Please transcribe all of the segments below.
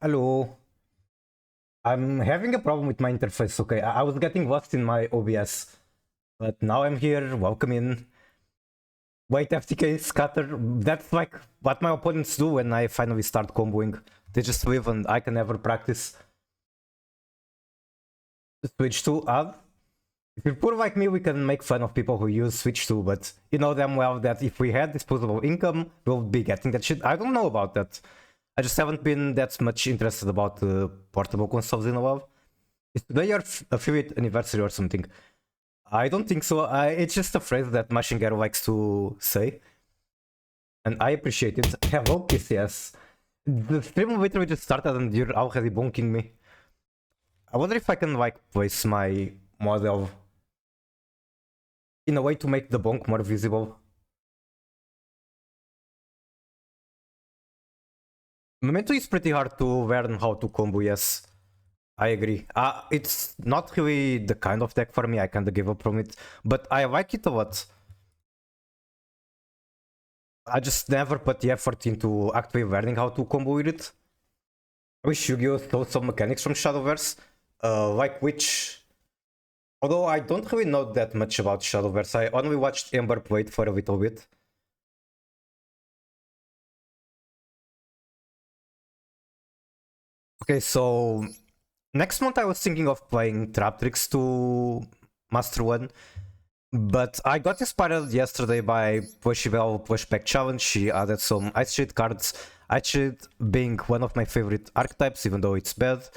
Hello. I'm having a problem with my interface. Okay, I was getting lost in my OBS, but now I'm here. Welcome in. Wait, FTK scatter. That's like what my opponents do when I finally start comboing. They just leave and I can never practice. Switch to add. If you're poor like me, we can make fun of people who use Switch 2, but you know damn well that if we had disposable income, we'll be getting that shit. I don't know about that. I just haven't been that much interested about portable consoles in a while. Is today your affiliate anniversary or something? I don't think so. It's just a phrase that Machine Garo likes to say. And I appreciate it. Hello, PCS. The stream literally just started and you're already bonking me. I wonder if I can like place my model in a way to make the bonk more visible. Memento is pretty hard to learn how to combo, yes. I agree. It's not really the kind of deck for me, I kinda gave up from it, but I like it a lot. I just never put the effort into actually learning how to combo with it. I wish Yu-Gi-Oh! Stole some mechanics from Shadowverse, like which... Although I don't really know that much about Shadowverse, I only watched Ember play it for a little bit. Okay, so... Next month I was thinking of playing Trap Tricks to Master 1. But I got inspired yesterday by Pushibel Pushback Challenge. She added some Ice Shade cards. Ice Shade being one of my favorite archetypes, even though it's bad.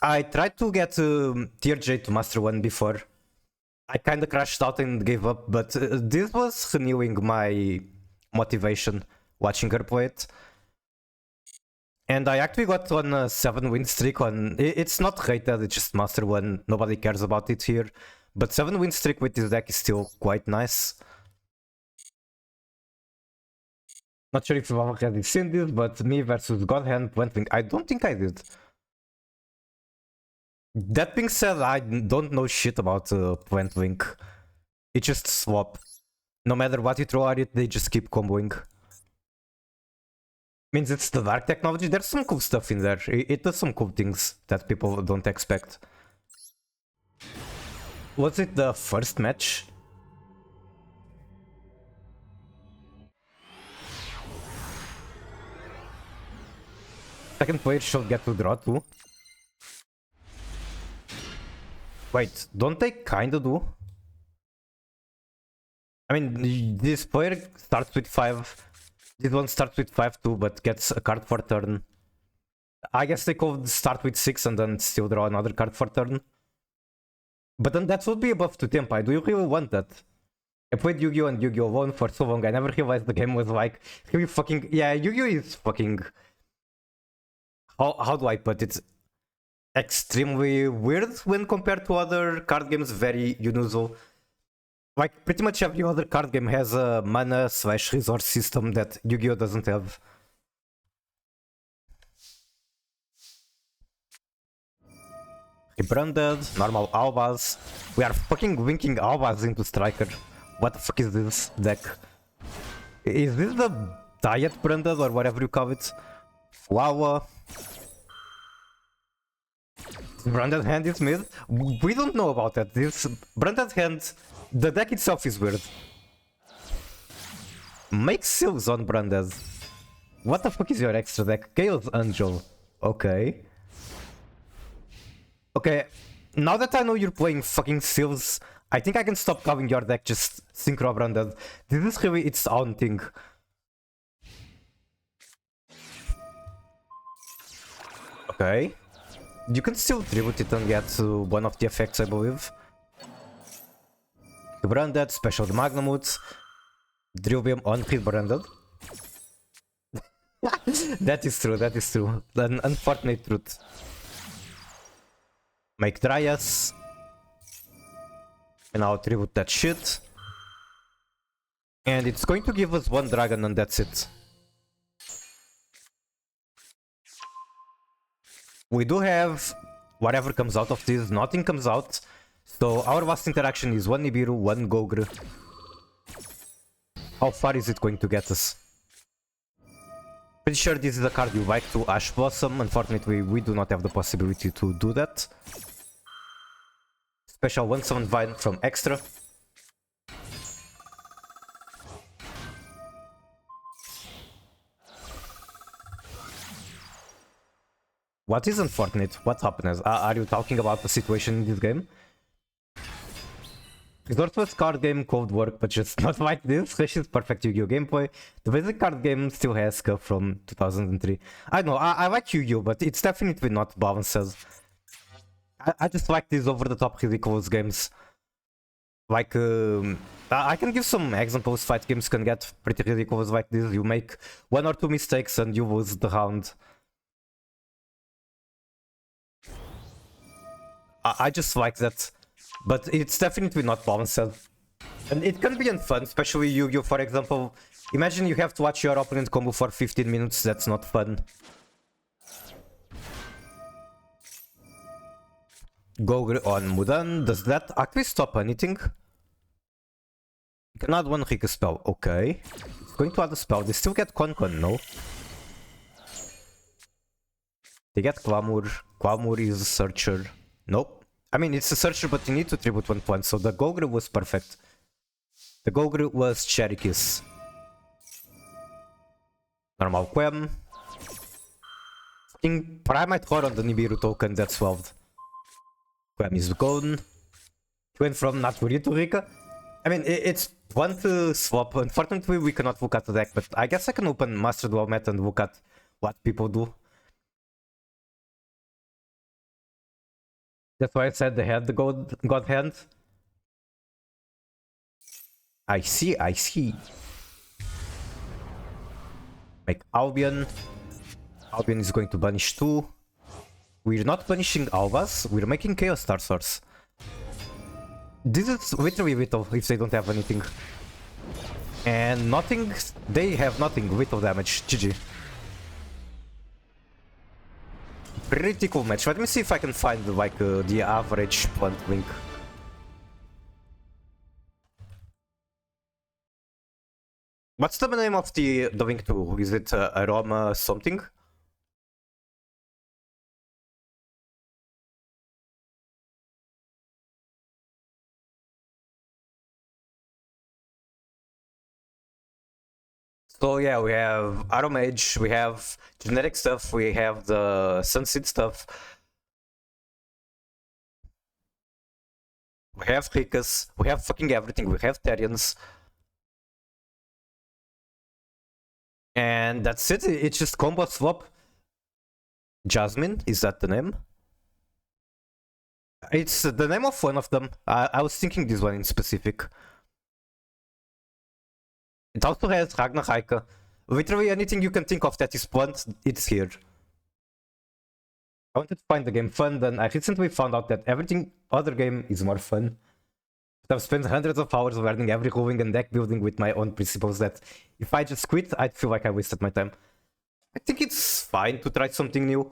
I tried to get Tier J to Master 1 before. I kinda crashed out and gave up, but this was renewing my motivation watching her play it. And I actually got on a 7-win streak on... It's not rated, it's just Master 1. Nobody cares about it here. But 7-win streak with this deck is still quite nice. Not sure if you've already seen this, but me versus Godhand Plantwing. I don't think I did. That being said, I don't know shit about Plantwing. It just swap. No matter what you throw at it, they just keep comboing. Means it's the dark technology. There's some cool stuff in there. It does some cool things that people don't expect. Was it the first match? Second player should get to draw too. Wait, don't they kinda do? I mean, this player starts with 5. This one starts with 5 too, but gets a card for turn. I guess they could start with 6 and then still draw another card for turn. But then that would be above 2 tempi. Do you really want that? I played Yu-Gi-Oh! And Yu-Gi-Oh! Alone for so long, I never realized the game was like really fucking... Yeah, Yu-Gi-Oh! Is fucking... How do I put it? Extremely weird when compared to other card games, very unusual. Like, pretty much every other card game has a mana/resource system that Yu-Gi-Oh! Doesn't have. Rebranded, normal Albas. We are fucking winking Albas into Striker. What the fuck is this deck? Is this the Diet Branded or whatever you call it? Flower. Branded hand is mid? We don't know about that. This Branded hand, the deck itself is weird. Make seals on Branded. What the fuck is your extra deck? Chaos Angel. Okay. Okay, now that I know you're playing fucking seals, I think I can stop calling your deck just Synchro Branded. This is really its own thing. Okay. You can still tribute it and get one of the effects, I believe. Branded, Special Magnamut, Drilbium on hit Branded. That is true, that is true. An unfortunate truth. Make Dryas. And I'll tribute that shit. And it's going to give us 1 dragon and that's it. We do have whatever comes out of this, nothing comes out. So our last interaction is 1 Nibiru, 1 Gogre. How far is it going to get us? Pretty sure this is a card you like to Ash Blossom. Unfortunately, we do not have the possibility to do that. Special 1-summon Vine from extra. What is unfortunate? What happened? Are you talking about the situation in this game? Resort was card game cold work, but just not like this. Slash is perfect Yu-Gi-Oh gameplay. The basic card game still has stuff from 2003. I know, I like Yu-Gi-Oh, but it's definitely not balanced. I just like these over-the-top ridiculous games. Like, I can give some examples. Fight games can get pretty ridiculous like this. You make 1 or 2 mistakes and you lose the round. I just like that. But it's definitely not balanced. And it can be unfun, especially Yu-Gi-Oh, for example. Imagine you have to watch your opponent combo for 15 minutes, that's not fun. Go on Mudan, does that actually stop anything? You can add 1 Rika spell, okay. It's going to add a spell, they still get Con, no? They get Clamor, Clamor is a Searcher, nope. I mean, it's a Searcher, but you need to tribute 1 point, so the Gogre was perfect. The Gogre was Cherry Kiss. Normal Quem. Fucking Primate Horror on the Nibiru token, that's 12. Quem is gone. Went from Naturi to Rika. I mean, it's one to swap. Unfortunately, we cannot look at the deck, but I guess I can open Master Duel Meta and look at what people do. That's why I said they had the God Hand. I see, I see. Make Albion. Albion is going to banish 2. We're not banishing Alvas, we're making Chaos Star Source. This is literally Vital if they don't have anything. And nothing, they have nothing, Vital damage, GG. Pretty cool match. Let me see if I can find like the average plant link. What's the name of the link to? Is it Aroma something? So yeah, we have Aroma Age, we have genetic stuff, we have the Sunseed stuff. We have Rikas, we have fucking everything, we have Therians. And that's it, it's just combo swap. Jasmine, is that the name? It's the name of one of them. I was thinking this one in specific. It also has Ragnar. Literally anything you can think of that is plant, it's here. I wanted to find the game fun, then I recently found out that everything other game is more fun. But I've spent hundreds of hours learning every ruling and deck building with my own principles that if I just quit, I'd feel like I wasted my time. I think it's fine to try something new.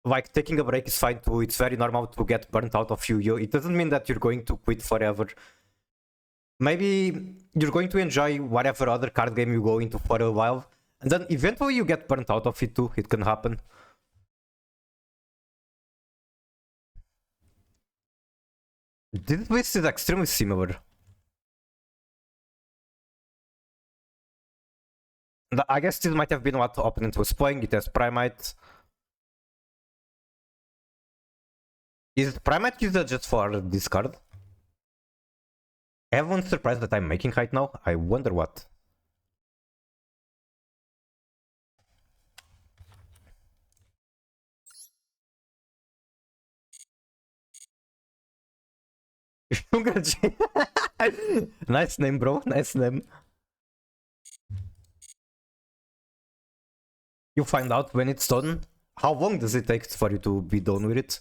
Like, taking a break is fine too, it's very normal to get burnt out of Yu-Gi-Oh! It doesn't mean that you're going to quit forever. Maybe you're going to enjoy whatever other card game you go into for a while, and then eventually you get burnt out of it too, it can happen. This list is extremely similar. I guess this might have been what the opponent was playing, it has Primate. Is Primate used just for this card? Everyone's surprised that I'm making right now? I wonder what. Nice name, bro. Nice name. You find out when it's done. How long does it take for you to be done with it?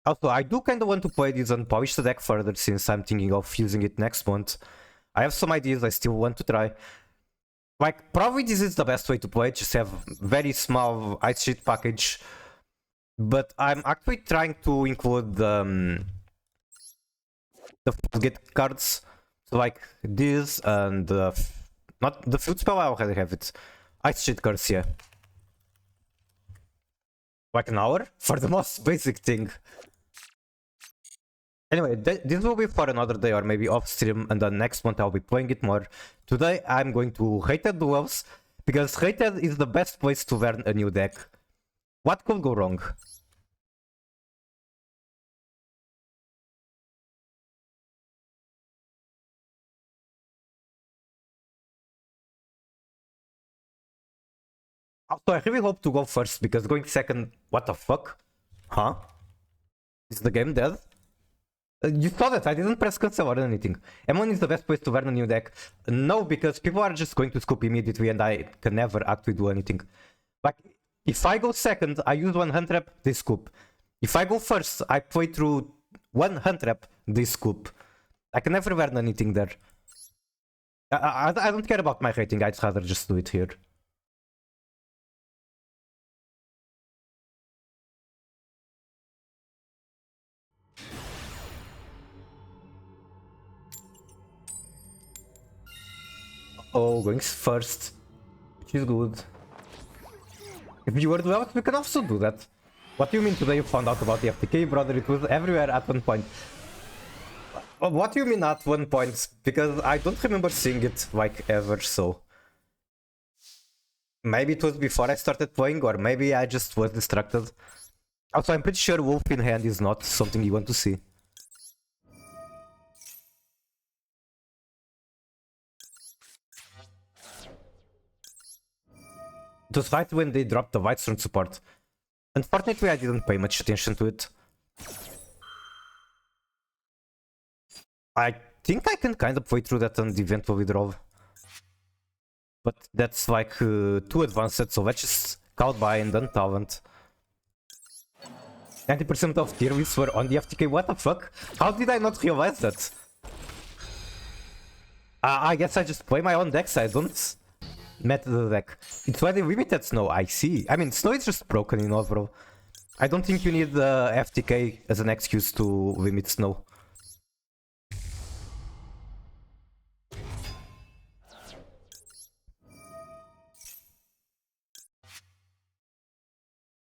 Also, I do kind of want to play this and polish the deck further since I'm thinking of using it next month. I have some ideas I still want to try. Like, probably this is the best way to play it, just have very small ice sheet package. But I'm actually trying to include the get cards. So like this and not the field spell, I already have it. Ice Shade Curse, yeah. Like an hour? For the most basic thing. Anyway, this will be for another day or maybe off stream, and then next month I'll be playing it more. Today I'm going to Hated Duels, because Hated is the best place to learn a new deck. What could go wrong? Also, I really hope to go first, because going second, what the fuck? Huh? Is the game dead? You saw that, I didn't press cancel or anything. M1 is the best place to learn a new deck. No, because people are just going to scoop immediately and I can never actually do anything. Like, if I go second, I use one hand trap, they scoop. If I go first, I play through one hand trap, they scoop. I can never learn anything there. I don't care about my rating, I'd rather just do it here. Oh, going first, which is good. If you were duelist, we can also do that. What do you mean today you found out about the FTK, brother? It was everywhere at one point. What do you mean at one point? Because I don't remember seeing it, like, ever, so... Maybe it was before I started playing, or maybe I just was distracted. Also, I'm pretty sure Wolf in hand is not something you want to see. It was right when they dropped the Whitestone support. Unfortunately, I didn't pay much attention to it. I think I can kind of play through that and eventually draw. But that's like too advanced, so let's just count by and then talent. 90% of tier lists were on the FTK, what the fuck? How did I not realize that? I guess I just play my own decks, I don't meta the deck. It's why they limited Snow, I see. I mean, Snow is just broken in overall. I don't think you need the FTK as an excuse to limit Snow.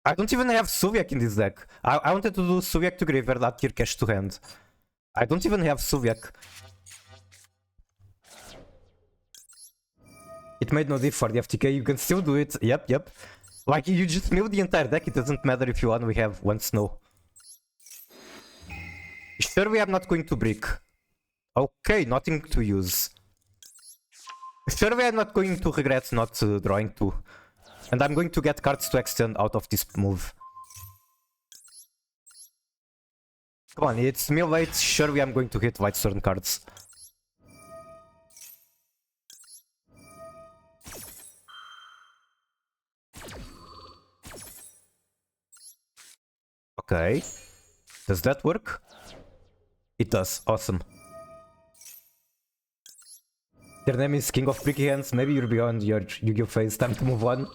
I don't even have Suviak in this deck. I wanted to do Suviak to graveyard, that tier cash to hand. I don't even have Suviak. It made no diff for the FTK, you can still do it, yep. Like, you just mill the entire deck, it doesn't matter if you only have one Snow. Surely I'm not going to brick. Okay, nothing to use. Surely I'm not going to regret not drawing two. And I'm going to get cards to extend out of this move. Come on, it's mill late, surely I'm going to hit Whitestone cards. Okay. Does that work? It does. Awesome. Their name is King of Bricky Hands. Maybe you're beyond your Yu-Gi-Oh phase. Time to move on.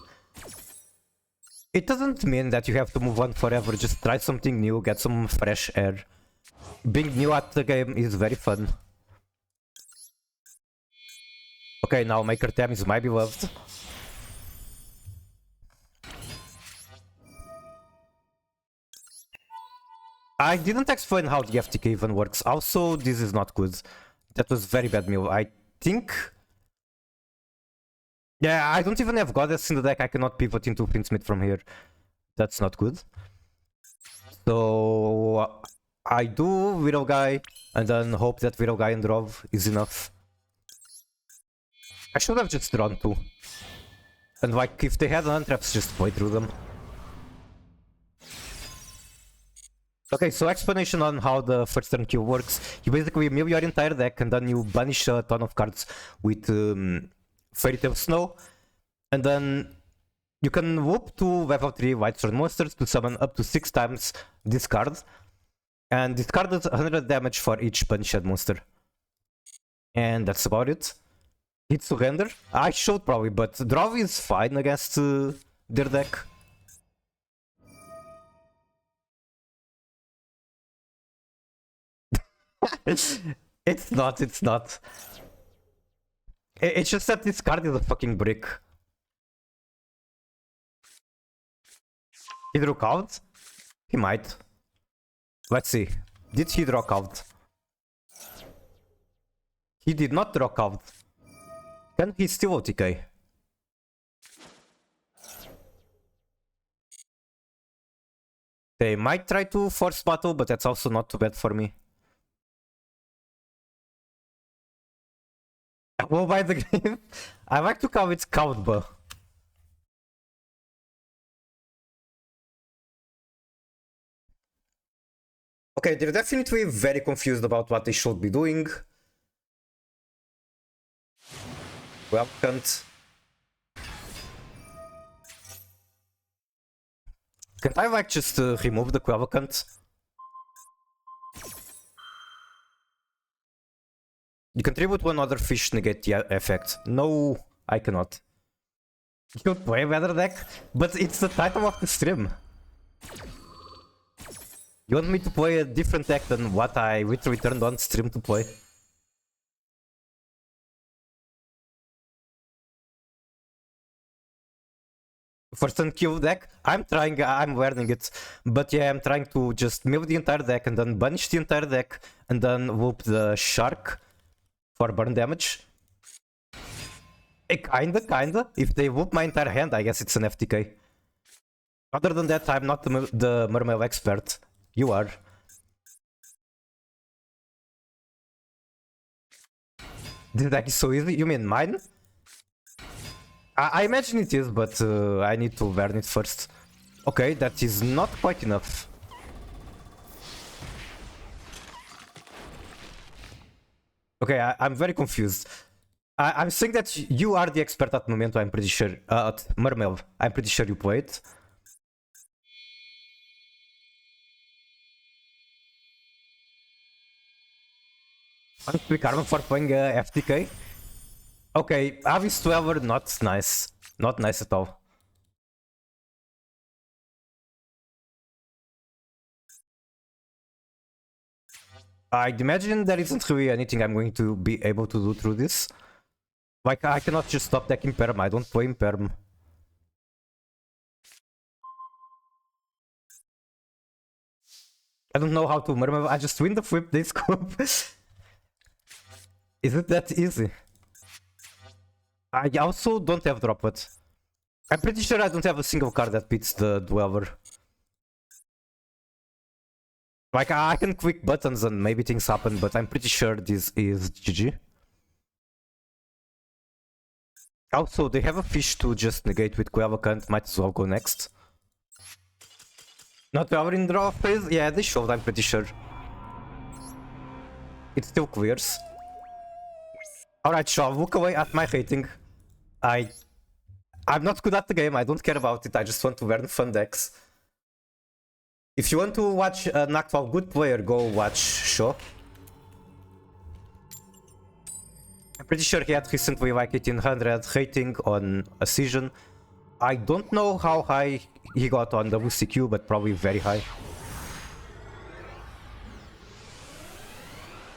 It doesn't mean that you have to move on forever. Just try something new. Get some fresh air. Being new at the game is very fun. Okay, now Maker Tem is my beloved. I didn't explain how the FTK even works. Also, this is not good. That was very bad mill. I think... Yeah, I don't even have Goddess in the deck. I cannot pivot into Prinsmith from here. That's not good. So... I do Widow Guy, and then hope that Widow Guy and Drov is enough. I should have just drawn two. And like, if they had untraps, just play through them. Okay, so explanation on how the first turn kill works. You basically mill your entire deck and then you banish a ton of cards with Fairy Tail Snow. And then you can whoop 2 level 3 Whitestone monsters to summon up to 6 times this card. And discard 100 damage for each banished monster. And that's about it. Hit surrender. I showed probably, but draw is fine against their deck. It's not. It's just that this card is a fucking brick. He drew count? He might. Let's see. Did he draw count? He did not draw count. Can he still OTK? They might try to force battle, but that's also not too bad for me. I will buy the game. I like to call it Countba. Okay, they're definitely very confused about what they should be doing. Well, can't. Can I like just remove the Quelvacant? You contribute one other fish, negate the effect. No, I cannot. You could play a better deck, but it's the title of the stream. You want me to play a different deck than what I literally turned on stream to play? For Sunkill deck, I'm learning it. But yeah, I'm trying to just mill the entire deck and then banish the entire deck and then whoop the shark for burn damage. Kinda. If they whoop my entire hand, I guess it's an FTK. Other than that, I'm not the Mermail expert. You are. This deck is so easy. You mean mine? I imagine it is, but I need to learn it first. Okay, that is not quite enough. Okay, I'm very confused. I'm saying that you are the expert at Momento, I'm pretty sure. At Mermail, I'm pretty sure you play it. Unspeak Karma for playing FTK? Okay, Avis 12er, not nice. Not nice at all. I'd imagine there isn't really anything I'm going to be able to do through this. Like, I cannot just stop decking Perm, I don't play in Perm. I don't know how to Mermail, I just win the flip, they scoop. Is it that easy? I also don't have Droplet. I'm pretty sure I don't have a single card that beats the Dweller. Like, I can click buttons and maybe things happen, but I'm pretty sure this is GG. Also, they have a fish to just negate with Quelvacant, might as well go next. Not Dweller in draw phase? Yeah, they showed, I'm pretty sure. It still clears. Alright, Shaw, look away at my rating. I'm not good at the game, I don't care about it, I just want to learn fun decks. If you want to watch an actual good player, go watch Shaw. I'm pretty sure he had recently like 1800 rating on a season. I don't know how high he got on WCQ, but probably very high.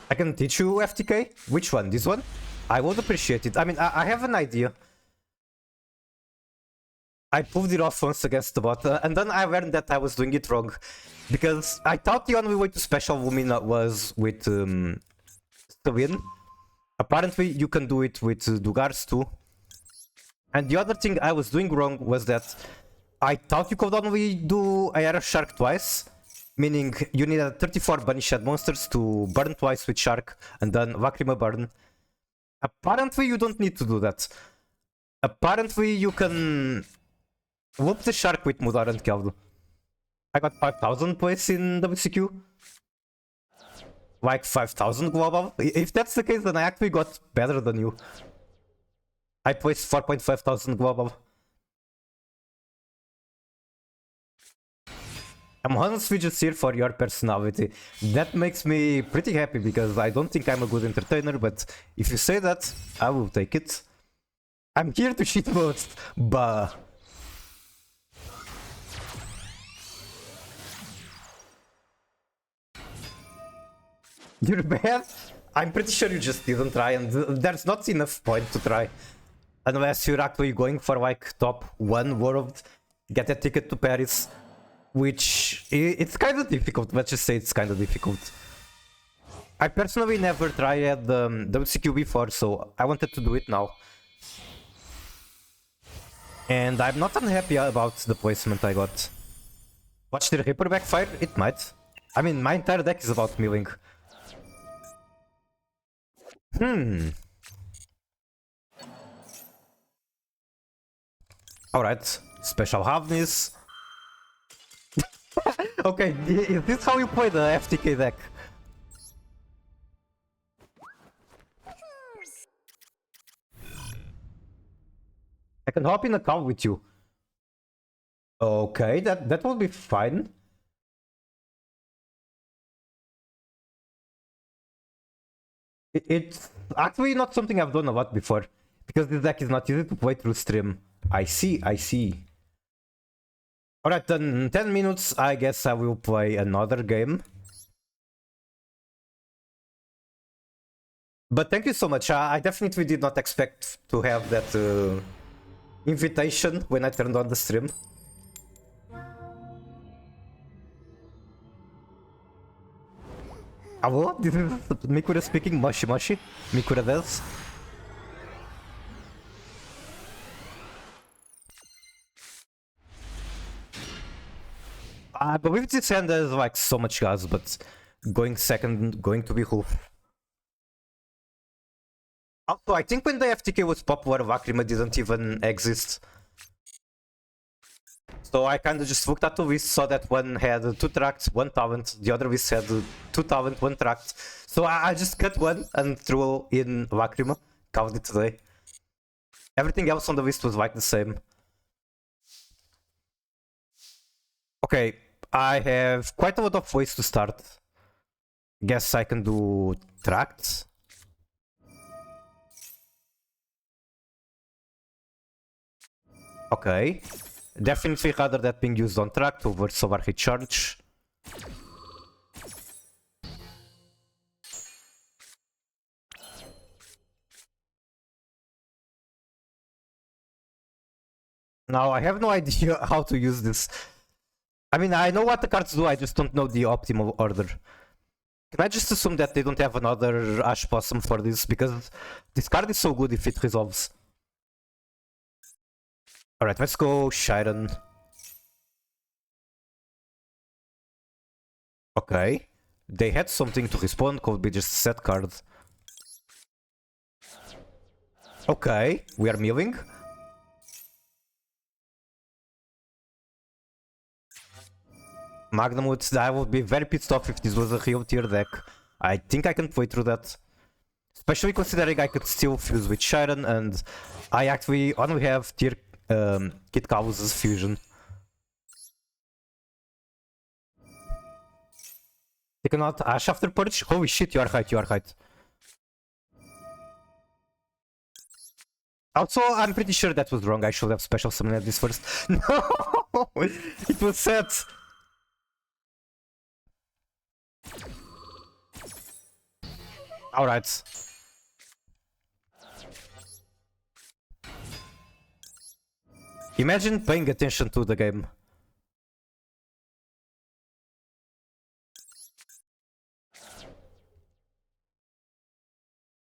I can teach you FTK? Which one? This one? I would appreciate it. I mean, I have an idea. I pulled it off once against the bot, and then I learned that I was doing it wrong. Because I thought the only way to special Lumina was with Stalin. Apparently you can do it with Dugars too. And the other thing I was doing wrong was that I thought you could only do AeroShark twice. Meaning you need a 34 banished monsters to burn twice with Shark and then Lacrima burn. Apparently you don't need to do that. Apparently you can whoop the Shark with Mudar and Keldu. I got 5000 points in WCQ. Like 5000 global. If that's the case, then I actually got better than you. I placed 4,500 global. I'm honestly just here for your personality. That makes me pretty happy because I don't think I'm a good entertainer, but if you say that, I will take it. I'm here to shitpost, bah. You're bad? I'm pretty sure you just didn't try, and there's not enough point to try. Unless you're actually going for like top 1 world, get a ticket to Paris. Which, it's kind of difficult, let's just say it's kind of difficult. I personally never tried WCQ before, so I wanted to do it now. And I'm not unhappy about the placement I got. Watch the Reaper backfire? It might. I mean, my entire deck is about milling. Alright, special Havnis. Okay, is this how you play the FTK deck? I can hop in a call with you. Okay, that will be fine. It's actually not something I've done a lot before, because this deck is not easy to play through stream. I see, I see. Alright, then 10 minutes, I guess I will play another game. But thank you so much, I definitely did not expect to have that invitation when I turned on the stream. Hello, this is Mikura speaking, Moshi. Mikura des. I believe this hand has like so much gas, but going second, going to be hoof. Also, I think when the FTK was popular, Lacrima didn't even exist. So I kinda just looked at the list, saw that one had 2 tracks, 1 talent, the other list had 2 talent, 1 track. So I just cut one and threw in Lacrima, called it today. Everything else on the list was like the same. Okay, I have quite a lot of ways to start. Guess I can do tracts. Okay. Definitely rather that being used on tract over Solar Recharge. Now I have no idea how to use this. I mean, I know what the cards do, I just don't know the optimal order. Can I just assume that they don't have another Ash Possum for this? Because this card is so good if it resolves. Alright, let's go Shiren. Okay. They had something to respond, could be just set card. Okay, we are milling. Magnamut, I would be very pissed off if this was a real tier deck. I think I can play through that. Especially considering I could still fuse with Shiren, and I actually only have tier Kit Kalus's fusion. You cannot Ash after Purge? Holy shit, you are right, you are right. Also, I'm pretty sure that was wrong. I should have special summoned this first. No! It was set! Alright. Imagine paying attention to the game.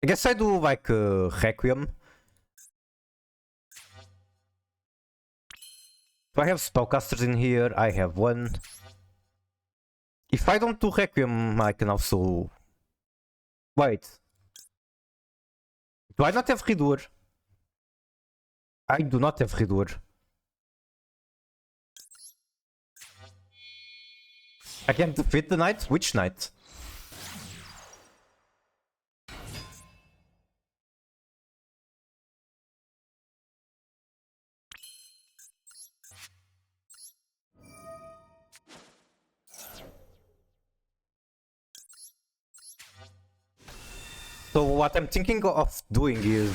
I guess I do like Requiem. Do I have spellcasters in here? I have one. If I don't do Requiem, I can also... Wait. Do I not have Ridur? I do not have Ridur. I can't defeat the knight? Which knight? So what I'm thinking of doing is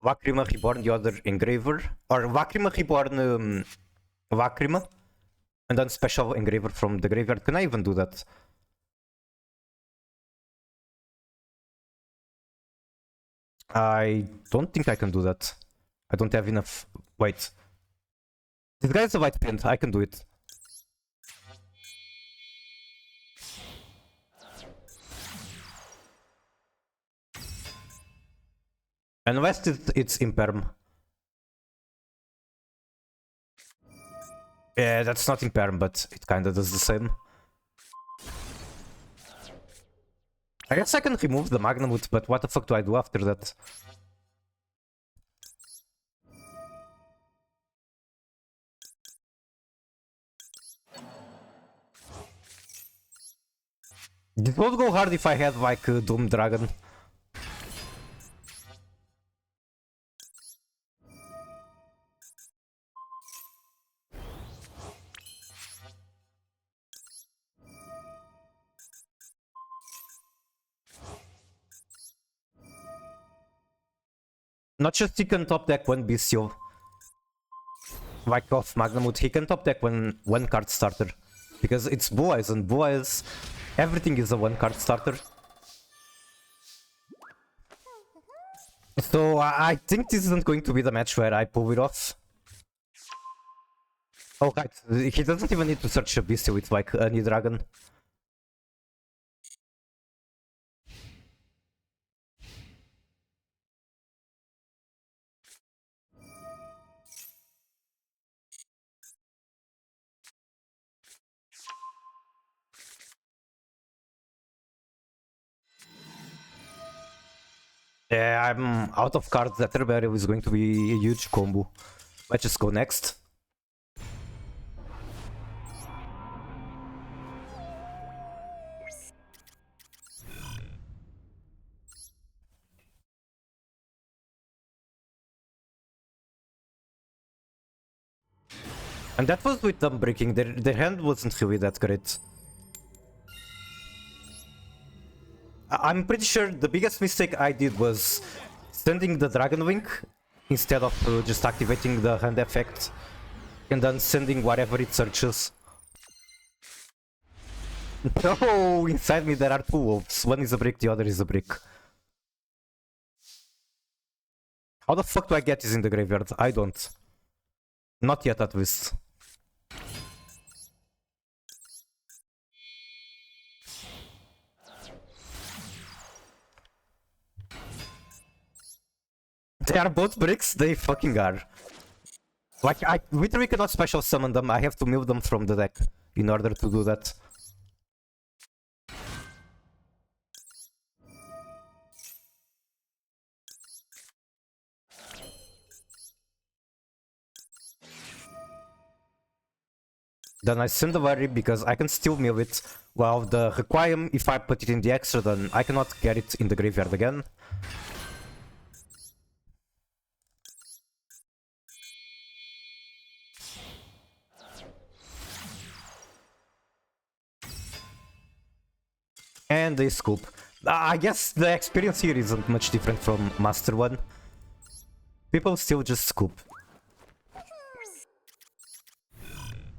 Lacrima Reborn the other Engraver, or Lacrima Reborn Lacrima, and then special Engraver from the graveyard. Can I even do that? I don't think I can do that. I don't have enough... Wait. This guy's a white print, I can do it. Unless it's imperm. Yeah, that's not imperm, but it kinda does the same. I guess I can remove the Magnamut, but what the fuck do I do after that? It would go hard if I had like Doom Dragon. Not just he can top deck one Bestial. Like off Magnamut, he can top deck one card starter. Because it's Blue Eyes, and Blue Eyes, everything is a one card starter. So I think this isn't going to be the match where I pull it off. Oh right, he doesn't even need to search a Bestial with like any dragon. Yeah, I'm out of cards. That Rebellion is going to be a huge combo. Let's just go next. And that was with them breaking. Their hand wasn't really that great. I'm pretty sure the biggest mistake I did was sending the Dragon Wing instead of just activating the hand effect and then sending whatever it searches. Oh, inside me there are two wolves. One is a brick, the other is a brick. How the fuck do I get this in the graveyard? I don't. Not yet, at least. They are both bricks, they fucking are. Like, I literally cannot special summon them, I have to move them from the deck in order to do that. Then I send the worry because I can still mill it, while the Requiem, if I put it in the extra, then I cannot get it in the graveyard again. And they scoop. I guess the experience here isn't much different from Master 1. People still just scoop.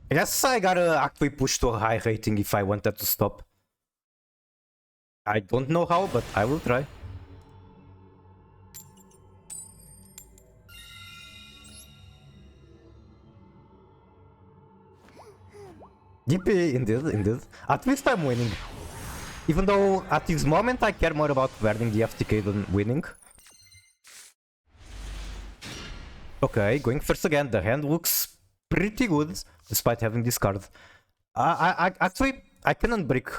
I guess I gotta actually push to a high rating if I want that to stop. I don't know how, but I will try. DP, indeed. At least I'm winning. Even though at this moment I care more about burning the FTK than winning. Okay, going first again. The hand looks pretty good despite having this card. Actually, I can unbrick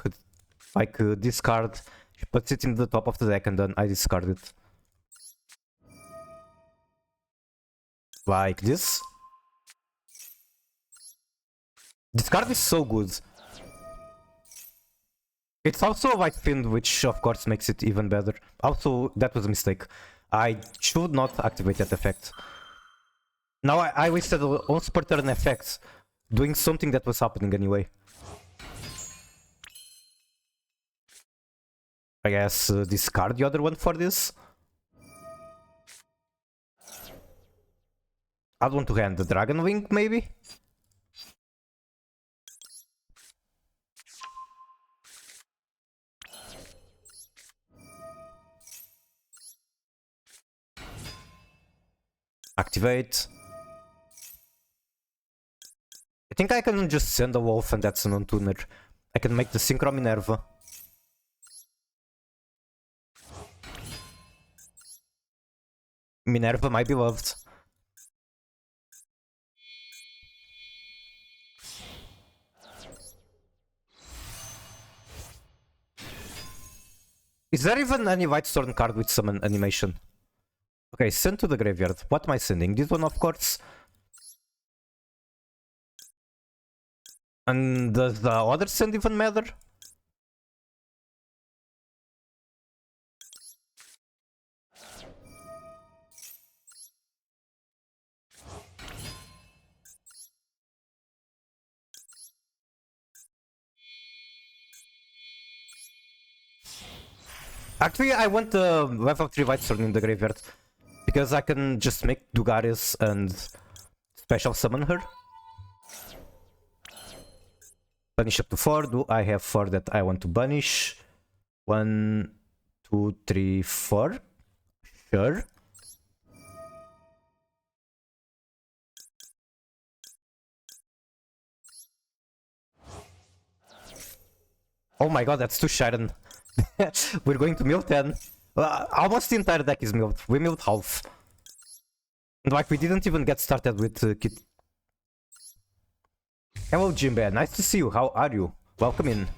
like this card, puts it in the top of the deck and then I discard it. Like this. This card is so good. It's also a white fiend, which of course makes it even better. Also, that was a mistake. I should not activate that effect. Now I wasted on per turn effects, doing something that was happening anyway. I guess discard the other one for this. I want to hand the Dragon Wing, maybe? Activate. I think I can just send a wolf and that's an untuner. I can make the Synchro Minerva. Minerva, my beloved. Is there even any Whitestone card with summon animation? Okay, send to the graveyard. What am I sending? This one, of course. And does the other send even matter? Actually, I want the Wave of 3 Whitestone in the graveyard. Because I can just make Dugaris and special summon her. Banish up to 4. Do I have 4 that I want to banish? 1, 2, 3, 4. Sure. Oh my god, that's too Sharon. We're going to mill 10. Almost the entire deck is milled. We milled half. And like, we didn't even get started with Kit. Hello, Jimbe. Nice to see you. How are you? Welcome in.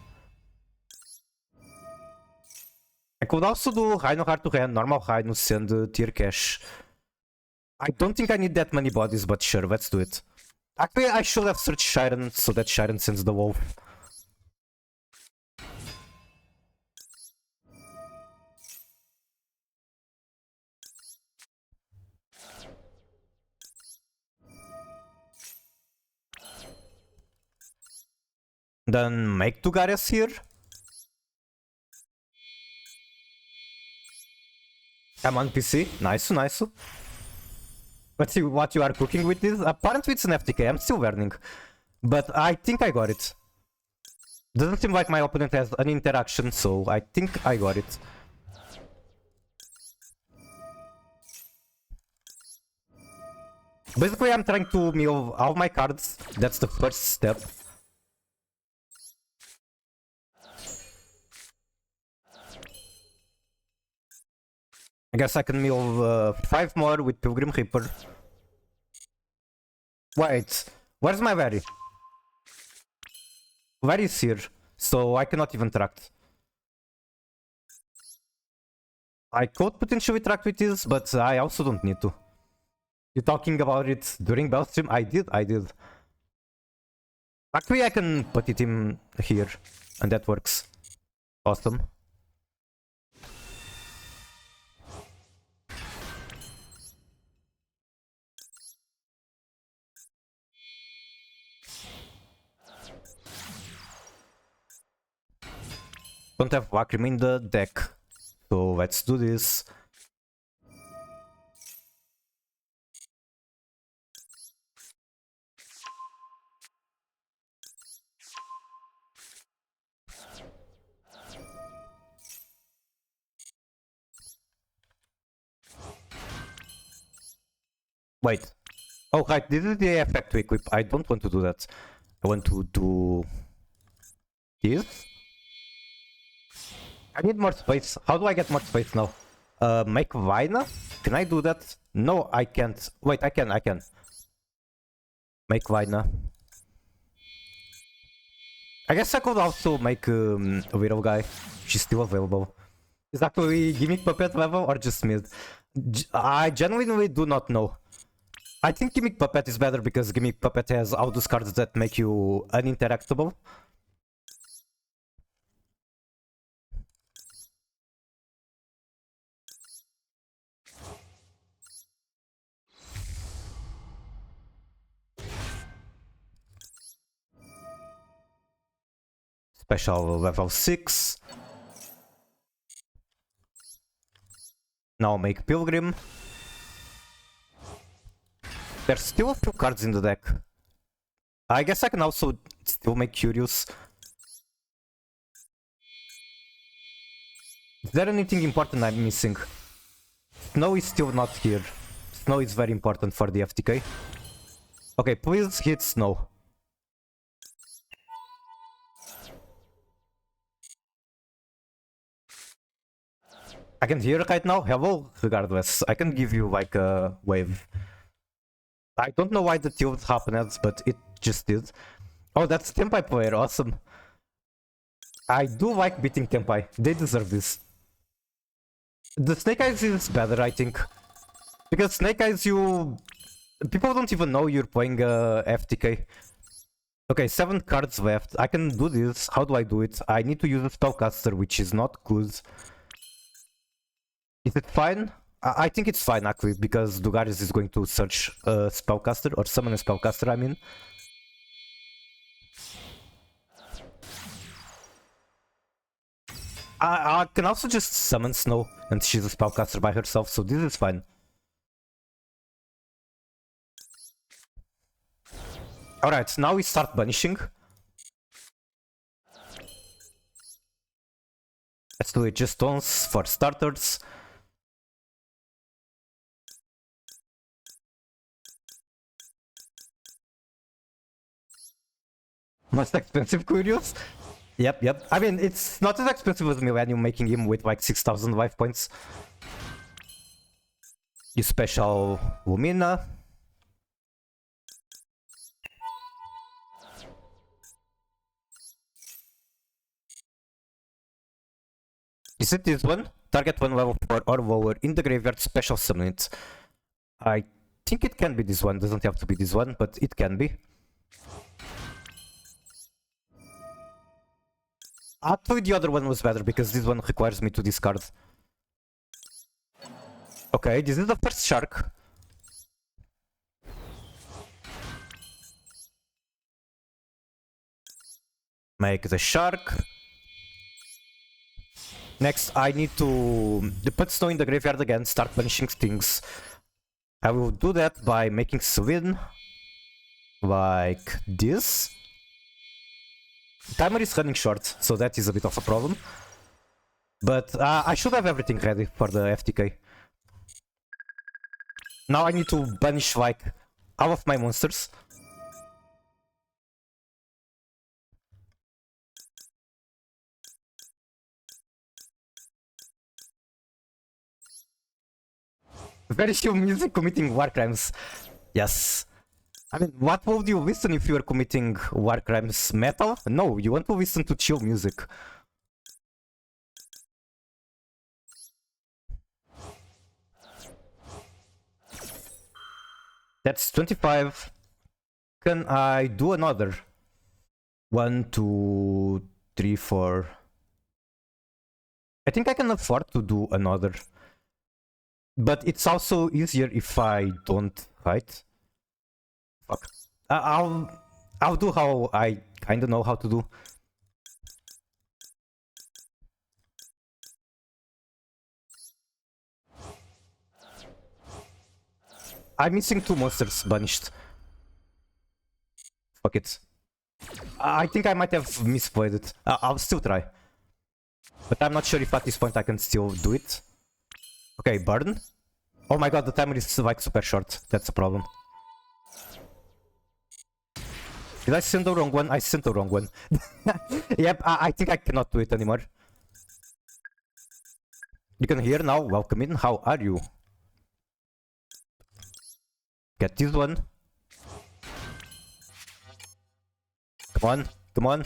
I could also do Rhino Hard to Hand, normal Rhino, send tier cash. I don't think I need that many bodies, but sure, let's do it. Actually, I should have searched Sharon so that Sharon sends the wolf. Then make two Gares here. I'm on PC. Nice, nice. Let's see what you are cooking with this. Apparently it's an FTK. I'm still learning. But I think I got it. Doesn't seem like my opponent has an interaction, so I think I got it. Basically, I'm trying to mill all my cards. That's the first step. I guess I can mill 5 more with Pilgrim Reaper. Wait, where's my Very? Very is here, so I cannot even tract. I could potentially tract with this, but I also don't need to. You talking about it during Bell stream? I did. Actually, I can put it in here, and that works. Awesome. Don't have Vakrim in the deck, so let's do this. Wait. Oh, right, this is the effect to equip. I don't want to do that. I want to do this. I need more space. How do I get more space now? Make Vina? Can I do that? No, I can't. Wait, I can. Make Vina. I guess I could also make a Widow guy. She's still available. Is actually Gimmick Puppet level or just mid? I genuinely do not know. I think Gimmick Puppet is better because Gimmick Puppet has all those cards that make you uninteractable. Special level 6. Now make Pilgrim. There's still a few cards in the deck. I guess I can also still make Curious. Is there anything important I'm missing? Snow is still not here. Snow is very important for the FTK. Okay, please hit Snow. I can hear right now. Hello, regardless. I can give you like a wave. I don't know why the tilt happened, but it just did. Oh, that's Tempai player. Awesome. I do like beating Tempai. They deserve this. The Snake Eyes is better, I think. Because Snake Eyes, people don't even know you're playing FTK. Okay, 7 cards left. I can do this. How do I do it? I need to use a Spellcaster, which is not good. Is it fine? I think it's fine, actually, because Dugaris is going to search a Spellcaster, or summon a Spellcaster, I mean. I can also just summon Snow, and she's a Spellcaster by herself, so this is fine. Alright, now we start banishing. Let's do it just stones for starters. Most expensive Curious? Yep. I mean, it's not as expensive as Millennium, making him with like 6,000 life points. You special Lumina. Is it this one? Target one level 4 or lower in the graveyard, special summon it. I think it can be this one, doesn't have to be this one, but it can be. Actually, the other one was better because this one requires me to discard. Okay, this is the first shark. Make the shark. Next, I need to put Snow in the graveyard again, start banishing things. I will do that by making Swin. Like this. Timer is running short, so that is a bit of a problem. But I should have everything ready for the FTK. Now I need to banish like all of my monsters. Very chill music committing war crimes. Yes. I mean, what would you listen if you were committing war crimes? Metal? No, you want to listen to chill music. That's 25. Can I do another? 1, 2, 3, 4. I think I can afford to do another. But it's also easier if I don't, right? Fuck. I'll do how I kinda know how to do. I'm missing 2 monsters banished. Fuck it. I think I might have misplayed it. I'll still try. But I'm not sure if at this point I can still do it. Okay, burn. Oh my god, the timer is like super short. That's a problem. Did I send the wrong one? I sent the wrong one. Yep, I think I cannot do it anymore. You can hear now. Welcome in. How are you? Get this one. Come on, come on.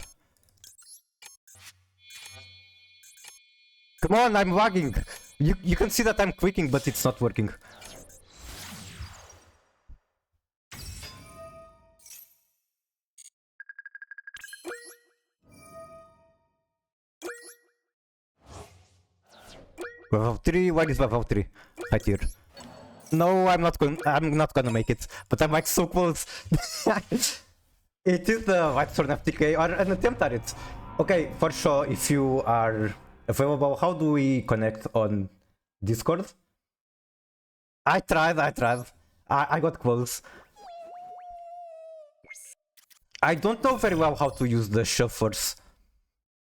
Come on, I'm lagging. You can see that I'm clicking, but it's not working. Level 3, where is level 3? Right here. No, I'm not gonna make it, but I'm like so close. It is the TearSworn FTK or an attempt at it. Okay, for sure, if you are available, how do we connect on Discord? I tried. I got close. I don't know very well how to use the shufflers.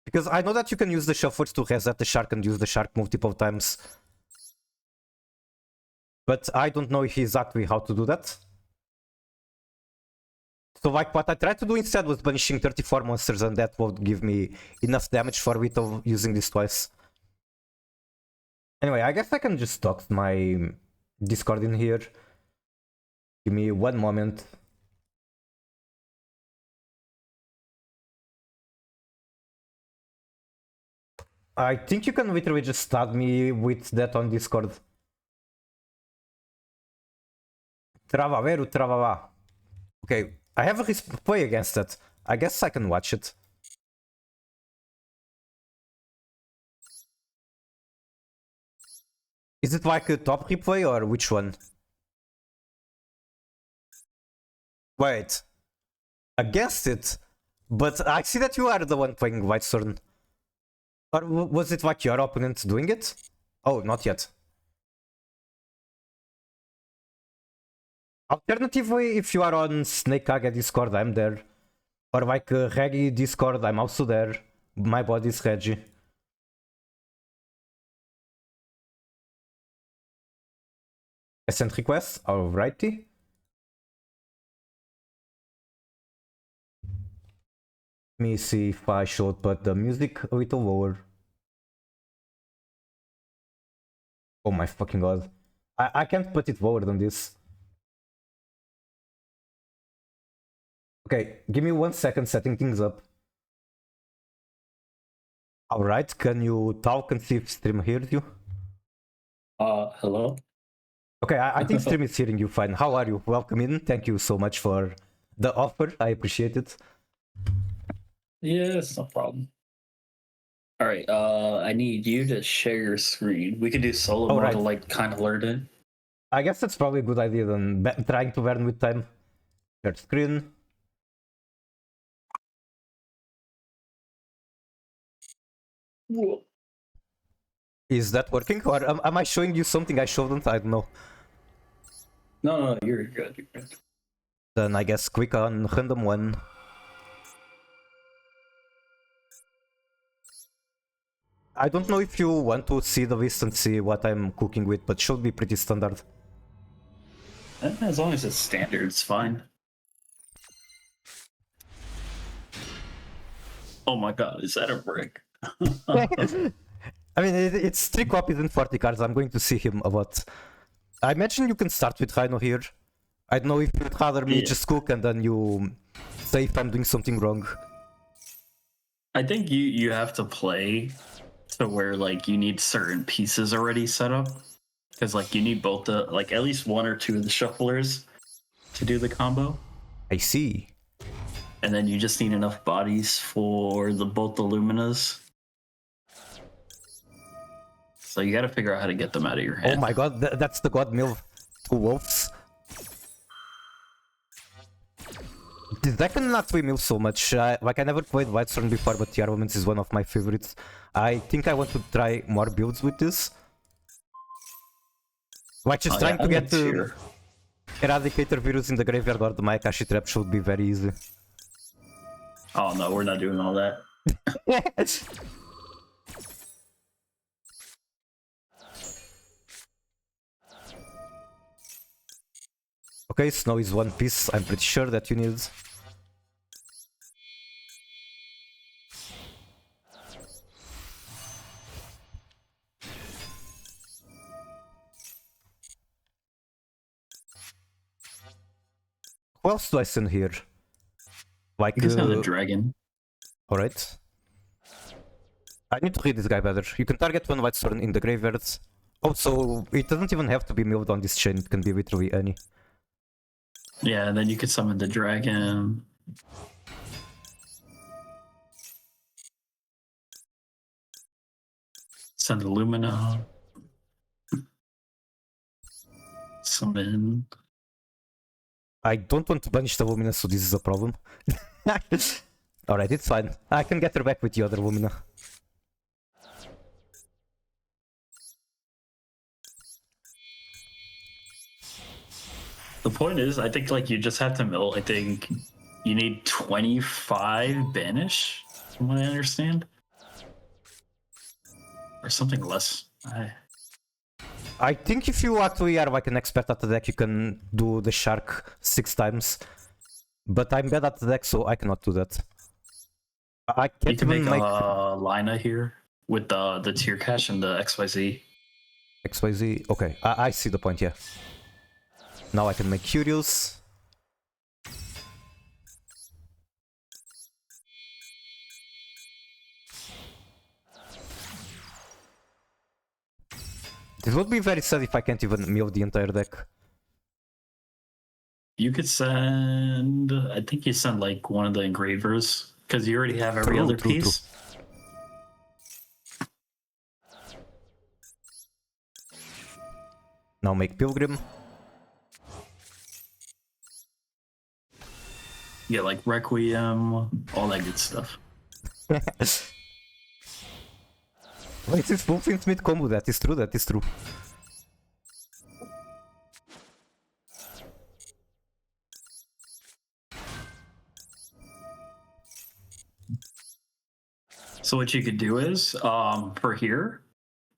Because I know that you can use the shufflers to reset the shark and use the shark multiple times. But I don't know exactly how to do that. So like what I tried to do instead was banishing 34 monsters, and that would give me enough damage for without using this twice. Anyway, I guess I can just talk to my Discord in here. Give me one moment. I think you can literally just add me with that on Discord. Travaveru, travava. Okay, I have a play against that. I guess I can watch it. Is it like a top replay or which one? Wait. Against it? But I see that you are the one playing TearSworn. Or was it like your opponent doing it? Oh, not yet. Alternatively, if you are on Snake Kage Discord, I'm there. Or like Reggie Discord, I'm also there. My body is Reggie. I sent request, alrighty. Let me see if I should put the music a little lower. Oh my fucking god. I can't put it lower than this. Okay, give me 1 second setting things up. Alright, can you talk and see if stream hears you? Hello? Okay, I think stream is hearing you fine. How are you? Welcome in. Thank you so much for the offer. I appreciate it. Yes, no problem. All right, I need you to share your screen. We could do solo mode to like kind of learn it. I guess that's probably a good idea than trying to learn with time. Share screen. Whoa. Is that working? Or am I showing you something I shouldn't? I don't know. No, you're good. You're good. Then I guess click on random one. I don't know if you want to see the list and see what I'm cooking with, but should be pretty standard. As long as it's standard, it's fine. Oh my god, is that a brick? I mean, it's 3 copies and 40 cards. I'm going to see him a lot. I imagine you can start with Rhino here. I don't know if you'd rather me just cook and then you say if I'm doing something wrong. I think you have to play to where like you need certain pieces already set up. Because like you need both the like at least 1 or 2 of the shufflers to do the combo. I see. And then you just need enough bodies for both the Luminas. So you gotta figure out how to get them out of your hand. Oh my god, that's the god mill. 2 wolves. This deck cannot mill so much. Like I never played TearSworn before, but the Armaments is one of my favorites. I think I want to try more builds with this. Like just trying to get Eradicator Virus in the graveyard or the Mayakashi trap should be very easy. Oh no, we're not doing all that. Okay, snow is 1 piece. I'm pretty sure that you need. Who else do I send here? Like, you can send a dragon. Alright. I need to read this guy better. You can target 1 TearSworn in the graveyards. Also, it doesn't even have to be milled on this chain, it can be literally any. Yeah, and then you could summon the dragon. Send the Lumina. Summon. I don't want to banish the Lumina, so this is a problem. Alright, it's fine. I can get her back with the other Lumina. The point is, I think like you just have to mill. I think you need 25 banish, from what I understand, or something less. I think if you actually are like an expert at the deck, you can do the shark 6 times. But I'm bad at the deck, so I cannot do that. I can't you can even make a Lina here with the tier cache and the XYZ. XYZ. Okay, I see the point, yeah. Now I can make Curious. This would be very sad if I can't even mill the entire deck. You could send. I think you send like one of the engravers because you already have every other piece. Now make Pilgrim. Yeah, like Requiem, all that good stuff. Wait, it's full Smith combo, that is true, that is true. So what you could do is, for here,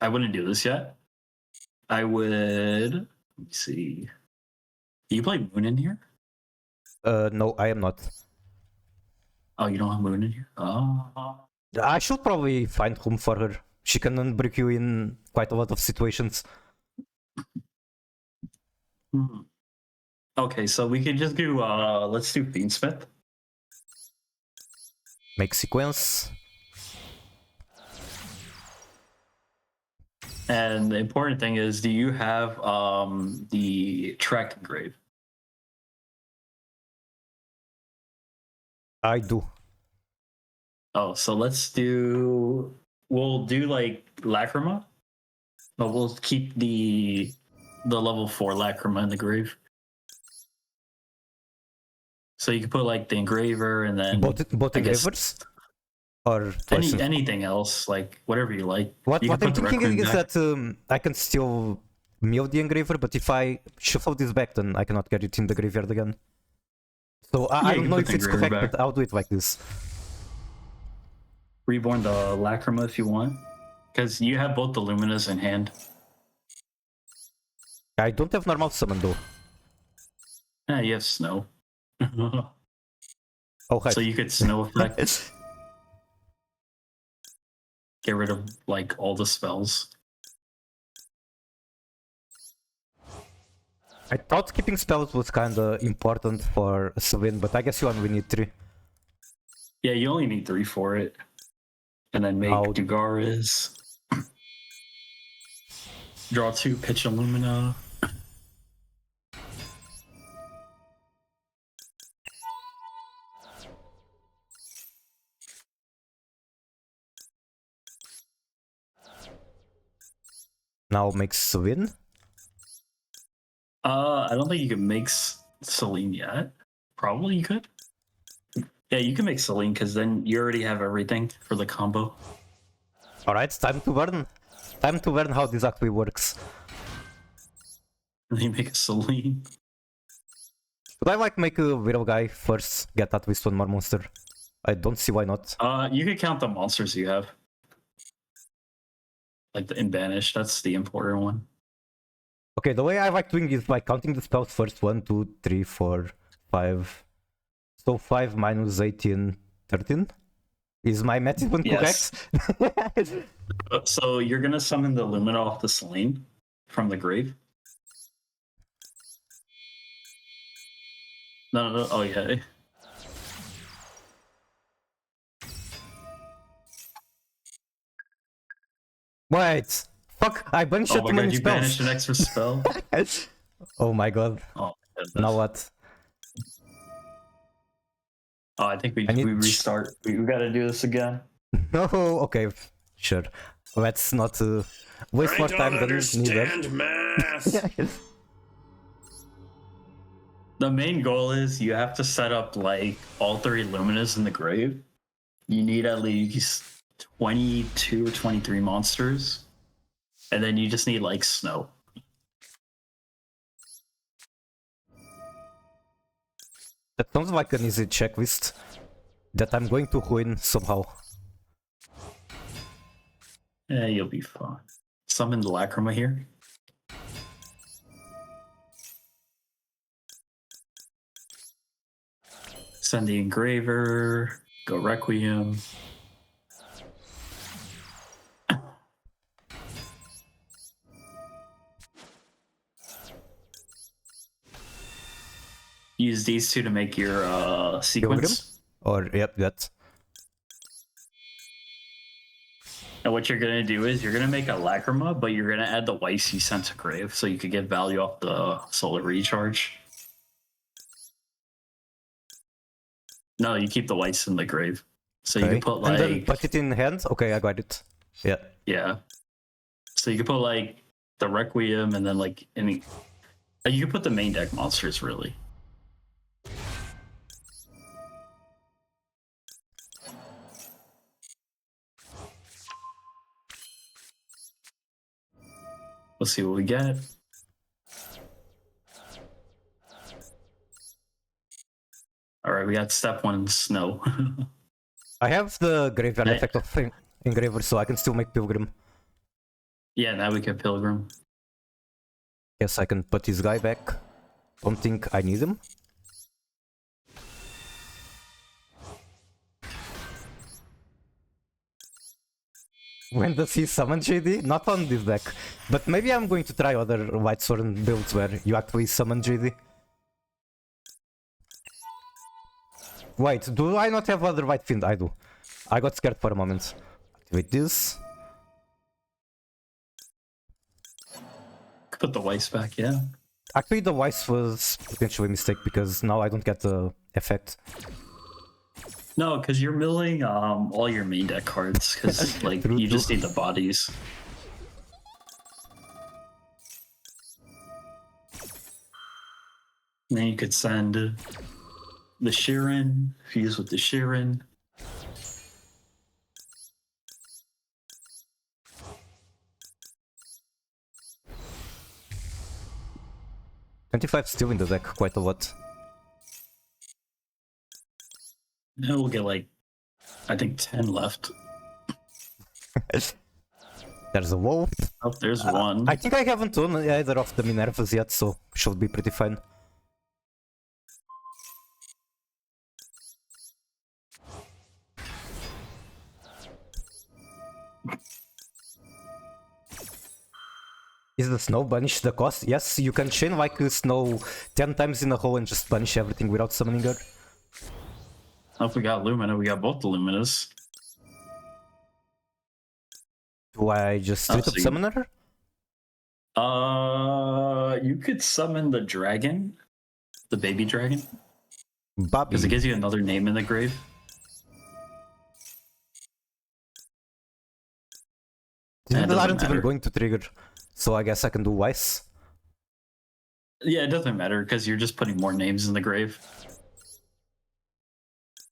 I wouldn't do this yet. I would, let me see. Do you play Moon in here? No, I am not. Oh, you don't have Moon in here? Oh. I should probably find home for her. She can unbrick you in quite a lot of situations. Okay, so we could just do, let's do Fiendsmith. Make sequence. And the important thing is, do you have the track engrave? I do. Oh, so let's do. We'll do like Lacrima, but we'll keep the level 4 Lacrima in the grave. So you can put like the engraver and then Both engravers? Or anything else, like whatever you like. What you I'm thinking is that I can still mill the engraver, but if I shuffle this back, then I cannot get it in the graveyard again. So I don't know if it's correct, but I'll do it like this. Reborn the Lacrima if you want, because you have both the Luminas in hand. I don't have normal summon though. Yeah, you have Snow. Oh, hi. So you could Snow effect. Get rid of like all the spells. I thought keeping spells was kinda important for a win, but I guess you only need 3. Yeah, you only need 3 for it. And then make Dugaris. Draw 2, pitch Illumina. Now makes win. I don't think you can make Celine yet. Probably you could. Yeah, you can make Celine because then you already have everything for the combo. Alright, time to learn. Time to learn how this actually works. And you make a Celine. Should I like make a Widow guy first? Get at least one more monster. I don't see why not. You could count the monsters you have. Like in Banish, that's the important one. Okay, the way I like doing is by counting the spells first. 1, 2, 3, 4, 5. So 5 minus 18, 13? Is my math even correct? So you're gonna summon the Lumina off the Celine from the grave? No. Oh yeah. Wait! Fuck! I banished too many you spells! banished an extra spell? Oh my god. Oh, now what? Oh, I think we restart. We gotta do this again. No, okay, sure. Let's not waste more time than needed. Math. The main goal is you have to set up like all 3 Luminas in the grave. You need at least 22 or 23 monsters. And then you just need like Snow. That sounds like an easy checklist that I'm going to win somehow. Yeah, you'll be fine. Summon the Lacrima here. Send the Engraver. Go Requiem. use these two to make your sequence. Or, yep, that. And what you're gonna do is you're gonna make a Lacrima, but you're gonna add the Weiss you sent to Grave, so you could get value off the Solar Recharge. No, you keep the Weiss in the Grave. So you can put like... And then put it in hand? Okay, I got it. Yeah. Yeah. So you can put like the Requiem and then like any... You can put the main deck monsters, really. Let's see what we get. All right, we got step 1 Snow. I have the graveyard effect of Engraver, so I can still make Pilgrim. Yeah, now we get Pilgrim. Yes, I can put this guy back. Don't think I need him. When does he summon JD? Not on this deck. But maybe I'm going to try other White Sword builds where you actually summon JD. Wait, do I not have other White Fiend? I do. I got scared for a moment. Activate this. Put the Weiss back, yeah. Actually, the Weiss was potentially a mistake because now I don't get the effect. No, because you're milling all your main deck cards, because like you just need the bodies. And then you could send the Sheeran, fuse with the Sheeran. $25 still in the deck quite a lot. Now we'll get like, I think 10 left. There's a wolf. Oh, there's one. I think I haven't done either of the Minervas yet, so should be pretty fine. Is the snow banish the cost? Yes, you can chain like snow 10 times in a row and just banish everything without summoning her. Oh, if we got Lumina, we got both the Luminas. Do I just straight up summon her? You could summon the dragon, the baby dragon. Bobby. Because it gives you another name in the grave. These aren't even going to trigger, so I guess I can do Weiss. Yeah, it doesn't matter because you're just putting more names in the grave.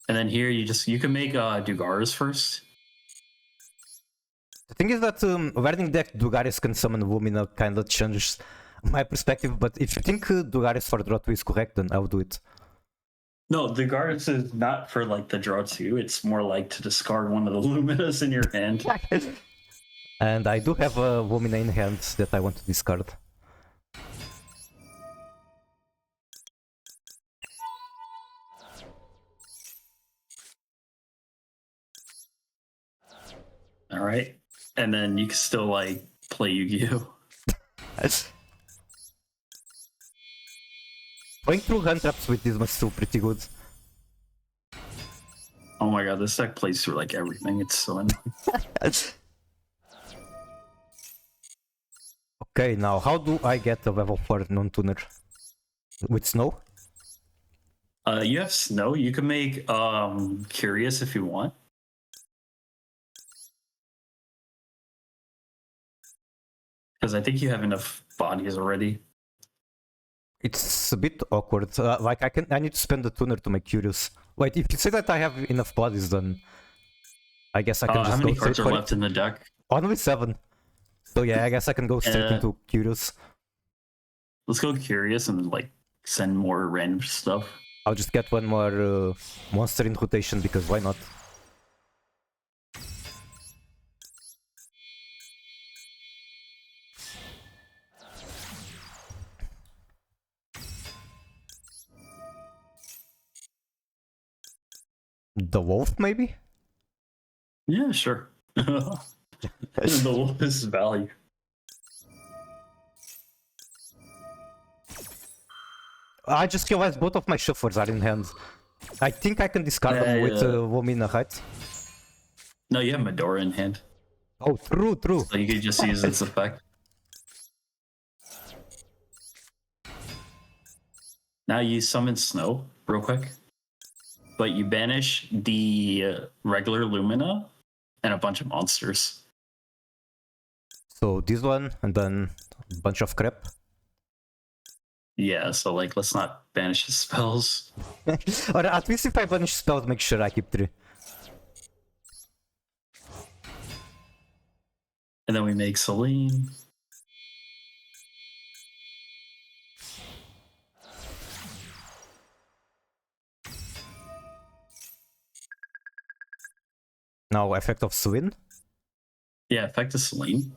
And then here you can make Dugaris first. The thing is that wearing deck Dugaris can summon Lumina kind of changes my perspective, but if you think Dugaris for draw 2 is correct, then I'll do it. No, Dugaris is not for like the draw 2, it's more like to discard one of the Luminas in your hand. And I do have a Lumina in hand that I want to discard. Alright. And then you can still like play Yu-Gi-Oh! Going through hand traps with this was still pretty good. Oh my god, this deck plays through like everything, it's so annoying. Okay, now how do I get a level 4 non-tuner? With snow? You have snow, you can make Curious if you want. Because I think you have enough bodies already. It's a bit awkward. Like I need to spend the tuner to make Curious. Wait, if you say that I have enough bodies, then I guess I can just go. How many cards are left in the deck? Only 7. So yeah, I guess I can go straight into Curious. Let's go Curious and like send more random stuff. I'll just get one more monster in rotation because why not? The wolf, maybe? Yeah, sure. The wolf is value. I just realized both of my shufflers are in hand. I think I can discard them with Womina, right? No, you have Medora in hand. Oh, true. So you could just use its effect. Now you summon Snow real quick. But you banish the regular Lumina and a bunch of monsters. So this one, and then a bunch of crap. Yeah, so like let's not banish his spells. Or at least if I banish spells, make sure I keep 3. And then we make Celine. Now effect of Swin. Yeah, effect of Celine.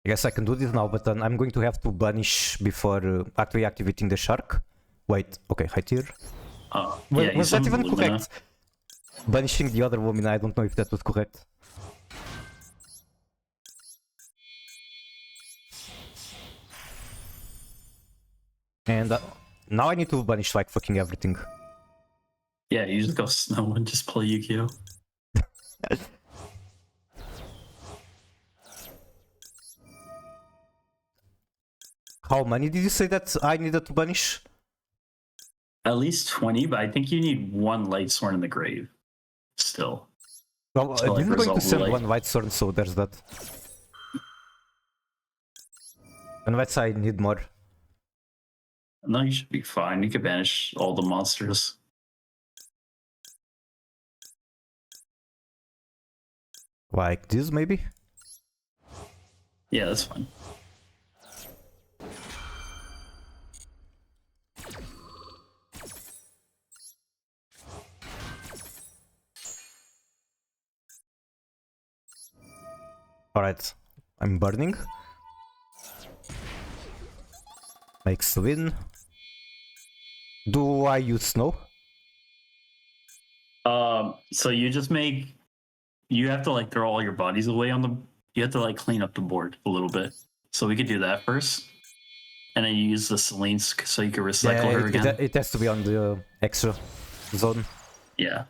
I guess I can do this now, but then I'm going to have to banish before actually activating the shark. Wait, okay, high tier. Yeah, Was that even Lumina. correct? Banishing the other woman, I don't know if that was correct. And now I need to banish like fucking everything. Yeah, you just go Snow and just play Yu-Gi-Oh! How many did you say that I needed to banish? At least 20, but I think you need one Light Sworn in the grave. Still. Well, So, like, this is going to resolve send light. one white sword, so there's that. Unless I need more. No, you should be fine. You can banish all the monsters. Like this, maybe? Yeah, that's fine. Alright, I'm burning. Makes win. Do I use snow? So you just make, you have to like throw all your bodies away on the, you have to like clean up the board a little bit. So we could do that first. And then you use the Celine so you can recycle her again. It has to be on the extra zone. Yeah.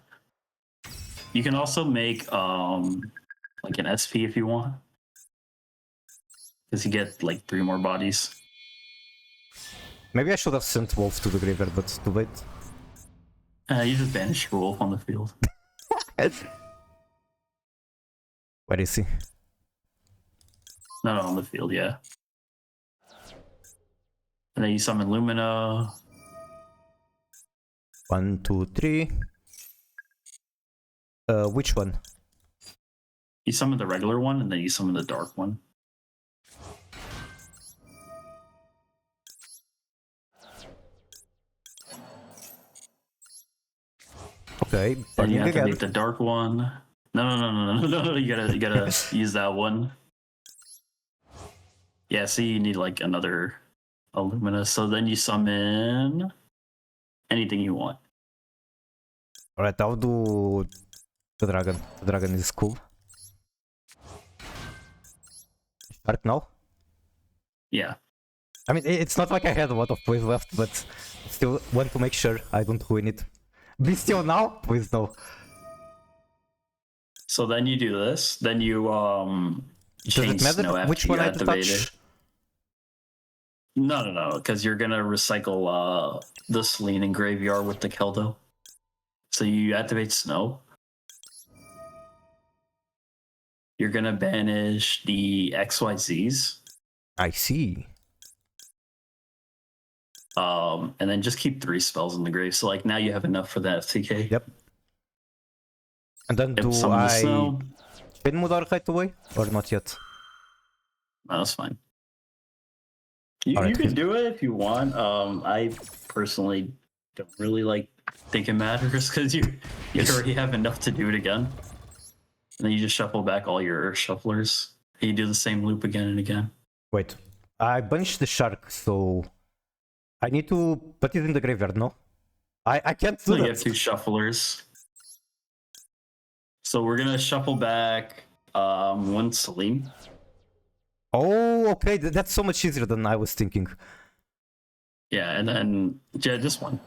You can also make like an SP if you want. Because you get like 3 more bodies. Maybe I should have sent Wolf to the graveyard, but too late. You just banish your wolf on the field. Where is he? No, on the field, yeah. And then you summon Lumina. 1, 2, 3. Which one? You summon the regular one, and then you summon the dark one. Okay, Then you burning again. activate the dark one. No. You gotta use that one. Yeah, see, you need like another Illumina. So then you summon anything you want. Alright, I'll do the dragon. The dragon is cool. Start now? Yeah. I mean, it's not like I had a lot of poise left, but still want to make sure I don't ruin it. Be still now? Please no. So then you do this. Then you Does change it matter Snow after which you one I activate touch? it. No, because you're gonna recycle the Celine and Graveyard with the Keldo. So you activate Snow. You're gonna banish the XYZs. I see. And then just keep 3 spells in the grave. So like now you have enough for that FTK. Yep. And then do Summon the I Snow. spin Mudar right away? Or not yet? No, that's fine. You Alright, can do it if you want. I personally don't really like think it matters because you already have enough to do it again. And then you just shuffle back all your shufflers. And you do the same loop again and again. Wait. I banished the shark, so I need to put it in the graveyard, no? I can't do So you that. have 2 shufflers. So we're gonna shuffle back one Celine. Oh, okay, that's so much easier than I was thinking. Yeah, and then just one.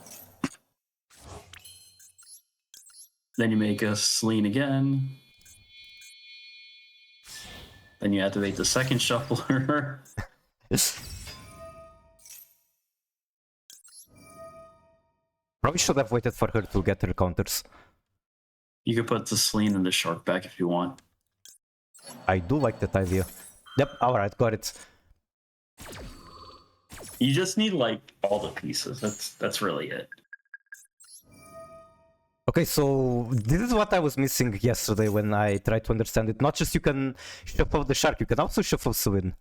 Then you make a Celine again. Then you activate the second shuffler. Probably should have waited for her to get her counters. You could put the Celine and the Shark back if you want. I do like that idea. Yep, alright, got it. You just need like all the pieces. That's really it. Okay, so this is what I was missing yesterday when I tried to understand it. Not just you can shuffle the Shark, you can also shuffle Celine.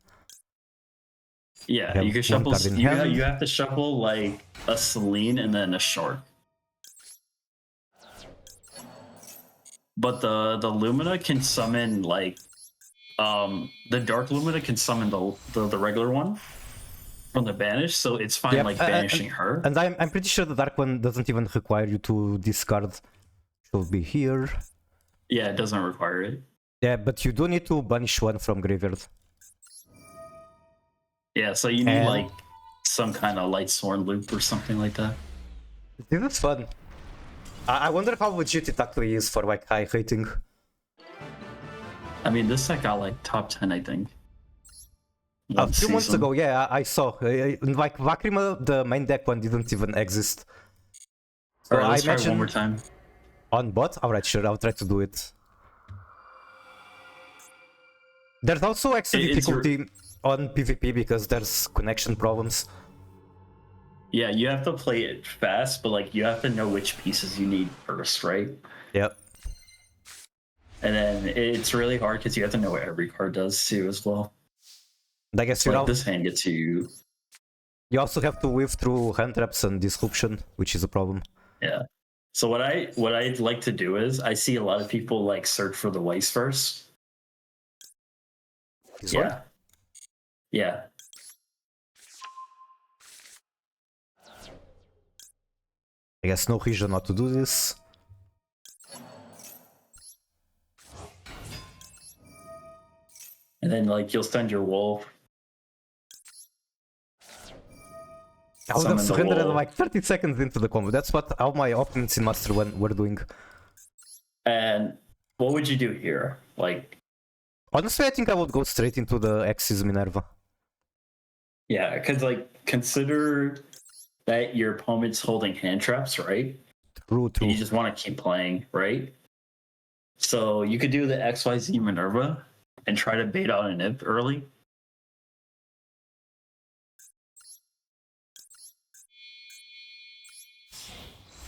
Yeah, you can shuffle. You have to shuffle like a Celine and then a Shark. But the Lumina can summon like the Dark Lumina can summon the regular one from the banish, so it's fine like banishing her. And I'm pretty sure the Dark one doesn't even require you to discard. Should be here. Yeah, it doesn't require it. Yeah, but you do need to banish one from graveyard. Yeah, so you need like some kind of Lightsworn loop or something like that. This is fun. I wonder how legit it actually is for like high rating. I mean, this deck got like top 10, I think. A few months ago, yeah, I saw. Like Lacrima, the main deck one didn't even exist. So alright, let's try one more time. On bot? Alright, sure, I'll try to do it. There's also extra difficulty on PvP because there's connection problems. Yeah, you have to play it fast, but like you have to know which pieces you need first, right? Yep. And then it's really hard because you have to know what every card does too as well. I guess like this hand gets you. You also have to weave through hand traps and disruption, which is a problem. Yeah. So what I'd like to do is I see a lot of people like search for the Weiss first. This yeah. one? Yeah. I guess no reason not to do this. And then like you'll send your wolf. I would have surrendered like 30 seconds into the combo. That's what all my opponents in Master 1 were doing. And what would you do here? Like, honestly, I think I would go straight into the Axis Minerva. Yeah, because like consider that your opponent's holding hand traps, right? True. And you just want to keep playing, right? So you could do the XYZ Minerva and try to bait out an imp early.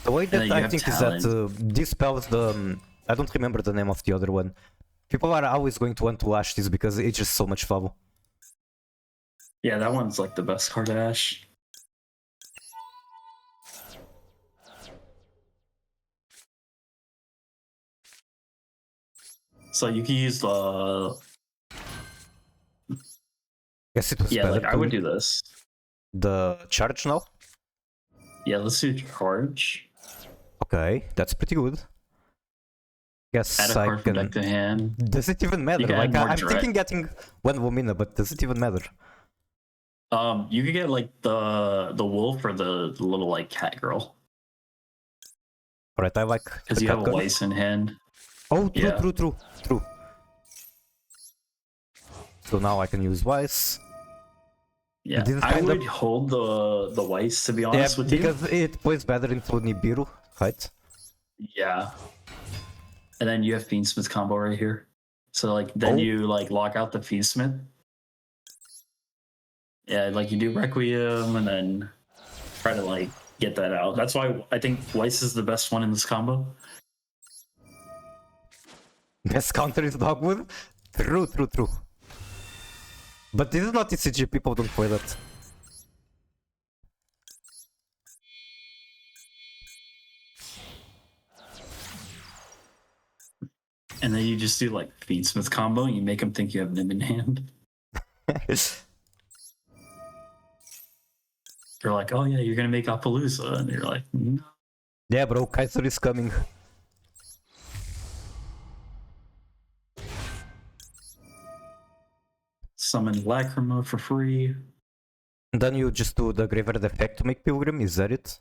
The way that I think is that this spells the... I don't remember the name of the other one. People are always going to want to Ash this because it's just so much fun. Yeah, that one's like the best card to Ash. So you can use the... Guess it was yeah, like I would do this. The charge now? Yeah, let's do charge. Okay, that's pretty good. Guess add a card from deck to hand. Does it even matter? Like I'm thinking getting one Womina, but does it even matter? You could get like the wolf or the little like cat girl. Alright, I like because you have a Weiss in hand. Oh, true. So now I can use Weiss. Yeah, I would hold the Weiss to be honest with you. Because it plays better into Nibiru, right? Yeah. And then you have Fiendsmith combo right here. So like then you like lock out the Fiendsmith. Yeah, like you do Requiem and then try to like get that out. That's why I think Weiss is the best one in this combo. Best counter is Dogwood? True. But this is not ECG, people don't play that. And then you just do like Fiendsmith combo and you make them think you have Nim in hand. They're like, oh yeah, you're gonna make Appaloosa. And you're like, no. Yeah bro, Kaiser is coming. Summon Lacrima for free. Then you just do the Graveyard effect to make Pilgrim, is that it?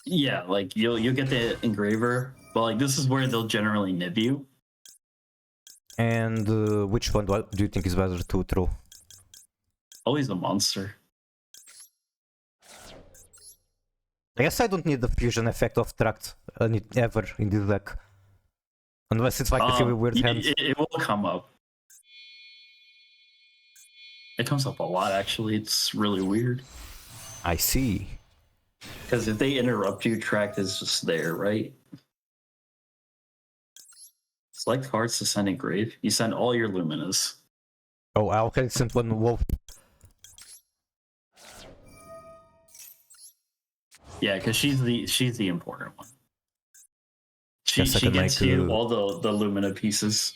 Yeah, like you'll get the engraver, but like this is where they'll generally nib you. And which one do you think is better to throw? Always a monster. I guess I don't need the fusion effect of Tract ever in this deck. Unless it's like a really weird hand. It will come up. It comes up a lot, actually. It's really weird. I see. Because if they interrupt you, Tract is just there, right? Select cards to send engrave. You send all your Luminas. Oh, I already sent one wolf. Yeah, because she's the important one. She Yes, I can gets make, you all the Lumina pieces.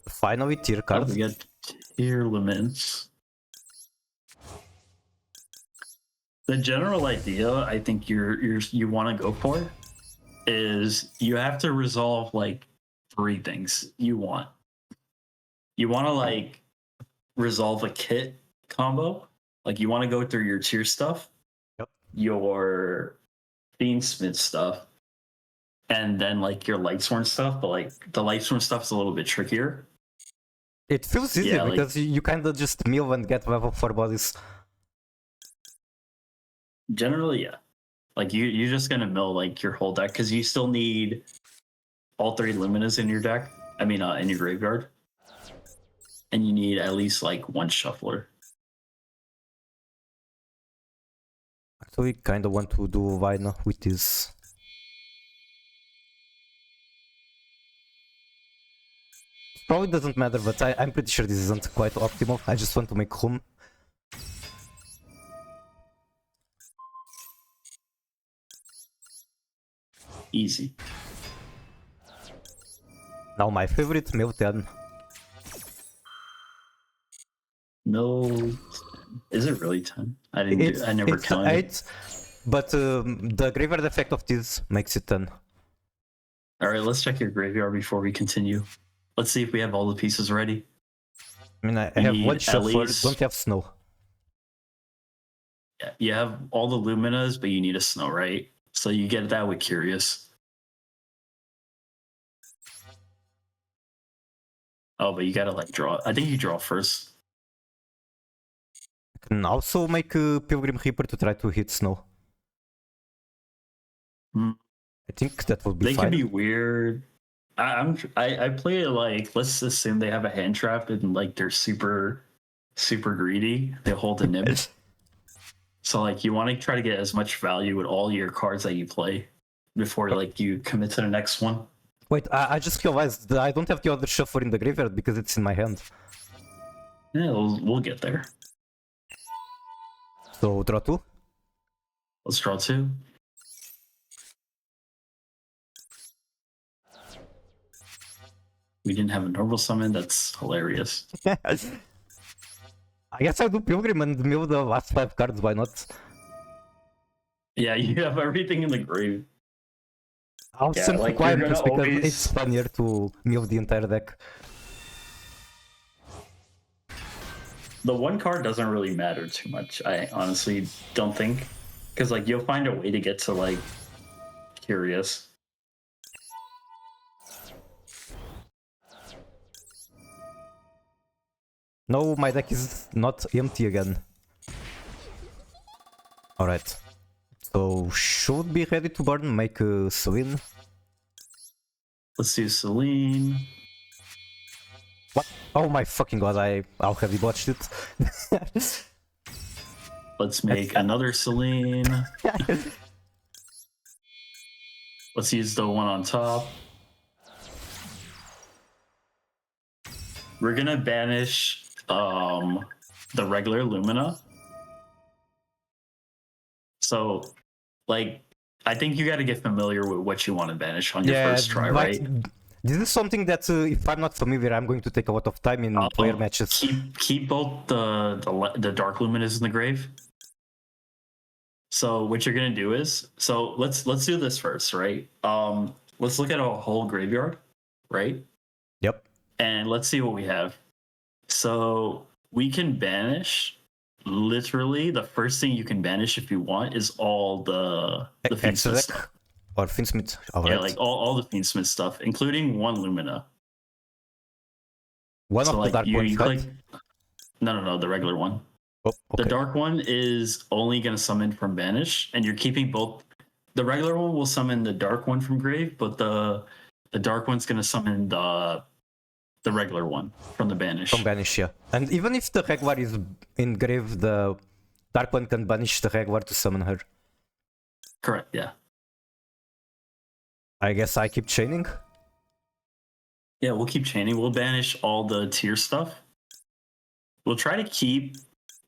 Finally, tier Oh, card. we get tier limits. The general idea I think you want to go for is you have to resolve like 3 things you want. You want to like resolve a kit combo. Like you want to go through your tier stuff, Yep. your Fiendsmith stuff, and then like your Lightsworn stuff. But like the Lightsworn stuff is a little bit trickier. It feels easy Yeah, because you kind of just mill and get level 4 bodies. Generally, yeah. Like you're just gonna mill like your whole deck because you still need all 3 Luminas in your deck. I mean, in your graveyard, and you need at least like 1 Shuffler. Actually, kind of want to do Vina with this. Probably doesn't matter, but I'm pretty sure this isn't quite optimal. I just want to make home. Easy. Now my favorite, Mill 10. No, is it really 10? I didn't. I never it's counted. 8, but the graveyard effect of this makes it 10. All right, let's check your graveyard before we continue. Let's see if we have all the pieces ready. I mean, I You have need 1 at shuffler, least- don't have snow. Yeah, you have all the Luminas, but you need a Snow, right? So you get that with Curious. Oh, but you gotta like draw. I think you draw first. I can also make a Pilgrim Reaper to try to hit snow. Hmm. I think that would be They fine. can be weird. I play it like, let's assume they have a hand trap and like they're super greedy. They hold a nib. So like you want to try to get as much value with all your cards that you play before like you commit to the next one. Wait, I just realized that I don't have the other shuffler in the graveyard because it's in my hand. Yeah, we'll get there. So draw 2. Let's draw 2. We didn't have a normal summon. That's hilarious. I guess I'll do Pilgrim and mill the last 5 cards, why not? Yeah, you have everything in the grave. I'll Yeah, send like, you're requirements gonna because always- it's funnier to mill the entire deck. The 1 card doesn't really matter too much. I honestly don't think, because like you'll find a way to get to like Curious. No, my deck is not empty again. Alright. So, should be ready to burn, make a Celine. Let's do Celine. What? Oh my fucking god, I already botched it. Let's make another Celine. Let's use the one on top. We're gonna banish the regular Lumina. So, like, I think you got to get familiar with what you want to banish on your first try, like, right? This is something that, if I'm not familiar, I'm going to take a lot of time in player matches. Keep both the Dark Luminous in the grave. So what you're gonna do is, so let's do this first, right? Let's look at a whole graveyard, right? Yep. And let's see what we have. So we can banish. Literally, the first thing you can banish if you want is all the Fiendsmith stuff. Or Fiendsmith. Yeah, like all the Fiendsmith stuff, including one Lumina. One of the dark ones, right? No, the regular one. Oh, okay. The dark one is only going to summon from banish, and you're keeping both. The regular one will summon the dark one from grave, but the dark one's going to summon the regular one from the banish. From banish, yeah. And even if the regular is in grave, the dark one can banish the regular to summon her. Correct, yeah. I guess I keep chaining. Yeah, we'll keep chaining. We'll banish all the tier stuff. We'll try to keep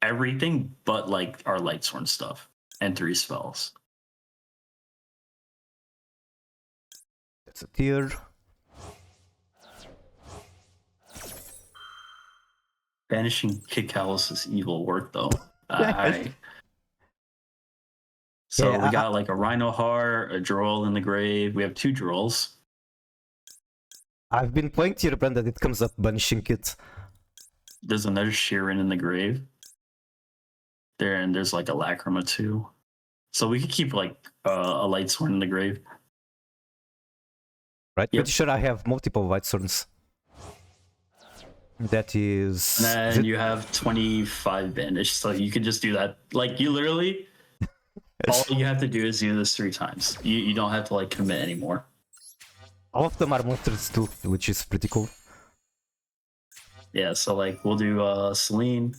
everything but like our Lightsworn stuff and 3 spells. That's a tier. Banishing Kid Callus' evil work though. So we got like a Rhino Heart, a Droll in the grave. We have 2 Drolls. I've been playing tier brand and it comes up banishing it. There's another Sheeran in the grave. And there's like a Lacrima too. So we could keep like a Lightsworn in the grave. Right, pretty sure I have multiple Lightsworns. That is... And then you have 25 banish, so you can just do that. Like you literally, all you have to do is do this 3 times. You don't have to like commit anymore. All of them are monsters too, which is pretty cool. Yeah, so like we'll do Selene.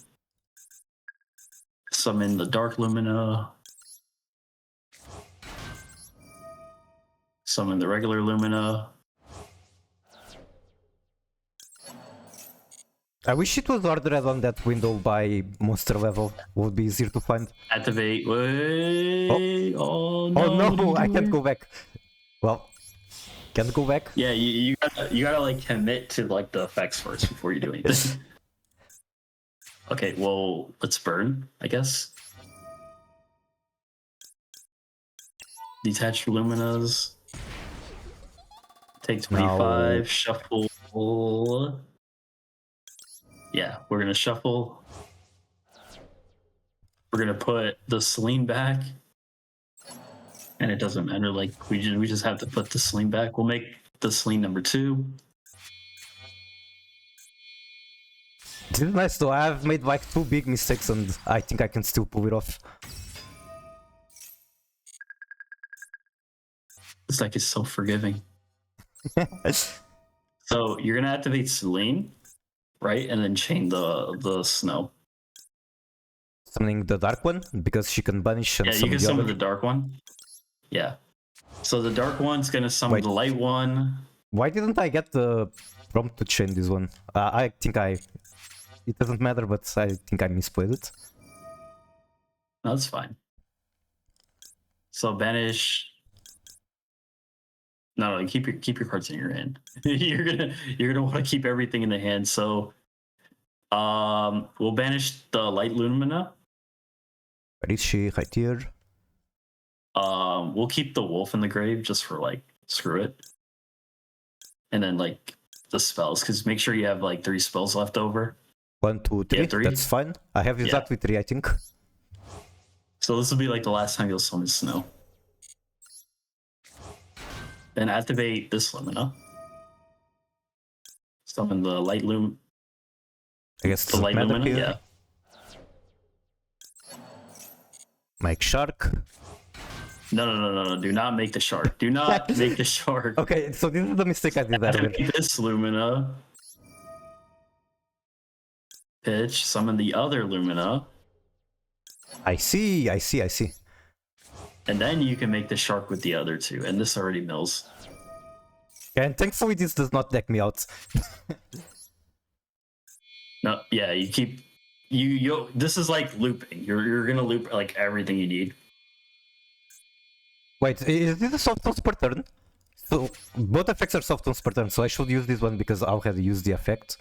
Summon the Dark Lumina. Summon the regular Lumina. I wish it was ordered on that window by monster level. Would be easier to find. Activate. Wait. Oh no! Oh no! I can't go back. Well, can't go back. Yeah, you gotta like commit to like the effects first before you do anything. Okay, well let's burn, I guess. Detach Luminas. Take 25. No. Shuffle. Yeah, we're gonna shuffle. We're gonna put the Selene back, and it doesn't matter. Like we just have to put the Selene back. We'll make the Selene number 2. This is nice though. I've made like 2 big mistakes, and I think I can still pull it off. This deck is so forgiving. So you're gonna activate Selene, right, and then chain the snow. Summoning the dark one because she can banish. And yeah, you can summon the dark one. Yeah. So the dark one's gonna summon the light one. Why didn't I get the prompt to chain this one? I think it doesn't matter, but I think I misplayed it. No, that's fine. So banish. No, keep your cards in your hand. you're gonna want to keep everything in the hand. So, we'll banish the Light Lumina. Where is she? Right here. We'll keep the Wolf in the grave just for like screw it. And then like the spells, because make sure you have like 3 spells left over. 1, 2, 3. Yeah, 3. That's fine. I have exactly 3, I think. So this will be like the last time you'll summon Snow. Then activate this Lumina. Summon the Light Loom. I guess the Light Lumina, here. Yeah. Make Shark. No. Do not make the Shark. Do not make the Shark. Okay, so this is the mistake I did earlier. Activate this Lumina. Pitch. Summon the other Lumina. I see. And then you can make the Shark with the other 2, and this already mills. And thankfully this does not deck me out. No, yeah, you keep... You this is like looping. You're gonna loop like everything you need. Wait, is this a soft toss per turn? So both effects are soft on per turn, so I should use this one because I already used the effect.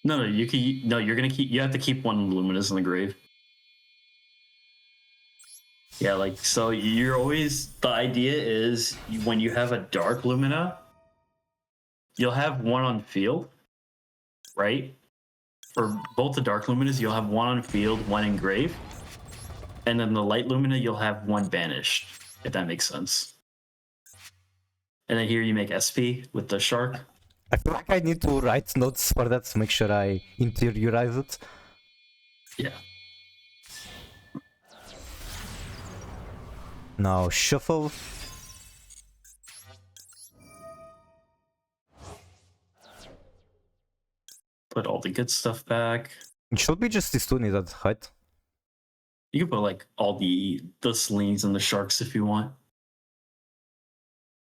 No, you can. No, you're gonna keep. You have to keep one Luminous in the grave. Yeah, like so. You're always. The idea is when you have a Dark Lumina, you'll have one on field, right? For both the Dark Luminas, you'll have one on field, one in grave, and then the Light Lumina, you'll have one banished. If that makes sense. And then here you make SP with the shark. I feel like I need to write notes for that to make sure I interiorize it. Yeah. Now shuffle. Put all the good stuff back. It should be just these two needed, right? You can put like all the slings and the sharks if you want.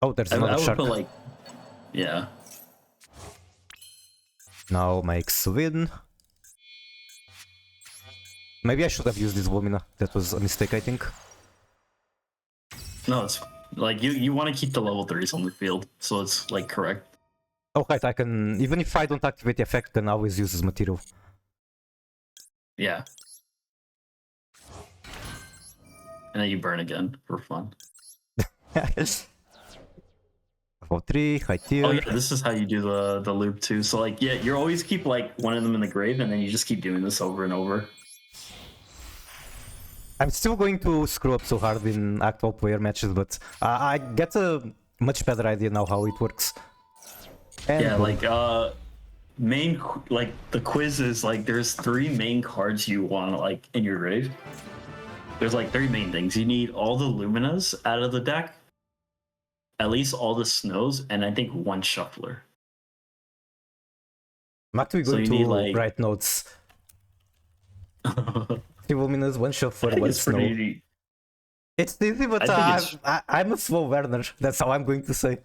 Oh, there's I another would shark. put like, yeah. Now makes win. Maybe I should have used this Lumina. That was a mistake, I think. No, it's like you want to keep the level 3s on the field, so it's like correct. Oh, right, I can, even if I don't activate the effect, can always use this material. Yeah. And then you burn again for fun. Level 3, high tier. Oh yeah, this is how you do the loop too. So like, yeah, you always keep like one of them in the grave, and then you just keep doing this over and over. I'm still going to screw up so hard in actual player matches, but I get a much better idea now how it works. And Yeah, like like the quiz is like there's 3 main cards you want like in your grave. There's like 3 main things. You need all the Luminas out of the deck, at least all the Snows, and I think 1 Shuffler. I'm actually So going you to need, like- write notes. 3 Luminas, 1 shuffler, I think 1 it's snow. pretty easy. It's easy, but I think I'm a slow learner. That's how I'm going to say.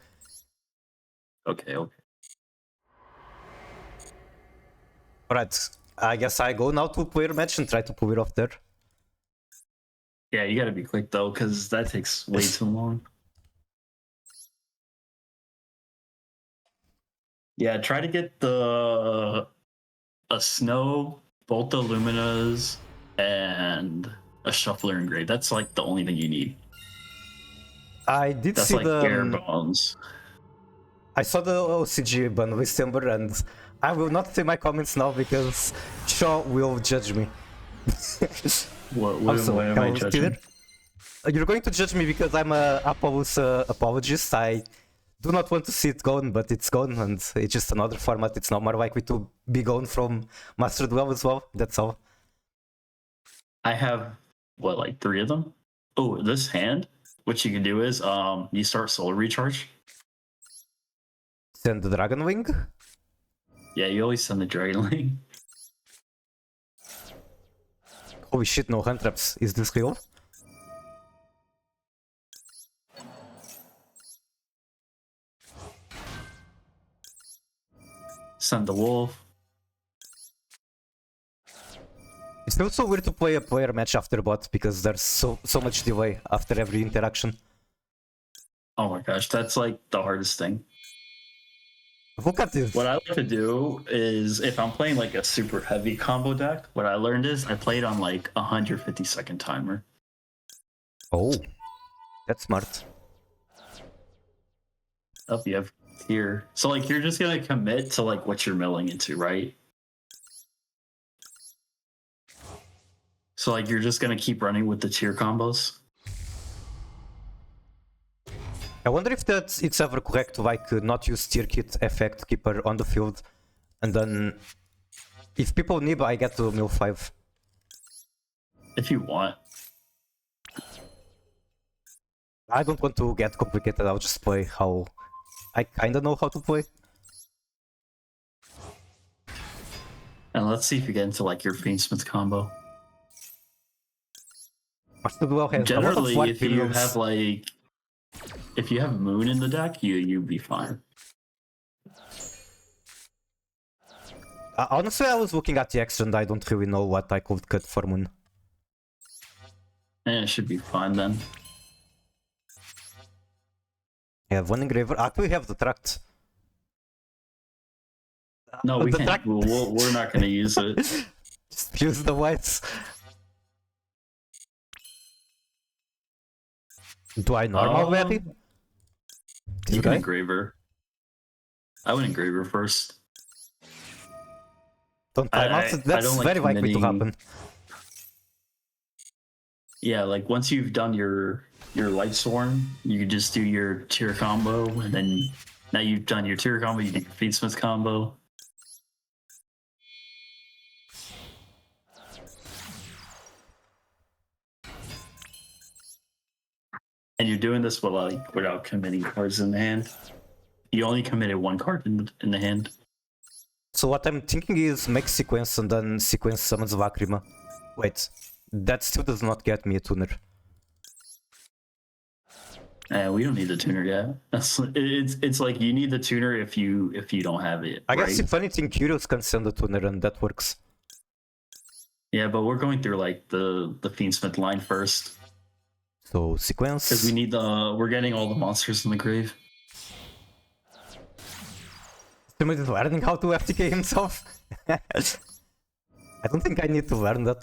Okay. Alright, I guess I go now to player match and try to pull it off there. Yeah, you gotta be quick though, because that takes way too long. Yeah, try to get a Snow, both the Luminas, and a Shuffler in grade. That's like the only thing you need. I did That's see like bare bones. I saw the OCG ban with Timber, and I will not say my comments now because Shaw will judge me. What am I judging? You're going to judge me because I'm a Apollo's apologist. I do not want to see it gone, but it's gone, and it's just another format. It's not more likely to be gone from Master Duel as well. That's all. I have what, like 3 of them? Oh, this hand. What you can do is you start Solar Recharge. Send the Dragon Wing. Yeah, you always send the Dragon Link. Holy shit, no hand traps. Is this real? Send the Wolf. It's also weird to play a player match after bot because there's so much delay after every interaction. Oh my gosh, that's like the hardest thing. Look at this. What I like to do is if I'm playing like a super heavy combo deck, what I learned is I played on like 150-second timer. Oh, that's smart. Oh, you have here. So like you're just gonna commit to like what you're milling into, right? So like you're just gonna keep running with the tier combos. I wonder if it's ever correct to like not use tier kit effect keeper on the field, and then if people nib, I get to mill 5. If you want. I don't want to get complicated. I'll just play how I kinda know how to play. And let's see if you get into like your Fiendsmith combo. Master Duel has Generally, a lot of if you have like if you have Moon in the deck, you'd be fine. Honestly, I was looking at the extra and I don't really know what I could cut for Moon. And it should be fine then. have one engraver. Actually, we have the tract. No, we The can't. tract- We're not going to use it. Just use the whites. Do I normal Barry? You This can guy? engraver. I would engraver first. Don't time out. I That's don't like very likely to committing- happen. Yeah, like once you've done your TearSworn, you can just do your tier combo, and then now you've done your tier combo, you do your Feedsmith combo. And you're doing this without committing cards in the hand. You only committed one card in the hand. So what I'm thinking is make sequence and then sequence summons Lacrima. Wait, that still does not get me a tuner. We don't need the tuner yet. It's like you need the tuner if you don't have it. I guess right? if anything, Curious can send a tuner and that works. Yeah, but we're going through like the Fiendsmith line first So sequence. because we're getting all the monsters in the grave. Somebody is learning how to FTK himself. I don't think I need to learn that.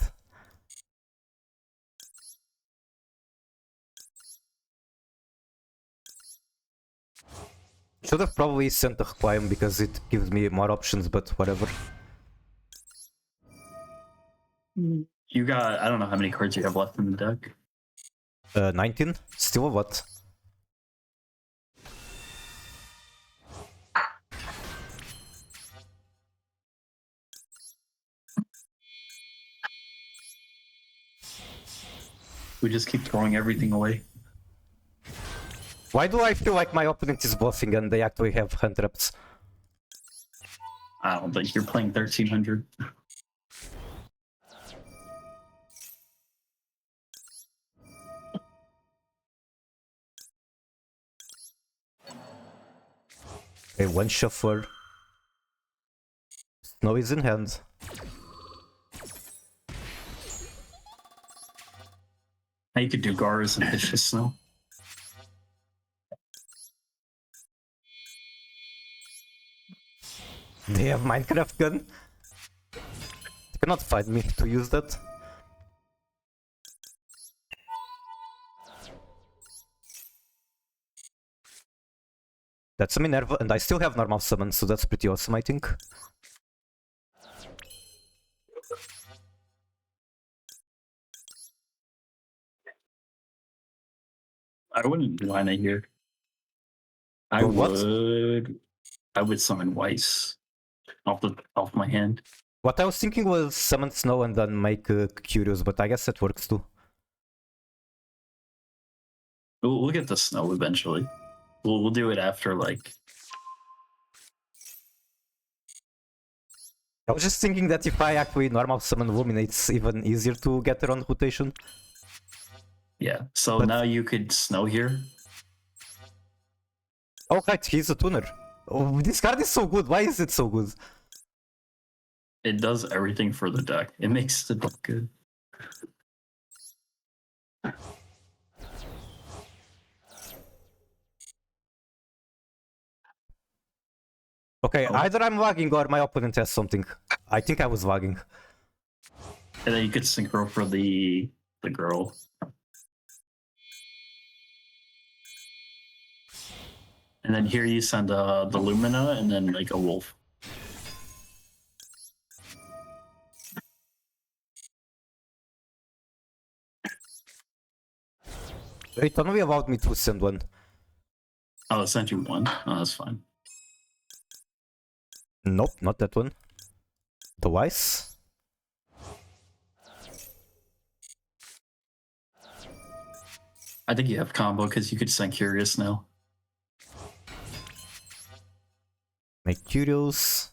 Should have probably sent a Requiem because it gives me more options, but whatever. You got, I don't know how many cards you have left in the deck. 19? Still a lot. We just keep throwing everything away. Why do I feel like my opponent is bluffing and they actually have hand traps? I don't think you're playing 1300. Okay, one shuffler. Snow is in hand. Now you could do Gars and Vicious Snow. They have Minecraft gun. They cannot find me to use that. That's a Minerva, and I still have normal summon, so that's pretty awesome, I think. I wouldn't do Lina here. I Well, what? would summon Weiss off my hand. What I was thinking was summon Snow and then make Curious, but I guess that works too. We'll get the Snow eventually. We'll do it after like. I was just thinking that if I actually normal summon Lumina, it's even easier to get her on rotation. Yeah, so But- now you could Snow here. Oh right, he's a tuner. Oh, this card is so good, why is it so good? It does everything for the deck. It makes the deck good. Okay, Oh. either I'm lagging or my opponent has something. I think I was lagging. And then you could synchro for the girl. And then here you send the Lumina and then like a wolf. It only allowed me to send one. Oh, it sent you one. Oh, that's fine. Nope, not that one. The Weiss? I think you have combo because you could send Curious now. Make Curious.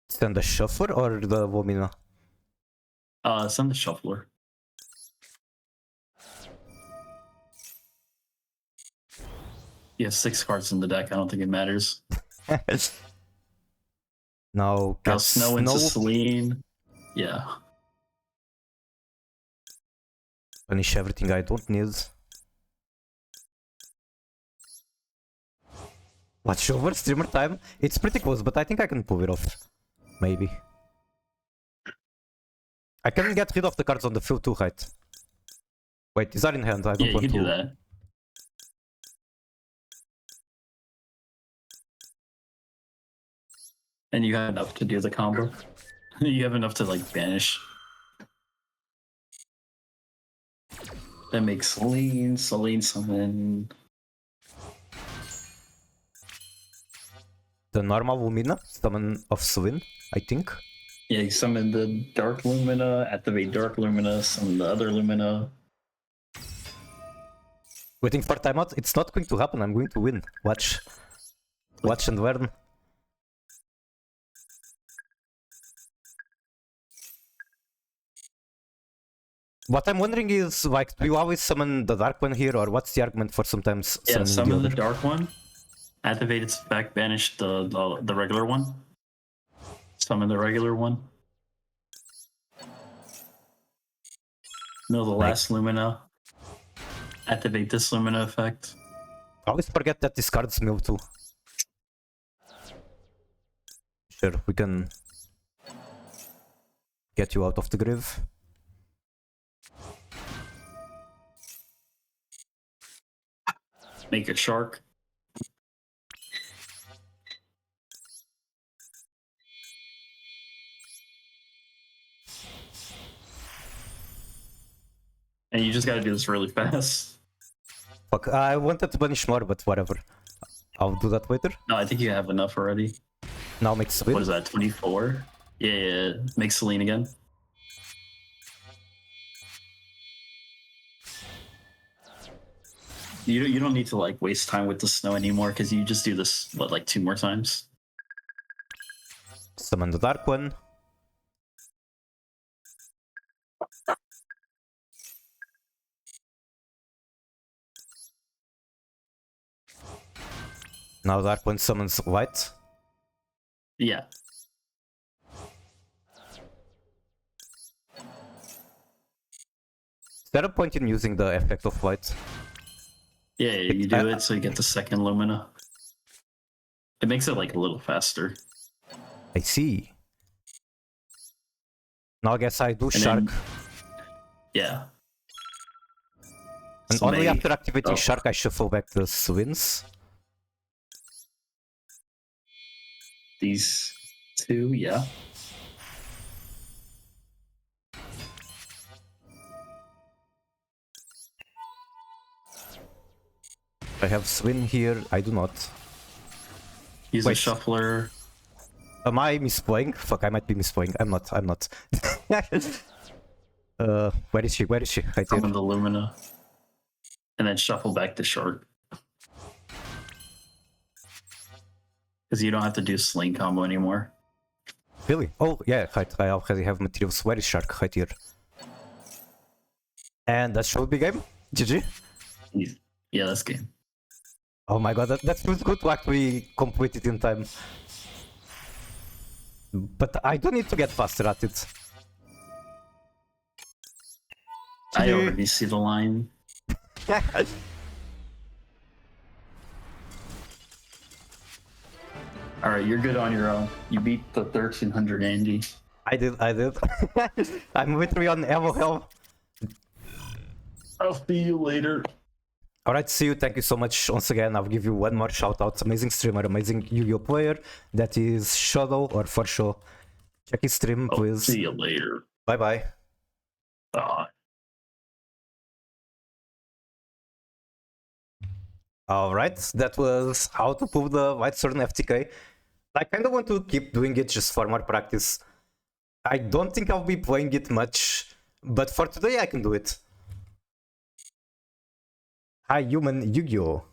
Send the Shuffler or the Womina? Send the Shuffler. You have 6 cards in the deck. I don't think it matters. Now Draw get Snow into Celine. Yeah. Punish everything I don't need. Watch over streamer time. It's pretty close, but I think I can pull it off. Maybe. I can get rid of the cards on the field too, right? Wait, is that in hand? I don't Yeah, you want can to. do that. And you have enough to do the combo. You have enough to like banish. That makes Celine summon. The normal Lumina, summon of Celine, I think. Yeah, you summon the Dark Lumina, activate Dark Lumina, summon the other Lumina. Waiting for timeout. It's not going to happen. I'm going to win. Watch. Watch and learn. What I'm wondering is, like, do you always summon the Dark One here, or what's the argument for sometimes Yeah, summoning summon the the other? Dark one, activate its effect, banish the regular one. Summon the regular one. Mill the last Lumina. Activate this Lumina effect. I always forget that this card's mill too. Sure, we can get you out of the grave. Make a shark. And you just gotta do this really fast. Fuck, I wanted to punish more, but whatever. I'll do that later. No, I think you have enough already. Now make Celine. What is that, 24? Yeah. Make Celine again. You don't need to like waste time with the snow anymore because you just do this what, like 2 more times. Summon the Dark One. Now Dark One summons White. Yeah. Is there a point in using the effect of White? Yeah, you do it so you get the second Lumina. It makes it like a little faster. I see. Now I guess I do And Shark. then- yeah. And So only make- after activating oh. Shark I shuffle back the Swins. These 2, yeah. I have Swin here, I do not. Use Wait. a shuffler. Am I misplaying? Fuck, I might be misplaying. I'm not. Where is she? Where is she? Right Summon here. the Lumina. And then shuffle back the shark. Because you don't have to do sling combo anymore. Really? Oh, yeah, right. I already have materials. Where is Shark? Right here. And that should be game. GG. Yeah, that's game. Oh my god, that feels good to actually complete it in time. But I do need to get faster at it. I already see the line. Alright, you're good on your own. You beat the 1300 Andy. I did. I'm literally on Evo Hell. I'll see you later. Alright, see you. Thank you so much once again. I'll give you one more shout out. Amazing streamer, amazing Yu-Gi-Oh player. That is Shadow or For Sure. Check his stream, I'll please. see you later. Bye bye. Bye. Alright, that was how to pull the White Sword in FTK. I kind of want to keep doing it just for more practice. I don't think I'll be playing it much, but for today I can do it. Hi, human Yu-Gi-Oh!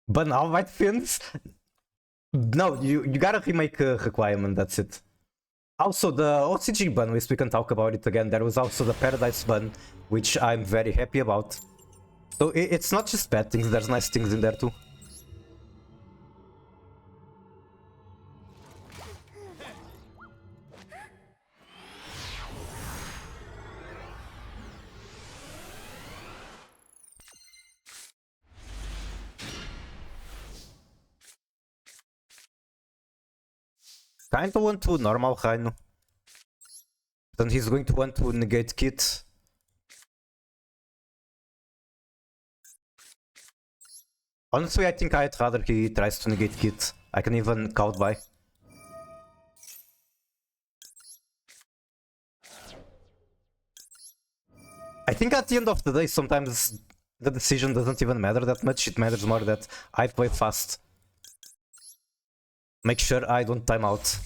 Ban all White Fins? No, you gotta remake a requirement, that's it. Also, the OCG ban list, we can talk about it again. There was also the Paradise ban, which I'm very happy about. So it's not just bad things, there's nice things in there too. Kinda want to normal Rhino. Then he's going to want to negate Kit. Honestly, I think I'd rather he tries to negate Kit. I can even count by. I think at the end of the day, sometimes the decision doesn't even matter that much. It matters more that I play fast. Make sure I don't time out.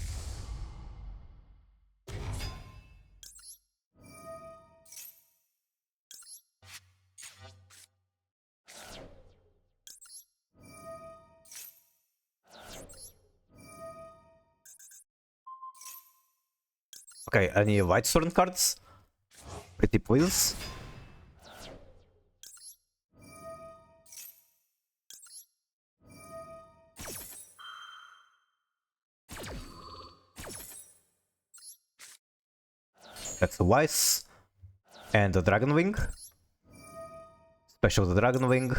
Okay, any white sword cards? Pretty please. That's a Wise. And a Dragon Wing. Special the Dragon Wing.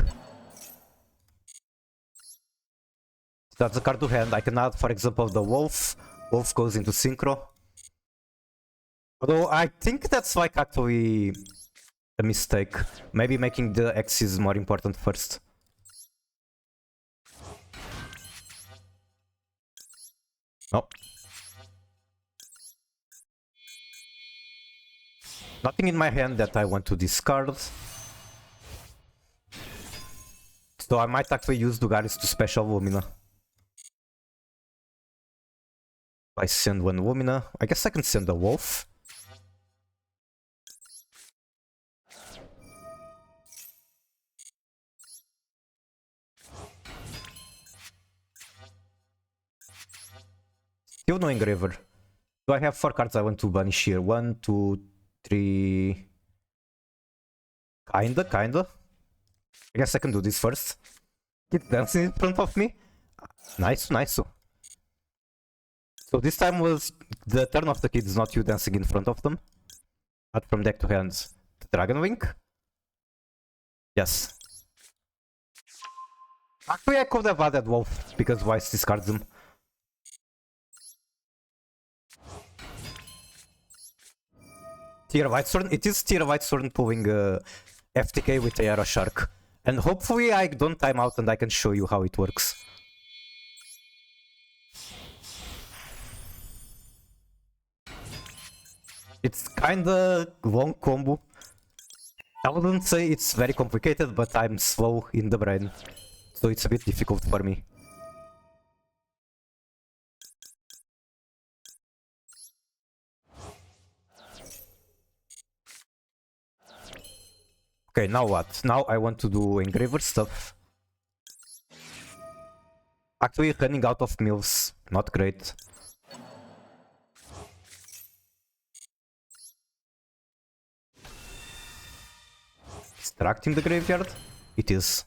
That's a card to hand. I can add, for example, the Wolf. Wolf goes into Synchro. Although I think that's like actually a mistake. Maybe making the X's more important first. Nope. Nothing in my hand that I want to discard. So I might actually use Dugaris to special Lumina. I send one Lumina. I guess I can send a Wolf. Still no Engraver. Do I have 4 cards I want to banish here? 1, 2, 3... Kinda. I guess I can do this first. Keep dancing in front of me. Nice. So this time was the turn of the kids, not you dancing in front of them. Add from deck to hands the Dragon Wing. Yes. Actually, I could have added Wolf, because Wise discards them. Tier Whitesworn? It is Tier Whitesworn pulling FTK with AeroShark. And hopefully I don't time out and I can show you how it works. It's kinda long combo. I wouldn't say it's very complicated, but I'm slow in the brain. So it's a bit difficult for me. Okay, now what? Now I want to do engraver stuff. Actually running out of mills, not great. Extracting the graveyard? It is.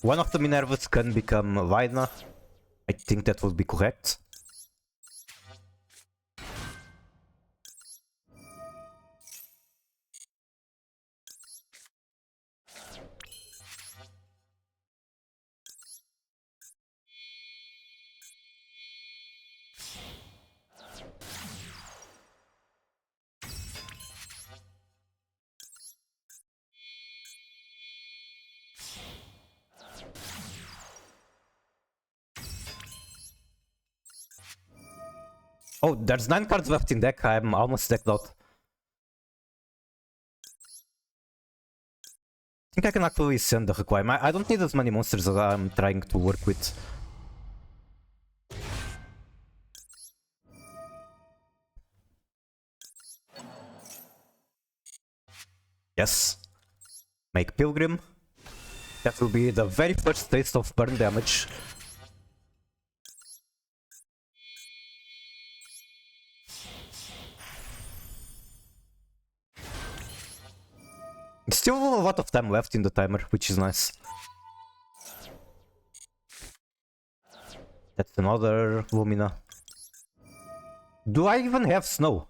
One of the Minervas can become Vaina. I think that would be correct. Oh, there's 9 cards left in deck. I'm almost decked out. I think I can actually send the requirement. I don't need as many monsters as I'm trying to work with. Yes. Make Pilgrim. That will be the very first taste of burn damage. Still a lot of time left in the timer, which is nice. That's another Lumina. Do I even have snow?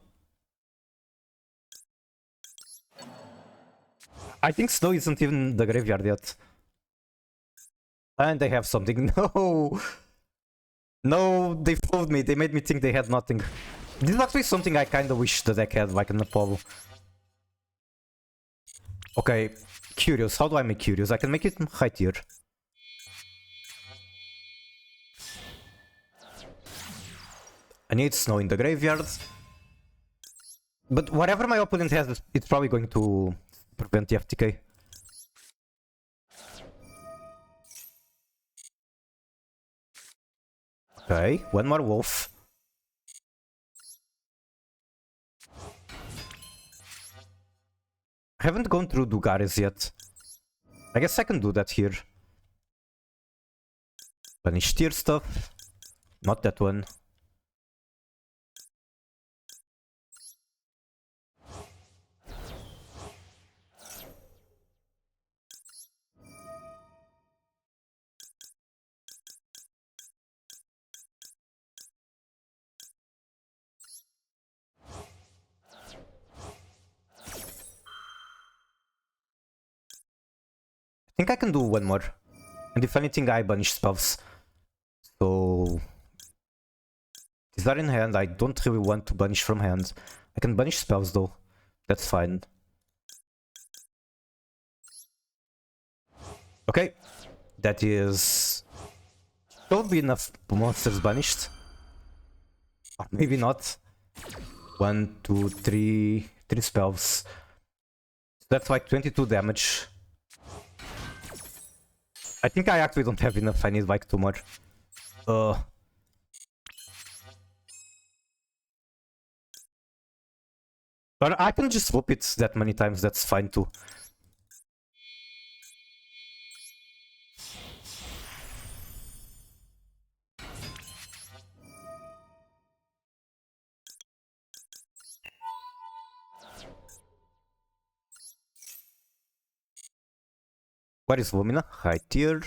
I think snow isn't even in the graveyard yet. And they have something. No! No, they fooled me. They made me think they had nothing. This is actually something I kinda wish the deck had, like an Apollo. Okay, Curious. How do I make Curious? I can make it high tier. I need snow in the graveyard. But whatever my opponent has, it's probably going to prevent the FTK. Okay, one more wolf. I haven't gone through Dugares yet. I guess I can do that here. Punish tier stuff. Not that one. I think I can do one more. And if anything, I banish spells. So... these are in hand. I don't really want to banish from hand. I can banish spells though. That's fine. Okay. That is... should be enough monsters banished. Or maybe not. 1, 2, 3... 3 spells. So that's like 22 damage. I think I actually don't have enough. I need like 2 more. But I can just swoop it that many times, that's fine too. What is Lumina? High tier.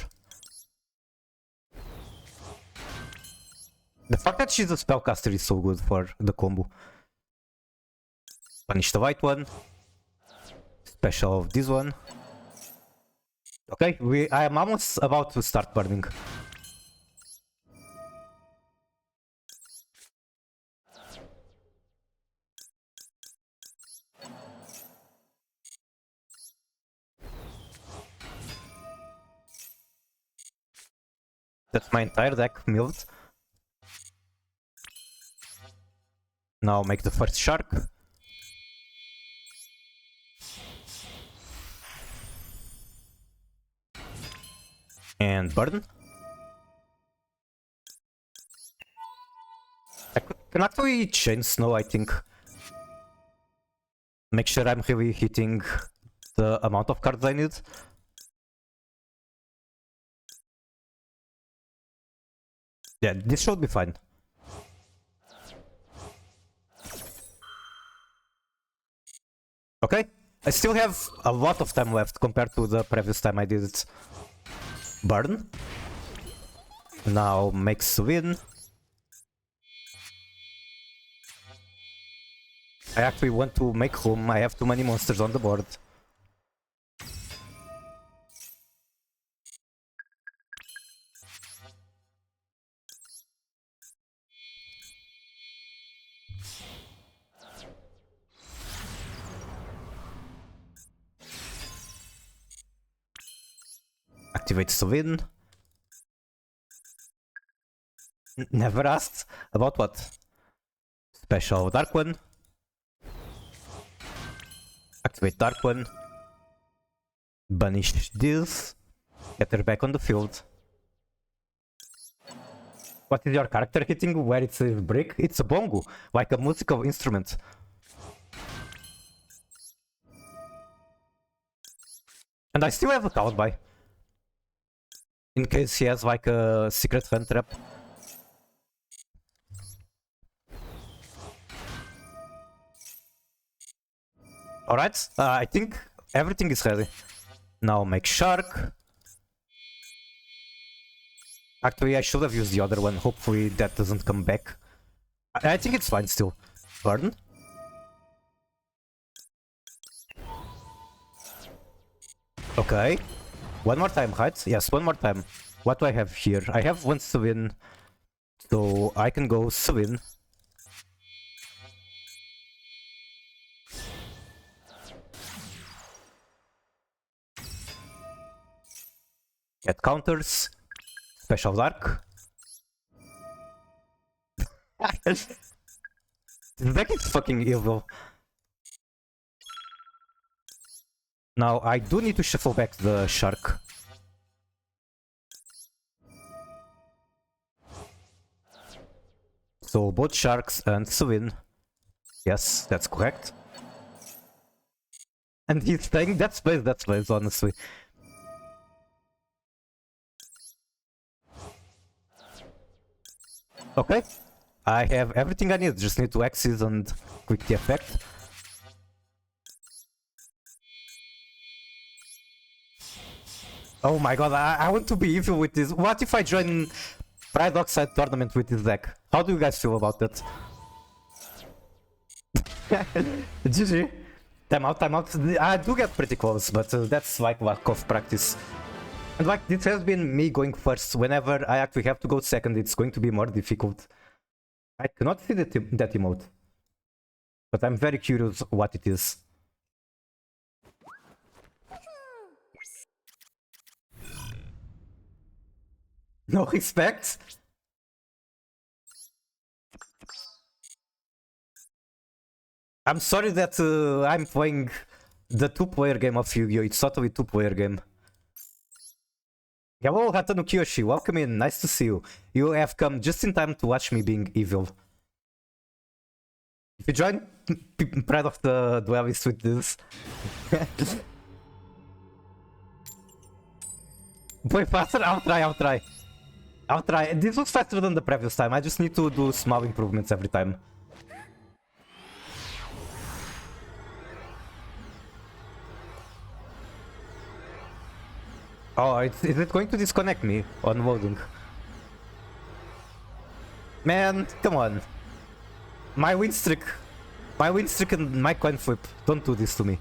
The fact that she's a spellcaster is so good for the combo. Punish the white one. Special of this one. Okay, I am almost about to start burning. That's my entire deck milled. Now make the first shark. And burn. I can actually chain snow, I think. Make sure I'm really hitting the amount of cards I need. Yeah, this should be fine. Okay, I still have a lot of time left compared to the previous time I did it. Burn. Now makes win. I actually want to make home. I have too many monsters on the board. Activates the win. Never asked. About what? Special Dark One. Activate Dark One. Banish this. Get her back on the field. What is your character hitting where it's a brick? It's a bongo, like a musical instrument. And I still have a cowboy. In case he has like a secret fan trap. Alright, I think Everything is ready. Now make shark. Actually, I should have used the other one. Hopefully that doesn't come back. I think it's fine still. Burn. Okay. One more time, right? Yes, one more time. What do I have here? I have one Swin. So I can go Swin. Get counters. Special Dark. This deck is fucking evil. Now I do need to shuffle back the shark. So both sharks and Swin. Yes, that's correct. And he's saying that's place, honestly. Okay. I have everything I need, just need to axis and quick the effect. Oh my god, I want to be evil with this. What if I join Pride Oxide tournament with this deck? How do you guys feel about that? GG. Time out, time out. I do get pretty close, but that's like lack of practice. And like, this has been me going first. Whenever I actually have to go second, it's going to be more difficult. I cannot see that emote. But I'm very curious what it is. No respect? I'm sorry that I'm playing the two-player game of Yu-Gi-Oh! It's totally two-player game. Hello, Hatano Kiyoshi, welcome in, nice to see you. You have come just in time to watch me being evil. If you join Pride of the Duelist with this... Play faster? I'll try. I'll try. This looks faster than the previous time, I just need to do small improvements every time. Oh, is it going to disconnect me on loading? Man, come on. My win streak and my coin flip. Don't do this to me.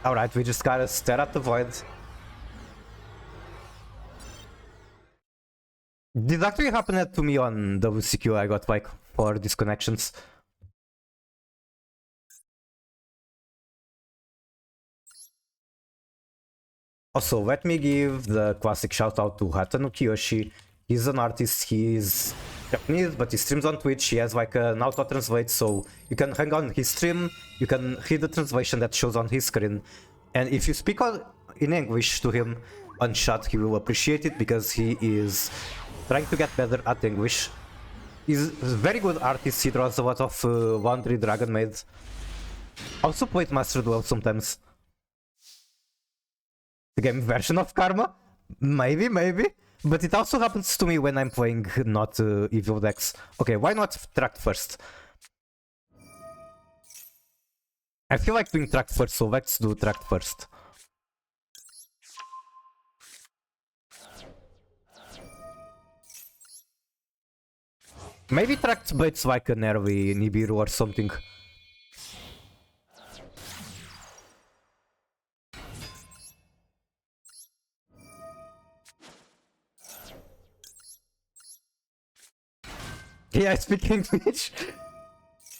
Alright, we just gotta stare at the void. This actually happened to me on WCQ. I got like 4 disconnections. Also, let me give the classic shout out to Hatano Kiyoshi. He's an artist, he's Japanese, but he streams on Twitch. He has like an auto translate, so you can hang on his stream, you can read the translation that shows on his screen. And if you speak in English to him on chat, he will appreciate it because he is trying to get better at English. He's a very good artist, he draws a lot of Laundry Dragon Maid. Also played Master Duel sometimes. The game version of Karma? Maybe. But it also happens to me when I'm playing not evil decks. Okay, why not tract first? I feel like doing tract first, so let's do tract first. Maybe tract baits like an early Nibiru or something. Yeah, I speak English.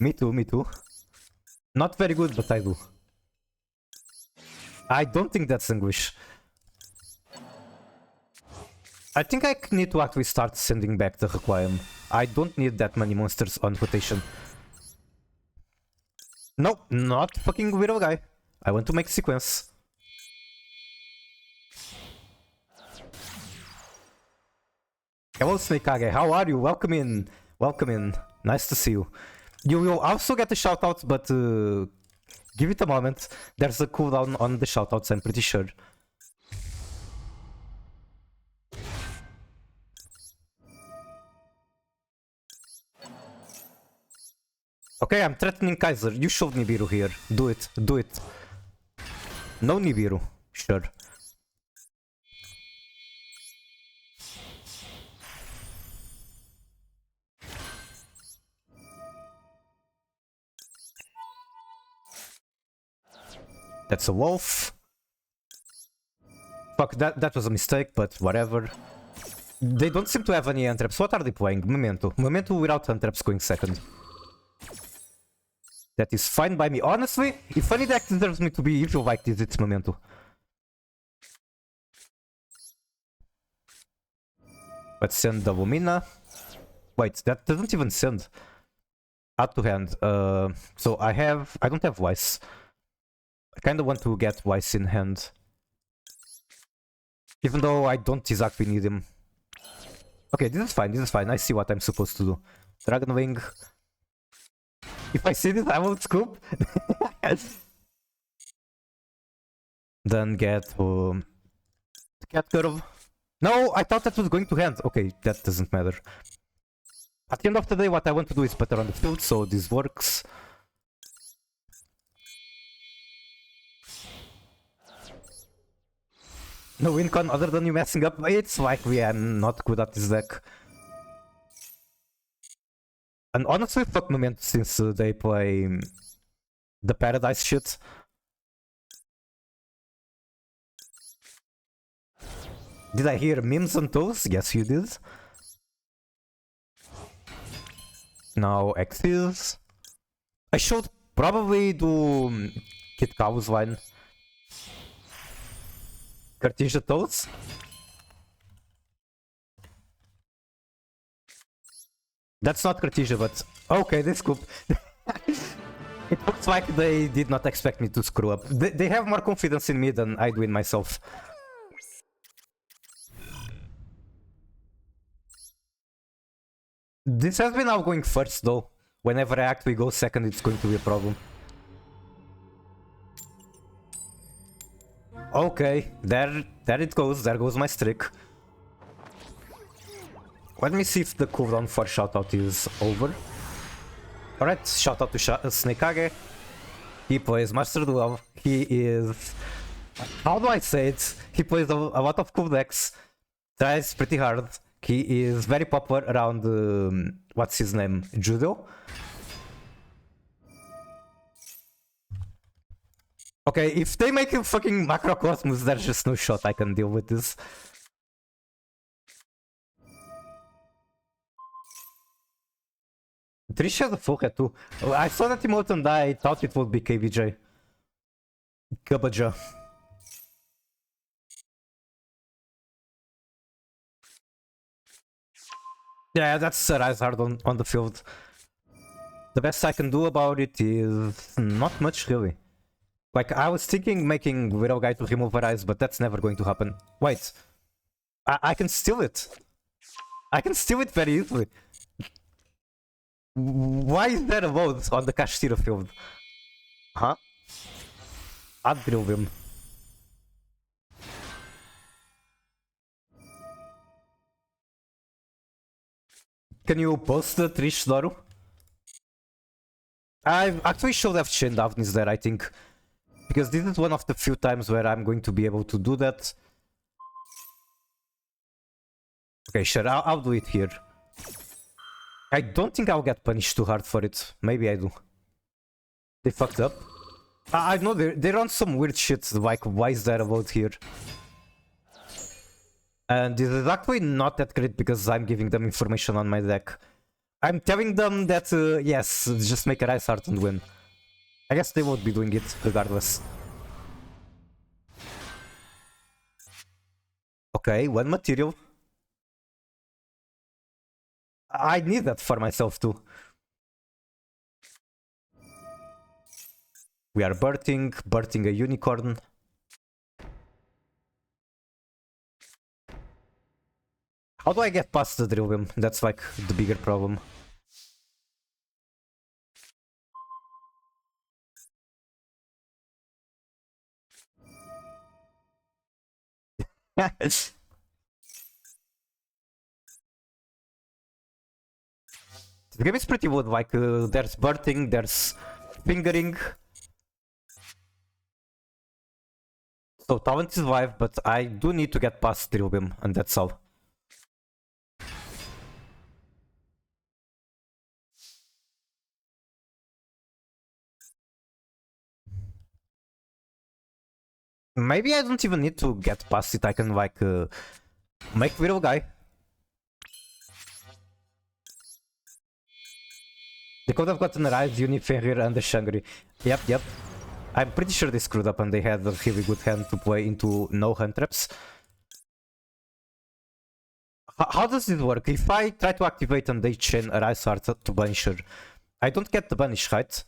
Me too. Not very good, but I do. I don't think that's English. I think I need to actually start sending back the Requiem. I don't need that many monsters on rotation. No, not fucking Weirdo Guy. I want to make sequence. Hello Snake-Kage, how are you? Welcome in. Nice to see you. You will also get a shoutout, but give it a moment. There's a cooldown on the shoutouts, I'm pretty sure. Okay, I'm threatening Kaiser. You showed Nibiru here. Do it. Do it. No Nibiru. Sure. That's a wolf. Fuck, that was a mistake, but whatever. They don't seem to have any untraps. What are they playing? Memento. Memento without untraps going second. That is fine by me. Honestly, if any deck deserves me to be evil like this, it's Memento. Let's send double Mina. Wait, that doesn't even send. Add to hand. So I don't have Weiss. I kinda want to get Weiss in hand. Even though I don't exactly need him. Okay, this is fine. I see what I'm supposed to do. Dragon Wing. If I see this, I won't scoop. Then get Cat Curve. No, I thought that was going to hand. Okay, that doesn't matter. At the end of the day, what I want to do is better on the field, so this works. No win con other than you messing up. It's likely I'm not good at this deck. And honestly, fuck Memento since they play the Paradise shit. Did I hear memes on those? Yes, you did. Now X's. I should probably do Kid Cow's line. Cartesia Toads? That's not Cartesia, but okay, they scoop. It looks like they did not expect me to screw up. They have more confidence in me than I do in myself. This has been outgoing first though. Whenever I actually go second, it's going to be a problem. Okay, there it goes. There goes my streak. Let me see if the cooldown for shoutout is over. Alright, shoutout to Snakage. He plays Master Duel. He is... How do I say it? He plays a lot of cool decks. Tries pretty hard. He is very popular around... what's his name? Judo? Okay, if they make him fucking Macrocosmos, there's just no shot I can deal with this. Trish has a full head too. I saw that emote and I thought it would be KVJ. Kabaja. Yeah, that's Rise hard on the field. The best I can do about it is not much really. Like, I was thinking making Widow Guy to remove Rise, but that's never going to happen. Wait. I can steal it. I can steal it very easily. Why is there a vote on the Kashtira field? Huh? I'd drill him. Can you post the Trish Doru? I actually should have chained Avnis there, I think. Because this is one of the few times where I'm going to be able to do that. Okay, sure, I'll do it here. I don't think I'll get punished too hard for it. Maybe I do. They fucked up. I know they're on some weird shit, like why is there a vote here? And this is actually not that great because I'm giving them information on my deck. I'm telling them that, yes, just make a Rise Heart and win. I guess they won't be doing it regardless. Okay, one material. I need that for myself too. We are birthing a unicorn. How do I get past the drill beam? That's like the bigger problem. The game is pretty good, like there's birthing, there's fingering. So talent is 5, but I do need to get past Drill Beam, and that's all. Maybe I don't even need to get past it, I can like make Viral Guy. They could have gotten Rise, Uni, Fenrir, and the Shangri. Yep. I'm pretty sure they screwed up and they had a really good hand to play into no hand traps. How does this work? If I try to activate and they chain a Rise Art to Banisher, I don't get the Banish, right?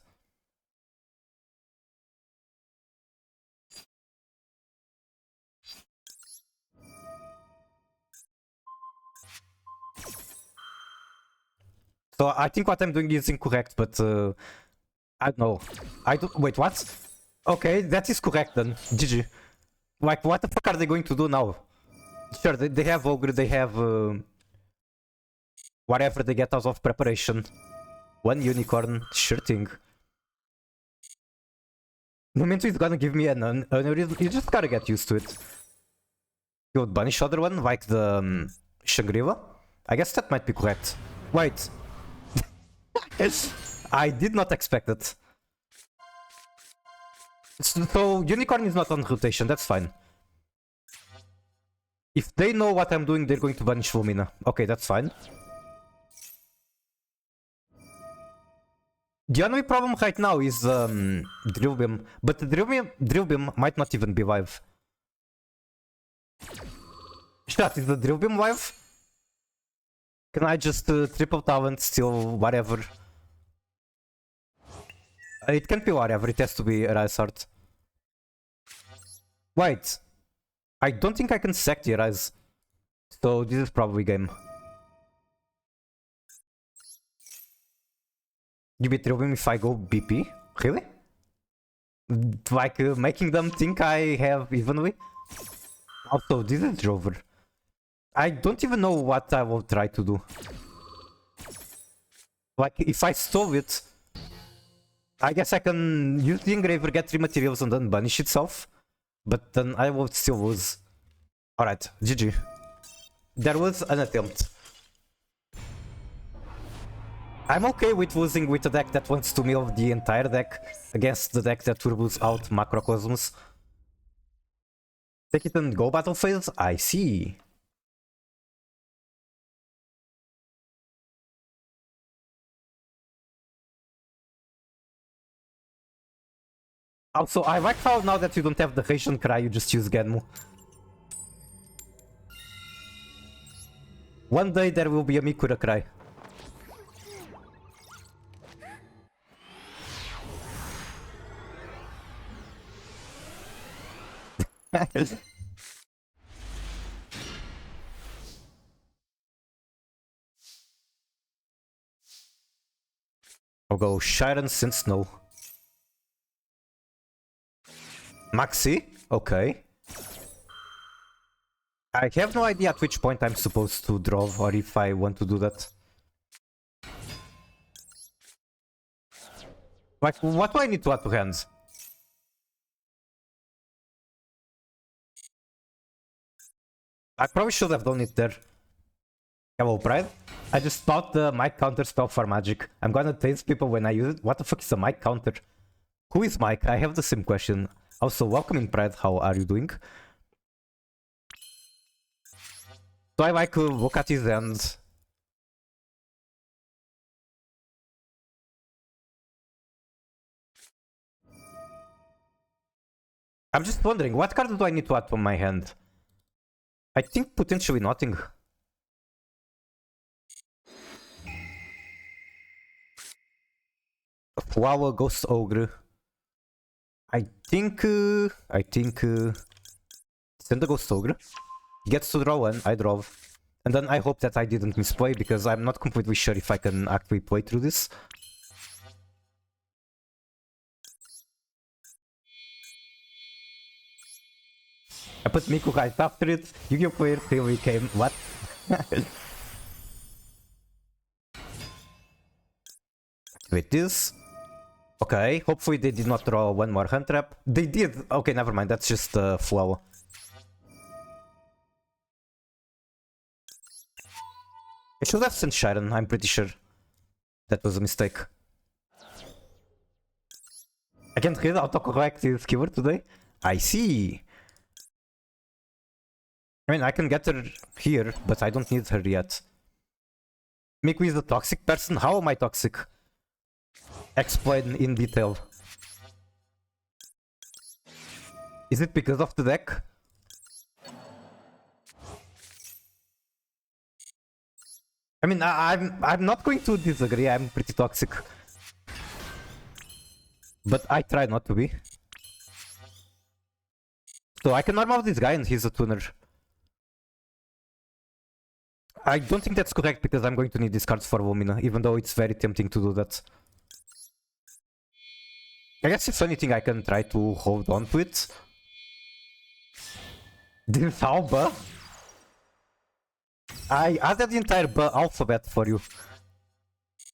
So I think what I'm doing is incorrect, but I don't know. I don't. Wait, what? Okay, that is correct then. GG. Like, what the fuck are they going to do now? Sure, they have Ogre, they have whatever they get out of preparation. One Unicorn, sure thing. Momento is gonna give me an unreal. You just gotta get used to it. You would banish other one, like the Shangri-La? I guess that might be correct. Wait. I did not expect it. So Unicorn is not on rotation, that's fine. If they know what I'm doing, they're going to banish Lumina. Okay, that's fine. The only problem right now is Drill Beam, but the Drill Beam might not even be live. Shut, is the Drill Beam live? Can I just triple talent, steal whatever? It can't be whatever, it has to be a Rise Art. Wait. I don't think I can sack the Rise. So this is probably game. You beat Drill Beam if I go BP? Really? Like making them think I have evenly? Also, this is Drover. I don't even know what I will try to do. Like, if I stole it, I guess I can use the Engraver, get 3 materials, and then banish itself. But then I will still lose. Alright, GG. There was an attempt. I'm okay with losing with a deck that wants to mill the entire deck against the deck that turbos out Macrocosmos. Take it and go battle phase? I see. Also, I like how now that you don't have the Haitian Cry, you just use Genmu. One day there will be a Mikura Cry. I'll go Shiren and Snow. Maxi? Okay. I have no idea at which point I'm supposed to draw or if I want to do that. Like, what do I need to add to hands? I probably should have done it there. Hello, Pride. I just bought the mic counter spell for magic. I'm gonna taste people when I use it. What the fuck is a mic counter? Who is Mike? I have the same question. Also, welcome in, Pride. How are you doing? So I like look at his end. I'm just wondering, what card do I need to add from my hand? I think potentially nothing. Flower Ghost Ogre. I think send the Ghost Ogre. He gets to draw one, I draw. And then I hope that I didn't misplay because I'm not completely sure if I can actually play through this. I put Miku right after it. Yu-Gi-Oh player really came. What? activate this. Okay, hopefully they did not draw one more hand trap. They did. Okay, never mind. That's just a flaw. I should have sent Sharon, I'm pretty sure. That was a mistake. I can't read autocorrect his keyword today. I see. I mean, I can get her here, but I don't need her yet. Miku is a toxic person? How am I toxic? Explain in detail. Is it because of the deck? I mean, I'm not going to disagree. I'm pretty toxic, but I try not to be. So I can normal this guy, and he's a tuner. I don't think that's correct because I'm going to need these cards for Lumina, even though it's very tempting to do that. I guess if anything, I can try to hold on to it. This Alba. I added the entire alphabet for you.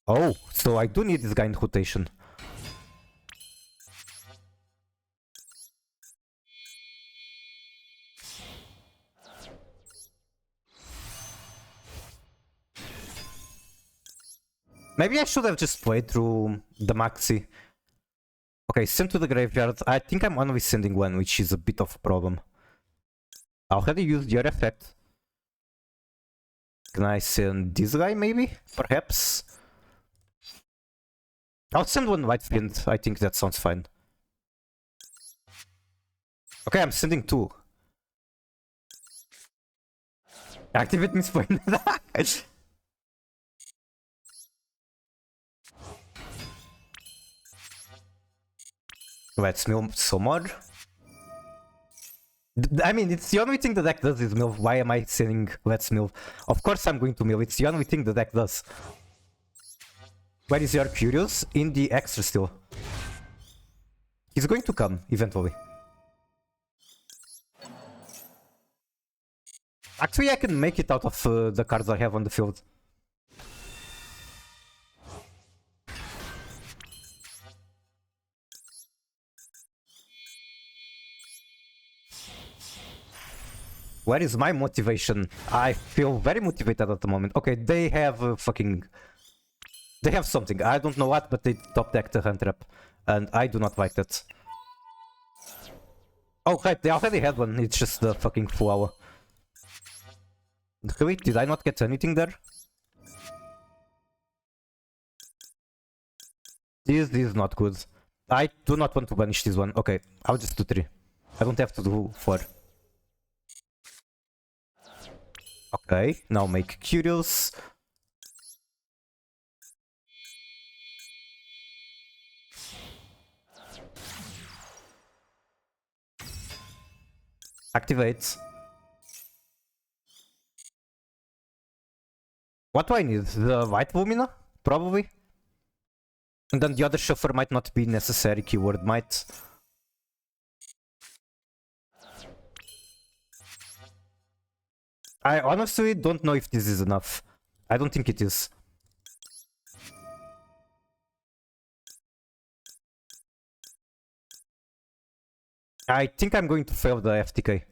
Oh, so I do need this guy in rotation. Maybe I should have just played through the maxi. Okay, send to the graveyard. I think I'm only sending one, which is a bit of a problem. I already used your effect. Can I send this guy, maybe? Perhaps? I'll send one white print. I think that sounds fine. Okay, I'm sending two. Activate mispoint. Let's mill some more. I mean, it's the only thing the deck does is mill. Why am I saying let's mill? Of course I'm going to mill. It's the only thing the deck does. Where is your Curious? In the extra still. He's going to come, eventually. Actually, I can make it out of the cards I have on the field. Where is my motivation? I feel very motivated at the moment. Okay, they have fucking... They have something. I don't know what, but they top deck the hand trap. And I do not like that. Oh, right, they already had one. It's just the fucking flower. Wait, did I not get anything there? This is not good. I do not want to banish this one. Okay, I'll just do 3. I don't have to do 4. Okay, now make Curious. Activate. What do I need? The white Lumina? Probably. And then the other shuffler might not be necessary. Keyword might. I honestly don't know if this is enough. I don't think it is. I think I'm going to fail the FTK.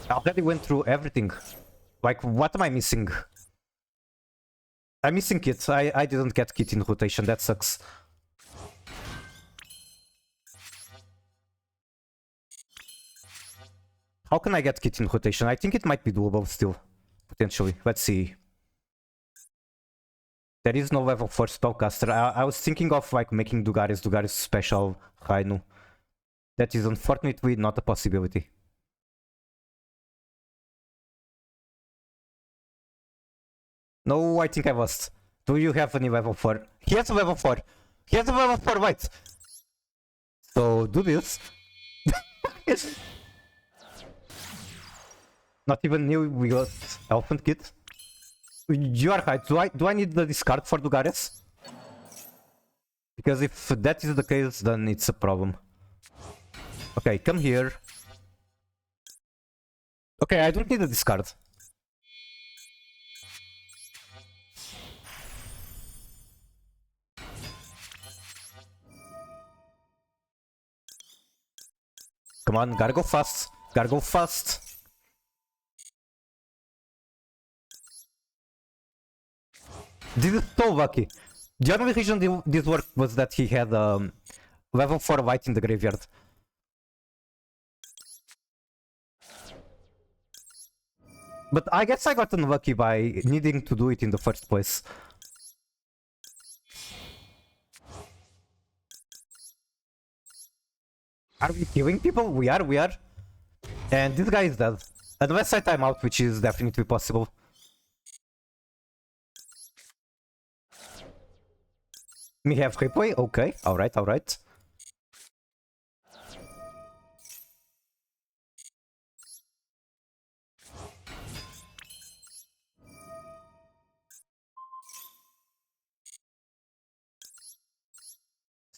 I already went through everything. Like, what am I missing? I'm missing Kit. I didn't get Kit in rotation. That sucks. How can I get Kit in rotation? I think it might be doable still. Potentially. Let's see. There is no level 4 spellcaster. I was thinking of like making Dugaris special Rainu. That is unfortunately not a possibility. No, I think I lost. Do you have any level 4? He has a level 4. He has a level 4 white. So do this. Not even new, we got Elephant Kit. You are right. Do I need the discard for Dugares? Because if that is the case, then it's a problem. Okay, come here. Okay, I don't need a discard. Come on, gotta go fast. Gotta go fast. This is so lucky. The only reason this worked was that he had level 4 white in the graveyard. But I guess I got unlucky by needing to do it in the first place. Are we killing people? We are. And this guy is dead. Unless I time out, which is definitely possible. Me have replay? Okay, alright.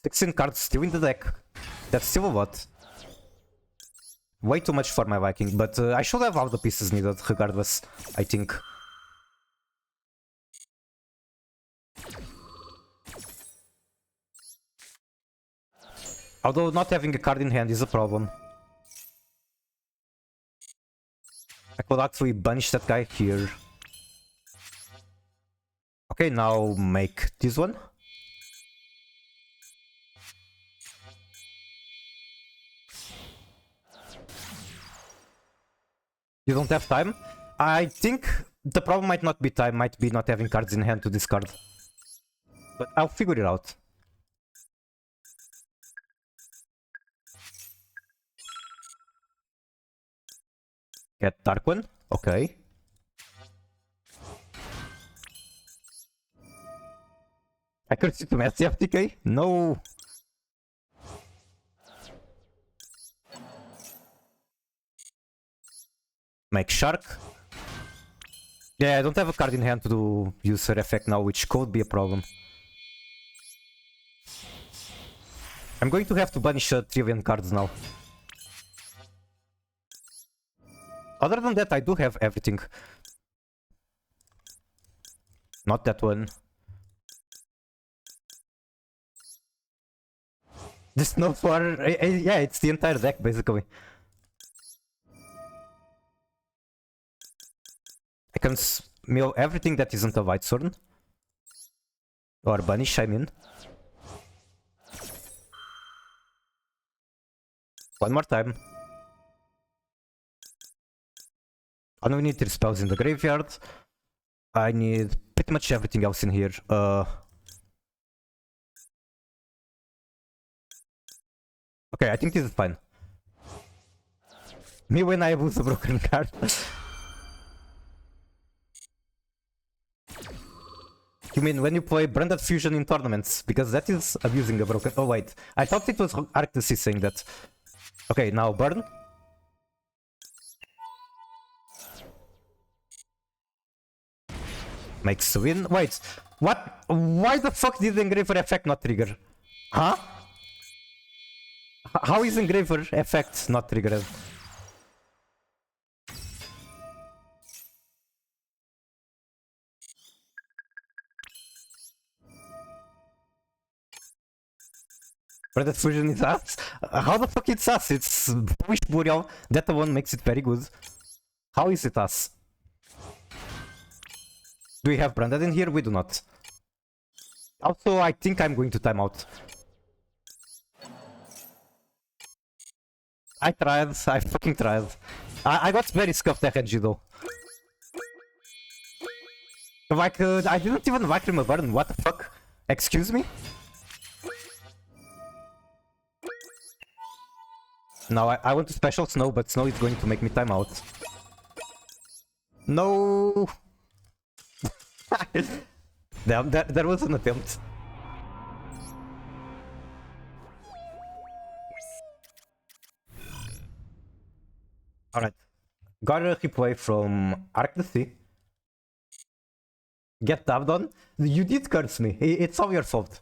$16 cards still in the deck. That's still a lot. Way too much for my liking, but I should have all the pieces needed regardless, I think. Although not having a card in hand is a problem. I could actually banish that guy here. Okay, now make this one. You don't have time? I think the problem might not be time, might be not having cards in hand to discard. But I'll figure it out. Get Dark One? Okay. Accuracy to match the FTK? No! Make Shark. Yeah, I don't have a card in hand to use her effect now, which could be a problem. I'm going to have to banish 3 cards now. Other than that, I do have everything. Not that one. Just no for... yeah, it's the entire deck, basically. I can mill everything that isn't a White Sword. Or banish, I mean. One more time. I don't need 3 spells in the graveyard. I need pretty much everything else in here. Okay, I think this is fine. Me when I lose a broken card. You mean when you play Branded Fusion in tournaments? Because that is abusing a broken... Oh wait, I thought it was Arctisy saying that. Okay, now burn. Makes a win. Wait, what? Why the fuck did the Engraver effect not trigger? Huh? How is Engraver effect not triggered? Branded Fusion is us? How the fuck it's us? It's Wish Burial. That one makes it very good. How is it us? Do we have Branded in here? We do not. Also, I think I'm going to time out. I tried. I fucking tried. I got very scuffed FNG though. Like, I didn't even vacuum a burn. What the fuck? Excuse me? Now I want to special Snow, but Snow is going to make me time out. No! Damn, there was an attempt. Alright. Got a replay from Arc the Sea. Get tabbed on? You did curse me. It's all your fault.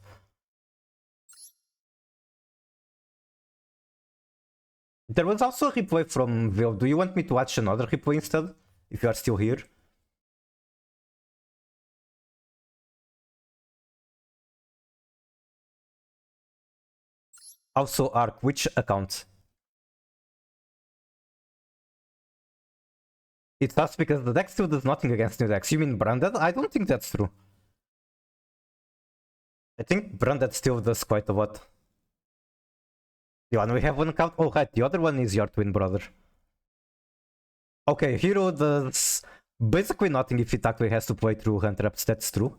There was also a replay from Vil. Do you want me to watch another replay instead? If you are still here? Also, Arc, which account? It's us because the deck still does nothing against new decks. You mean Branded? I don't think that's true. I think Branded still does quite a lot. Yeah, and we have one count. Oh, right, the other one is your twin brother. Okay, Hero does basically nothing if it actually has to play through hand traps, that's true.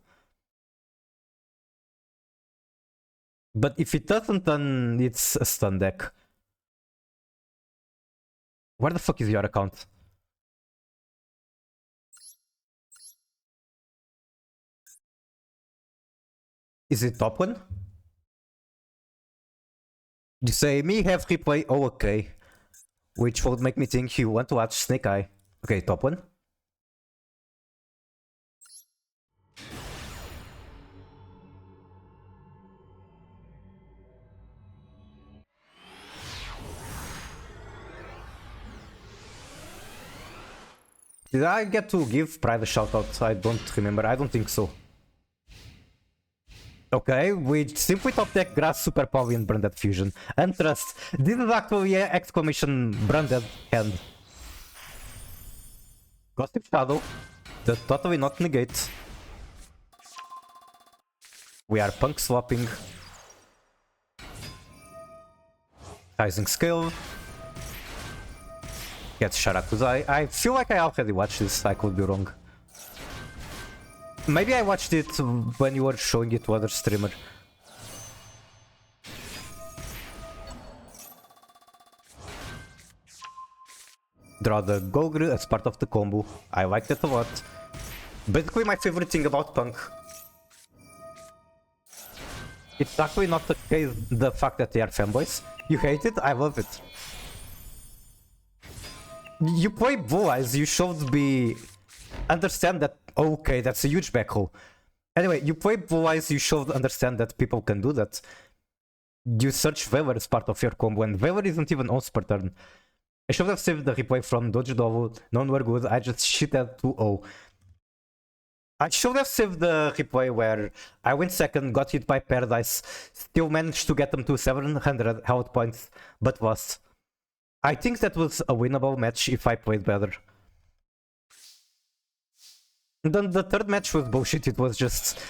But if it doesn't, then it's a stun deck. Where the fuck is your account? Is it top one? You say me have replay, oh okay. Which would make me think you want to watch Snake Eye. Okay, top one. Did I get to give Pride a shoutout? I don't remember, I don't think so. Okay, we simply top deck Grass Super Power and Branded Fusion. And Trust. This is actually an exclamation Branded hand. Gossip Shadow. That totally not negate. We are punk swapping. Rising Scale. Gets Sharakuzai. I feel like I already watched this, I could be wrong. Maybe I watched it when you were showing it to other streamer. Draw the Gogre as part of the combo. I like that a lot. Basically my favorite thing about Punk. It's actually not the case, the fact that they are fanboys. You hate it? I love it. You play Blue Eyes, you should be... understand that, okay, that's a huge backhole. Anyway, you play Blue Eyes, you should understand that people can do that. You search Valor as part of your combo, and Valor isn't even on per turn. I should have saved the replay from Dojo Dovo, none were good, I just shit at 2-0. I should have saved the replay where I went second, got hit by Paradise, still managed to get them to 700 health points, but lost. I think that was a winnable match if I played better. Then the third match was bullshit, it was just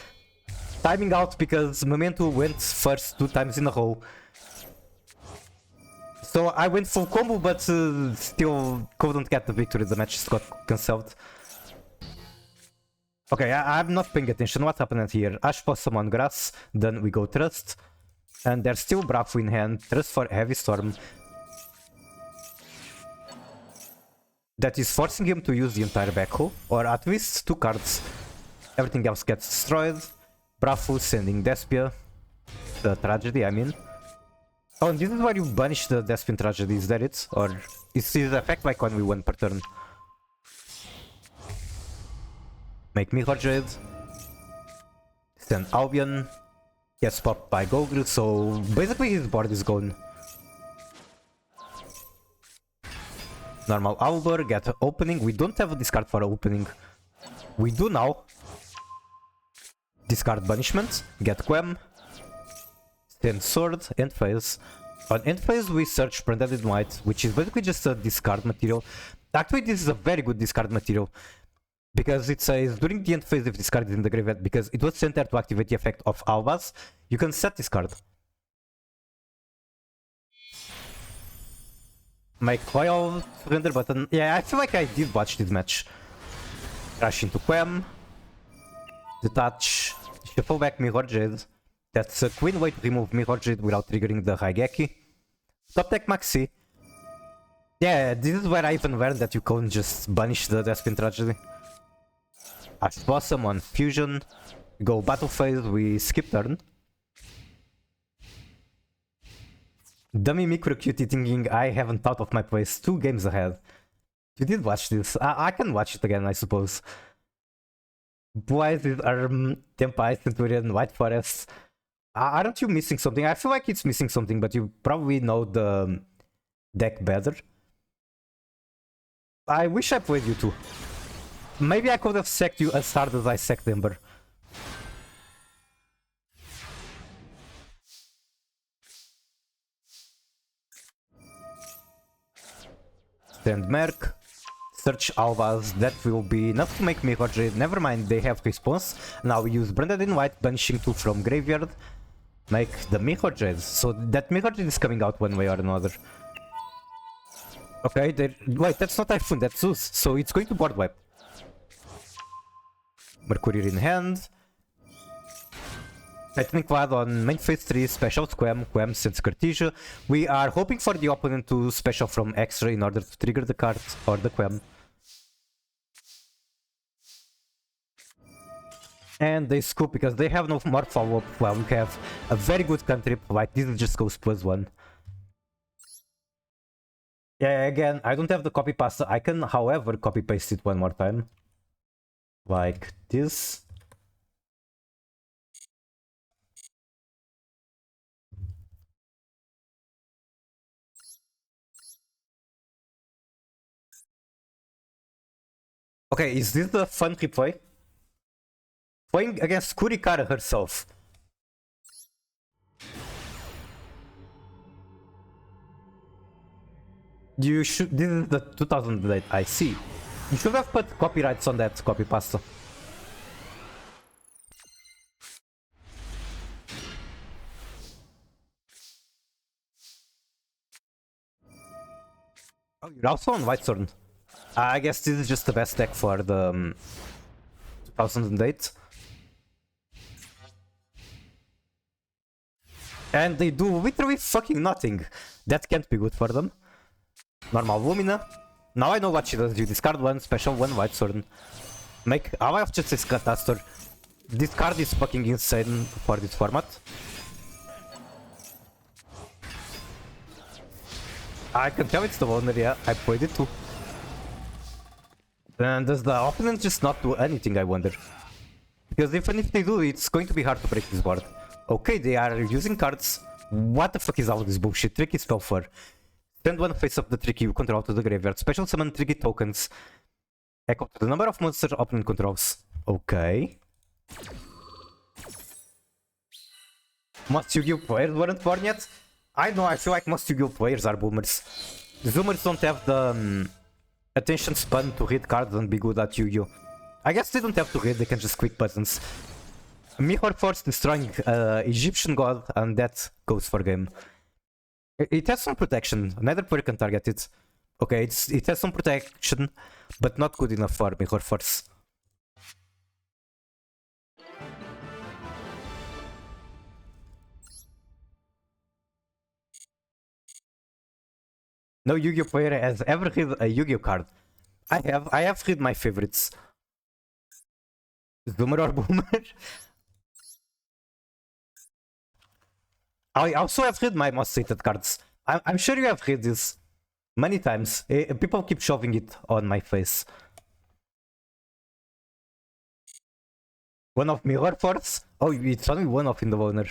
timing out because Memento went first 2 times in a row. So I went full combo but still couldn't get the victory, the match just got cancelled. Okay, I'm not paying attention, what happened here? Ash Possum on grass, then we go Trust. And there's still Bravo in hand, Trust for Heavy Storm. That is forcing him to use the entire backhoe, or at least 2 cards. Everything else gets destroyed. Bravo sending Despia. The Tragedy, I mean. Oh, and this is where you banish the Despian Tragedy, is that it? Or is this effect like when we won per turn? Make Mirror Jade. Send Albion. Gets popped by Gogre, so basically his board is gone. Normal Owlbear, get opening. We don't have a discard for opening. We do now. Discard Banishment, get Quem. Send Sword, End Phase. On End Phase we search Branded White, which is basically just a discard material. Actually this is a very good discard material. Because it says, during the End Phase if discard is in the graveyard, because it was sent there to activate the effect of Albaz, you can set this card. Make loyal surrender button. Yeah, I feel like I did watch this match. Crash into Quem. Detach. Shuffle back Mirror Jade. That's a clean way to remove Mirror Jade without triggering the Raigeki. Top deck Maxi. Yeah, this is where I even learned that you can't just banish the Despian Tragedy. Ash Blossom on Fusion. Go battle phase, we skip turn. Dummy Micro Cutie thinking I haven't thought of my place 2 games ahead. You did watch this. I can watch it again, I suppose. Blue Eyes is Tempai, Centurion, White Forest. Aren't you missing something? I feel like it's missing something, but you probably know the deck better. I wish I played you too. Maybe I could have sacked you as hard as I sacked Ember. Send Merc. search Albas. That will be enough to make Mirror Jade. Never mind, they have response. Now we use Branded in White, banishing 2 from Graveyard. Make the Mirror Jade. So that Mirror Jade is coming out one way or another. Okay, wait, that's not Typhoon, that's Zeus. So it's going to board wipe. Mercury in hand. Titanic Clad on main phase 3, special Quem sends Cartesia. We are hoping for the opponent to special from extra in order to trigger the card or the Quem. And they scoop because they have no more follow-up. Well, we have a very good cantrip, like this just goes +1. Yeah, again, I don't have the copy pasta. I can, however, copy paste it one more time. Like this. Okay, is this the fun replay? Playing against Kurikara herself. You should. This is the 2008. I see. You should have put copyrights on that copy pasta. Oh, you're also on Whitethorn. I guess this is just the best deck for the 2008. And they do literally fucking nothing. That can't be good for them. Normal Lumina. Now I know what she does. You discard 1, special 1, Whitethorn. Make Ally of Justice Catastrophe. This card is fucking insane for this format. I can tell it's the owner, yeah. I played it too. And does the opponent just not do anything, I wonder? Because even if they do, it's going to be hard to break this board. Okay, they are using cards. What the fuck is all this bullshit? Tricky spell for. Send 1 face up the tricky you control to the graveyard. Special summon tricky tokens. Echo to the number of monsters opponent controls. Okay. Most Yu-Gi-Oh players weren't born yet? I know, I feel like most Yu-Gi-Oh players are boomers. Zoomers don't have the attention span to read cards and be good at Yu-Gi-Oh. I guess they don't have to read, they can just click buttons. Mirror Force destroying Egyptian god, and that goes for game. It has some protection, neither player can target it. Okay, it has some protection, but not good enough for Mirror Force. No Yu-Gi-Oh player has ever read a Yu-Gi-Oh card. I have read my favorites. Zoomer or Boomer? I also have read my most hated cards. I'm sure you have read this many times. People keep shoving it on my face. One of Mirror Force? Oh, it's only one of in the owner.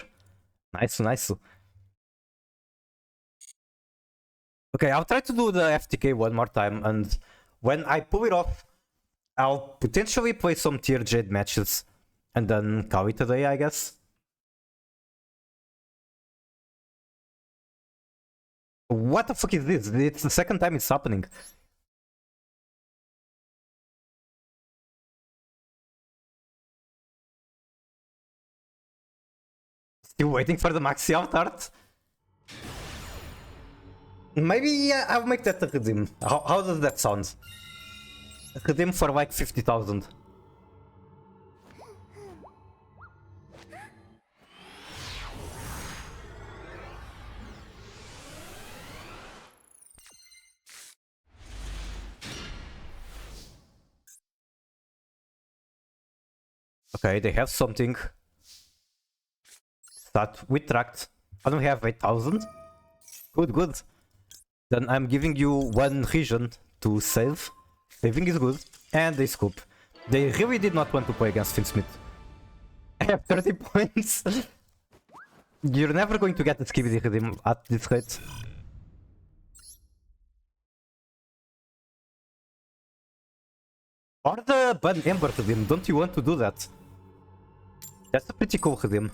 Nice, nice. Okay, I'll try to do the FTK one more time, and when I pull it off, I'll potentially play some Tier Jade matches, and then call it a day, I guess. What the fuck is this? It's the second time it's happening. Still waiting for the Maxi out art? Maybe I'll make that a redeem. How does that sound? A redeem for like 50,000. Okay, they have something. Start with tract. I don't have 8,000. Good, good. Then I'm giving you 1 region to save. Saving is good. And they scoop. They really did not want to play against Finsmith. I have 30 points. You're never going to get the Skibidi redeem at this rate. Or the Ban Ember redeem, don't you want to do that? That's a pretty cool redeem.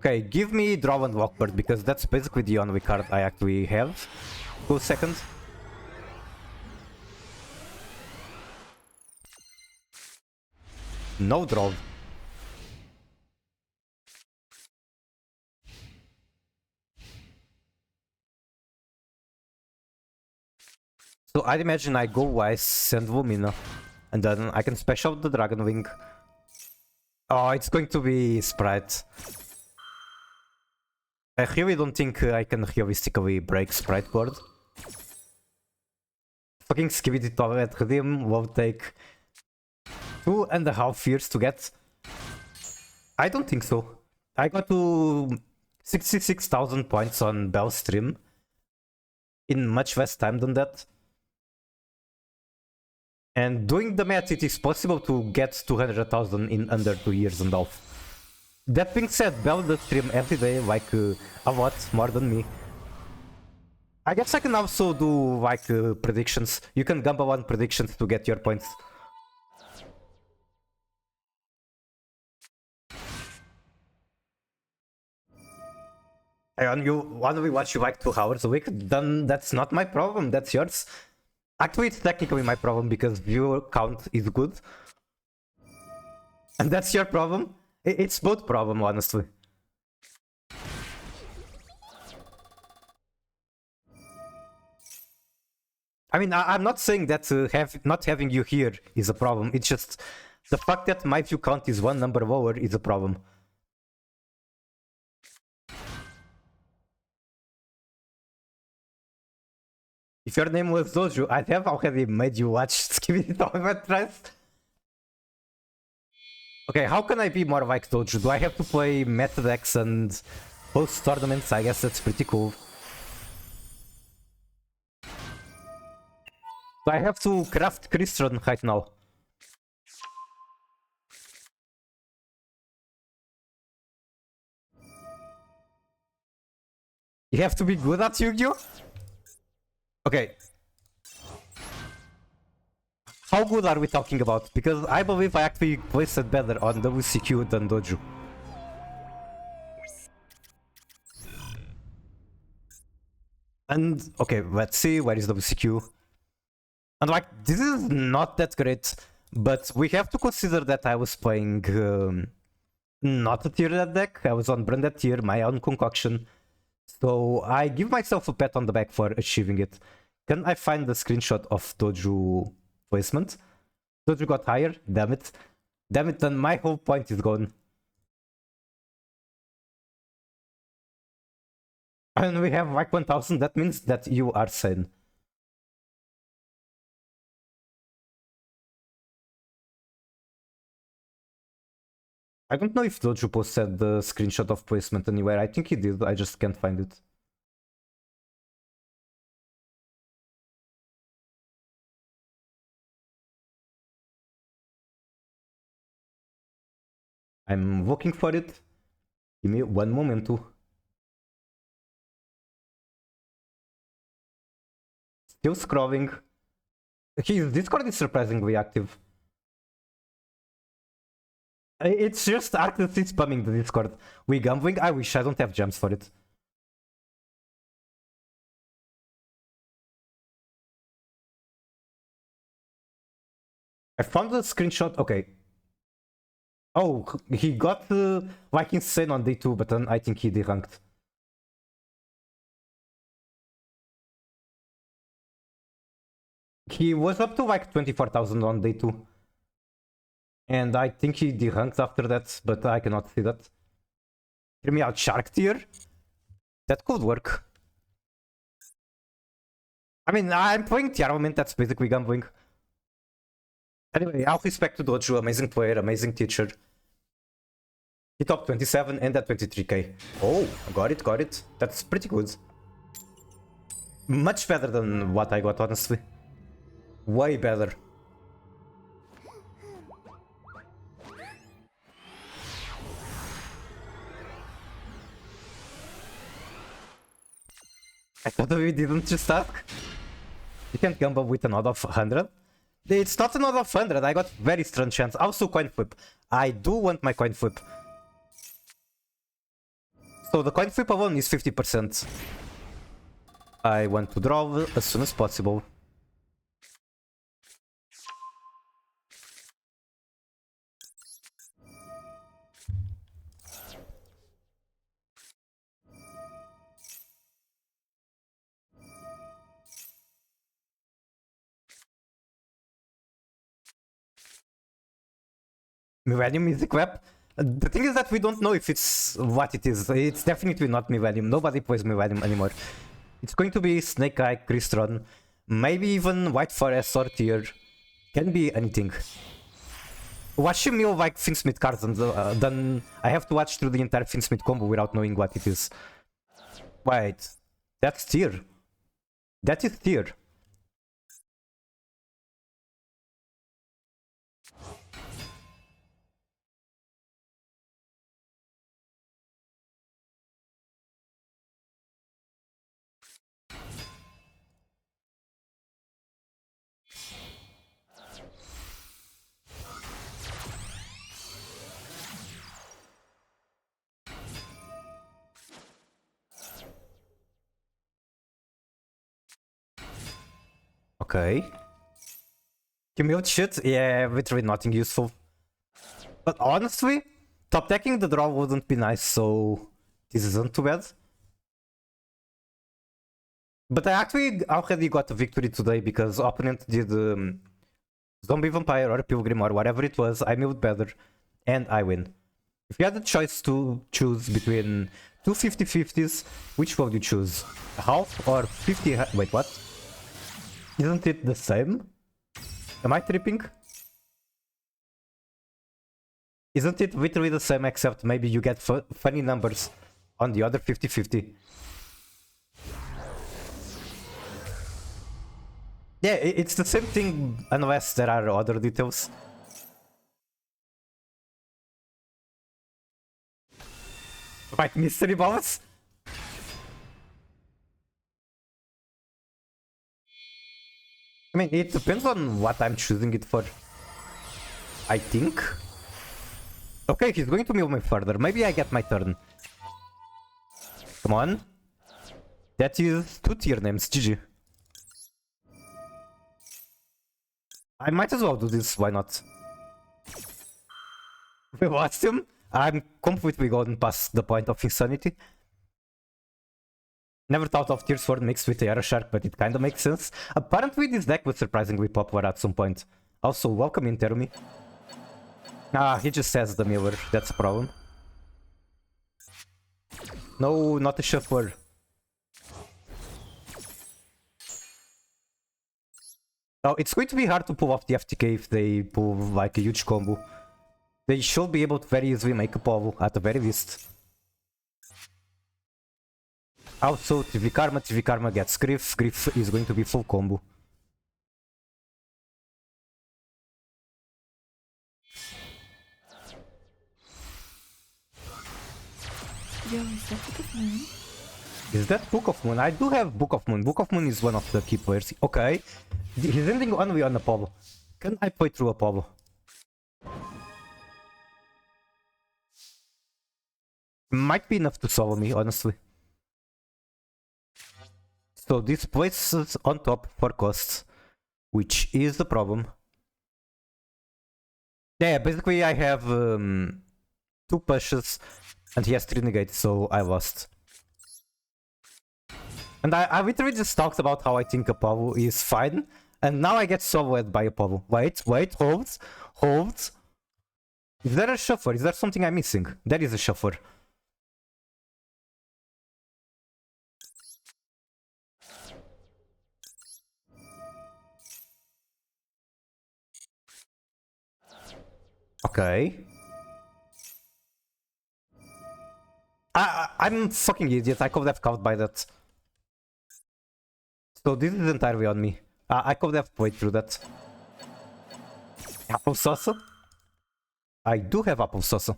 Okay, give me Draw and Walkbird, because that's basically the only card I actually have. Go second. No draw. So I'd imagine I go Wise and Lumina, and then I can special out the Dragon Wing. Oh, it's going to be Sprite. I really don't think I can realistically break Sprite board. Fucking Skibidi Toilet Redeem will take 2.5 years to get. I don't think so. I got to 66,000 points on Bell stream in much less time than that. And doing the math, it is possible to get 200,000 in under 2 years and a half. That being said, Bell does stream every day, like a lot more than me. I guess I can also do like predictions. You can gamble on predictions to get your points. And you only watch you like 2 hours a week, then that's not my problem, that's yours. Actually, it's technically my problem because viewer count is good. And that's your problem. It's both problem, honestly. I mean, I'm not saying that not having you here is a problem. It's just the fact that my view count is one number lower is a problem. If your name was Doju, I'd have already made you watch Skibidi Toilet Trust. Okay, how can I be more like Doju? Do I have to play meta decks and host tournaments? I guess that's pretty cool. So I have to craft TearSworn right now. You have to be good at Yu-Gi-Oh? Okay. How good are we talking about? Because I believe I actually placed it better on WCQ than Doju. And, okay, let's see, where is WCQ? And like, this is not that great, but we have to consider that I was playing not a tier deck, I was on branded tier, my own concoction. So I give myself a pat on the back for achieving it. Can I find the screenshot of Doju placement? Doju got higher, damn it. Damn it, then my whole point is gone. And we have like 1000, that means that you are sane. I don't know if Doju posted the screenshot of placement anywhere. I think he did, I just can't find it. I'm looking for it. Give me one moment too. Still scrolling. His Discord is surprisingly active. It's just actively spamming the Discord. We gambling? I wish I don't have gems for it. I found the screenshot. Okay. Oh, he got like insane on day 2, but then I think he deranked. He was up to like 24,000 on day 2. And I think he deranked after that, but I cannot see that. Hear me out, Shark tier? That could work. I mean, I'm playing Tiarament, that's basically gambling. Anyway, all respect to Doju, amazing player, amazing teacher. He top 27 and at 23k. Oh, got it. That's pretty good. Much better than what I got, honestly. Way better. I thought we didn't just ask. You can't gamble with an odd of 100. It's not an odd of 100, I got very strange chance. Also coin flip. I do want my coin flip. So the coin flip alone is 50%. I want to draw as soon as possible. Millennium Music Web? The thing is that we don't know if it's what it is. It's definitely not Millennium. Nobody plays Millennium anymore. It's going to be Snake Eye, Crystron, maybe even White Forest or Tear. Can be anything. Watching me like Finsmith cards and then I have to watch through the entire Finsmith combo without knowing what it is. Wait, that's Tear. That is Tear. Okay. Cumulative shit? Yeah, literally nothing useful. But honestly, top decking the draw wouldn't be nice, so this isn't too bad. But I actually already got a victory today because opponent did Zombie Vampire or Pilgrim or whatever it was. I milled better and I win. If you had the choice to choose between two 50-50s, which would you choose? Half or 50? Wait, what? Isn't it the same? Am I tripping? Isn't it literally the same except maybe you get funny numbers on the other 50-50? Yeah, it's the same thing unless there are other details. Like mystery balls? I mean, it depends on what I'm choosing it for. I think. Okay, he's going to mill me further. Maybe I get my turn. Come on. That is 2 tier names. GG. I might as well do this. Why not? We lost him. I'm completely gone past the point of insanity. Never thought of TearSworn mixed with the AeroShark, but it kinda makes sense. Apparently this deck was surprisingly popular at some point. Also, welcome in, Terumi. Ah, he just says the Miller, that's a problem. No, not the Shuffler. Oh, it's going to be hard to pull off the FTK if they pull like a huge combo. They should be able to very easily make a Polo, at the very least. Also, TV Karma gets Griff. Griff is going to be full combo. Yo, is that Book of Moon? Is that Book of Moon? I do have Book of Moon. Book of Moon is one of the key players. Okay. He's ending only on Apollo. Can I play through Apollo? Might be enough to solo me, honestly. So this places on top for costs, which is the problem. Yeah, basically I have 2 pushes and he has 3 negates, so I lost. And I literally just talked about how I think Apollo is fine, and now I get soloed by Apollo. Wait, hold. Is there a shuffler? Is there something I'm missing? There is a shuffler. Okay. I'm fucking idiot. I could have caught by that. So this is entirely on me. I could have played through that. Applesauce? I do have applesauce.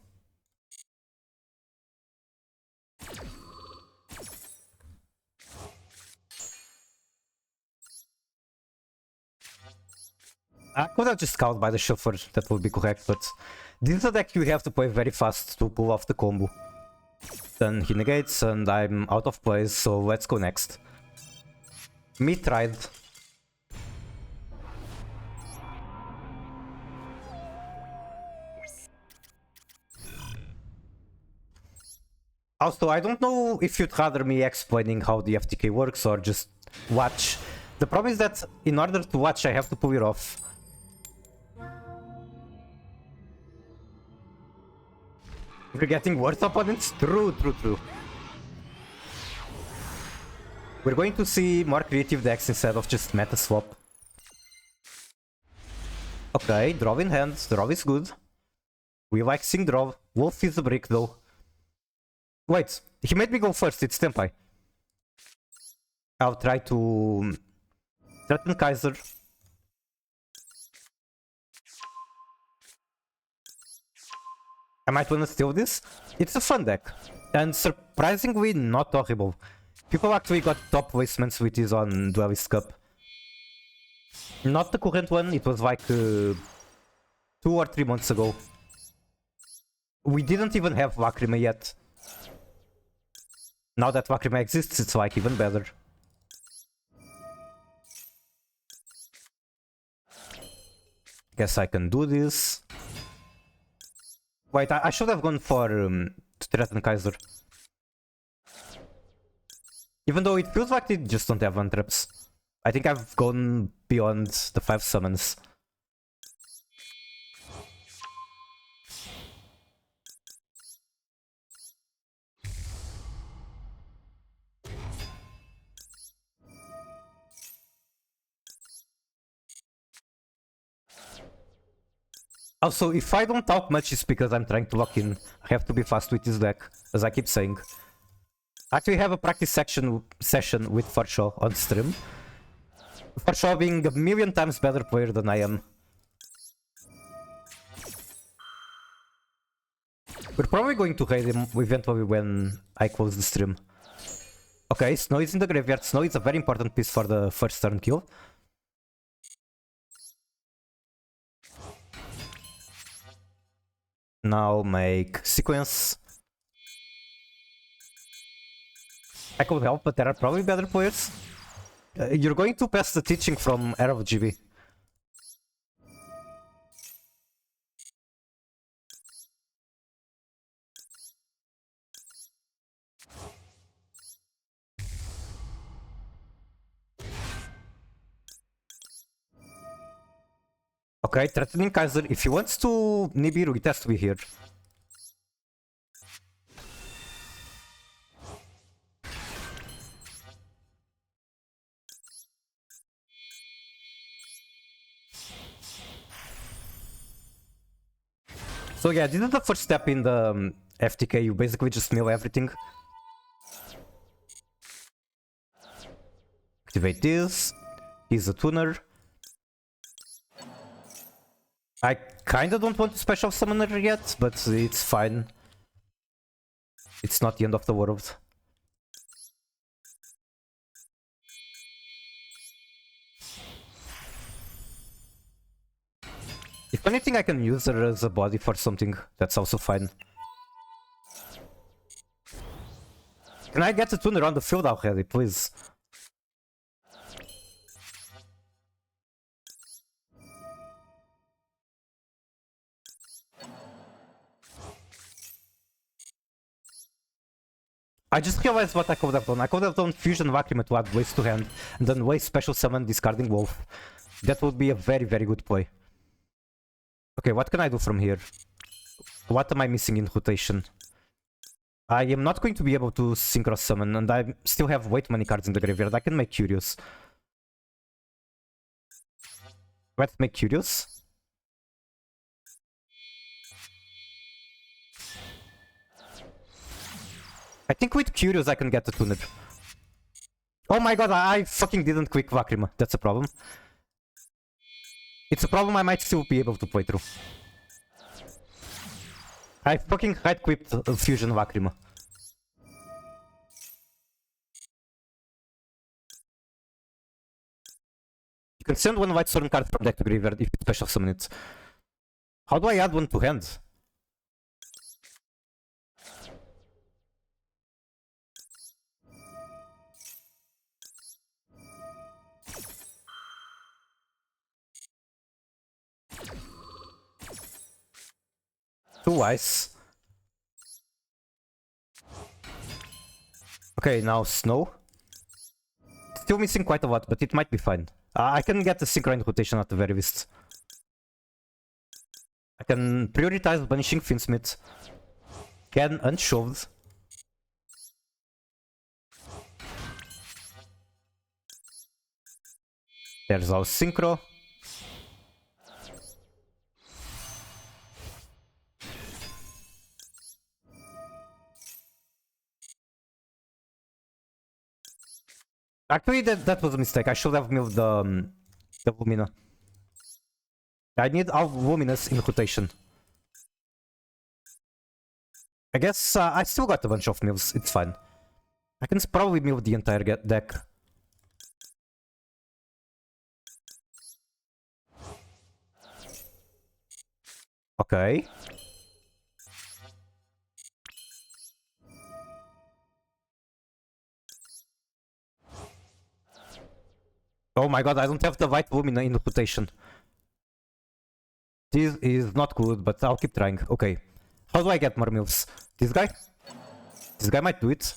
I could have just caught by the shuffler, that would be correct, but this is a deck you have to play very fast to pull off the combo. Then he negates and I'm out of place, so let's go next. Me tried. Also, I don't know if you'd rather me explaining how the FTK works or just watch. The problem is that in order to watch, I have to pull it off. We're getting worse opponents? True. We're going to see more creative decks instead of just meta swap. Okay, draw in hand. Draw is good. We like seeing draw. Wolf is a brick though. Wait, he made me go first, it's Tempai. I'll try to threaten Kaiser. I might wanna steal this. It's a fun deck. And surprisingly not horrible. People actually got top placements with this on Duelist Cup. Not the current one, it was like 2 or 3 months ago. We didn't even have Lacrima yet. Now that Lacrima exists, it's like even better. Guess I can do this. Wait, I should have gone for to threaten Kaiser. Even though it feels like they just don't have one traps. I think I've gone beyond the 5 summons. Also, if I don't talk much, it's because I'm trying to lock in. I have to be fast with this deck, as I keep saying. I actually have a practice session with Farshaw on stream. Farshaw being a million times better player than I am. We're probably going to raid him eventually when I close the stream. Okay, Snow is in the graveyard. Snow is a very important piece for the first turn kill. Now make sequence. I could help, but there are probably better players. You're going to pass the teaching from Arrow GB. Okay, threatening Kaiser. If he wants to Nibiru, it has to be here. So yeah, this is the first step in the FTK. You basically just mill everything. Activate this. He's a tuner. I kinda don't want to special summoner yet, but it's fine. It's not the end of the world. If anything, I can use her as a body for something. That's also fine. Can I get a tuner on the field already, please? I just realized what I could have done. I could have done Fusion Lacrima to add waste to hand, and then waste Special Summon discarding Wolf. That would be a very, very good play. Okay, what can I do from here? What am I missing in rotation? I am not going to be able to Synchro Summon, and I still have way too many cards in the graveyard. I can make Curious. Let's make Curious. I think with Curious I can get the tuner. Oh my god, I fucking didn't quick Lacrima. That's a problem. It's a problem I might still be able to play through. I fucking right-quipped Fusion Lacrima. You can send one White Storm card from deck to graveyard if you special summon it. How do I add one to hand? Too wise. Okay, now snow. Still missing quite a lot, but it might be fine. I can get the synchronized rotation at the very least. I can prioritize banishing Finsmith. Can unshoved. There's our synchro. Actually, that was a mistake. I should have moved the Lumina. I need our Luminous in rotation. I guess I still got a bunch of moves. It's fine. I can probably move the entire deck. Okay. Oh my god, I don't have the white Lumina in rotation. This is not good, but I'll keep trying. Okay. How do I get more moves? This guy? This guy might do it.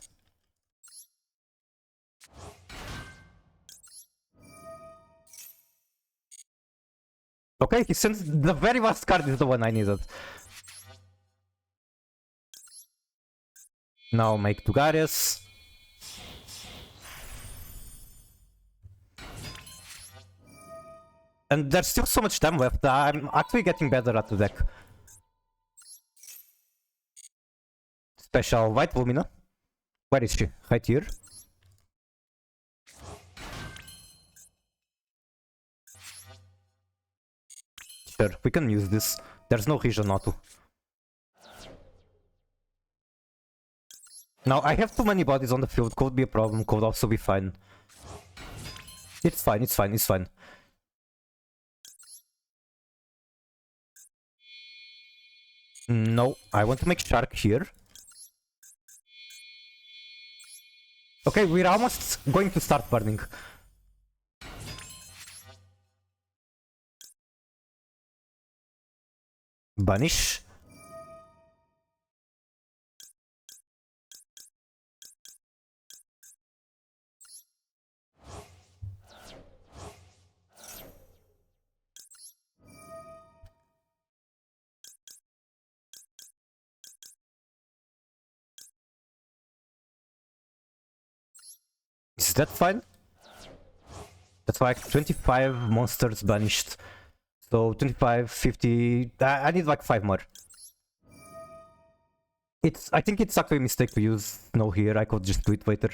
Okay, he sends the very last card is the one I needed. Now make Tugarius. And there's still so much time left. I'm actually getting better at the deck. Special White Lumina. Where is she? Right here. Sure, we can use this. There's no reason not to. Now, I have too many bodies on the field. Could be a problem. Could also be fine. It's fine, it's fine, it's fine. No, I want to make Shark here. Okay, we're almost going to start burning. Banish. Is that fine? That's like 25 monsters banished. So 25, 50... I need like 5 more. I think it's actually a mistake to use snow here. I could just do it later.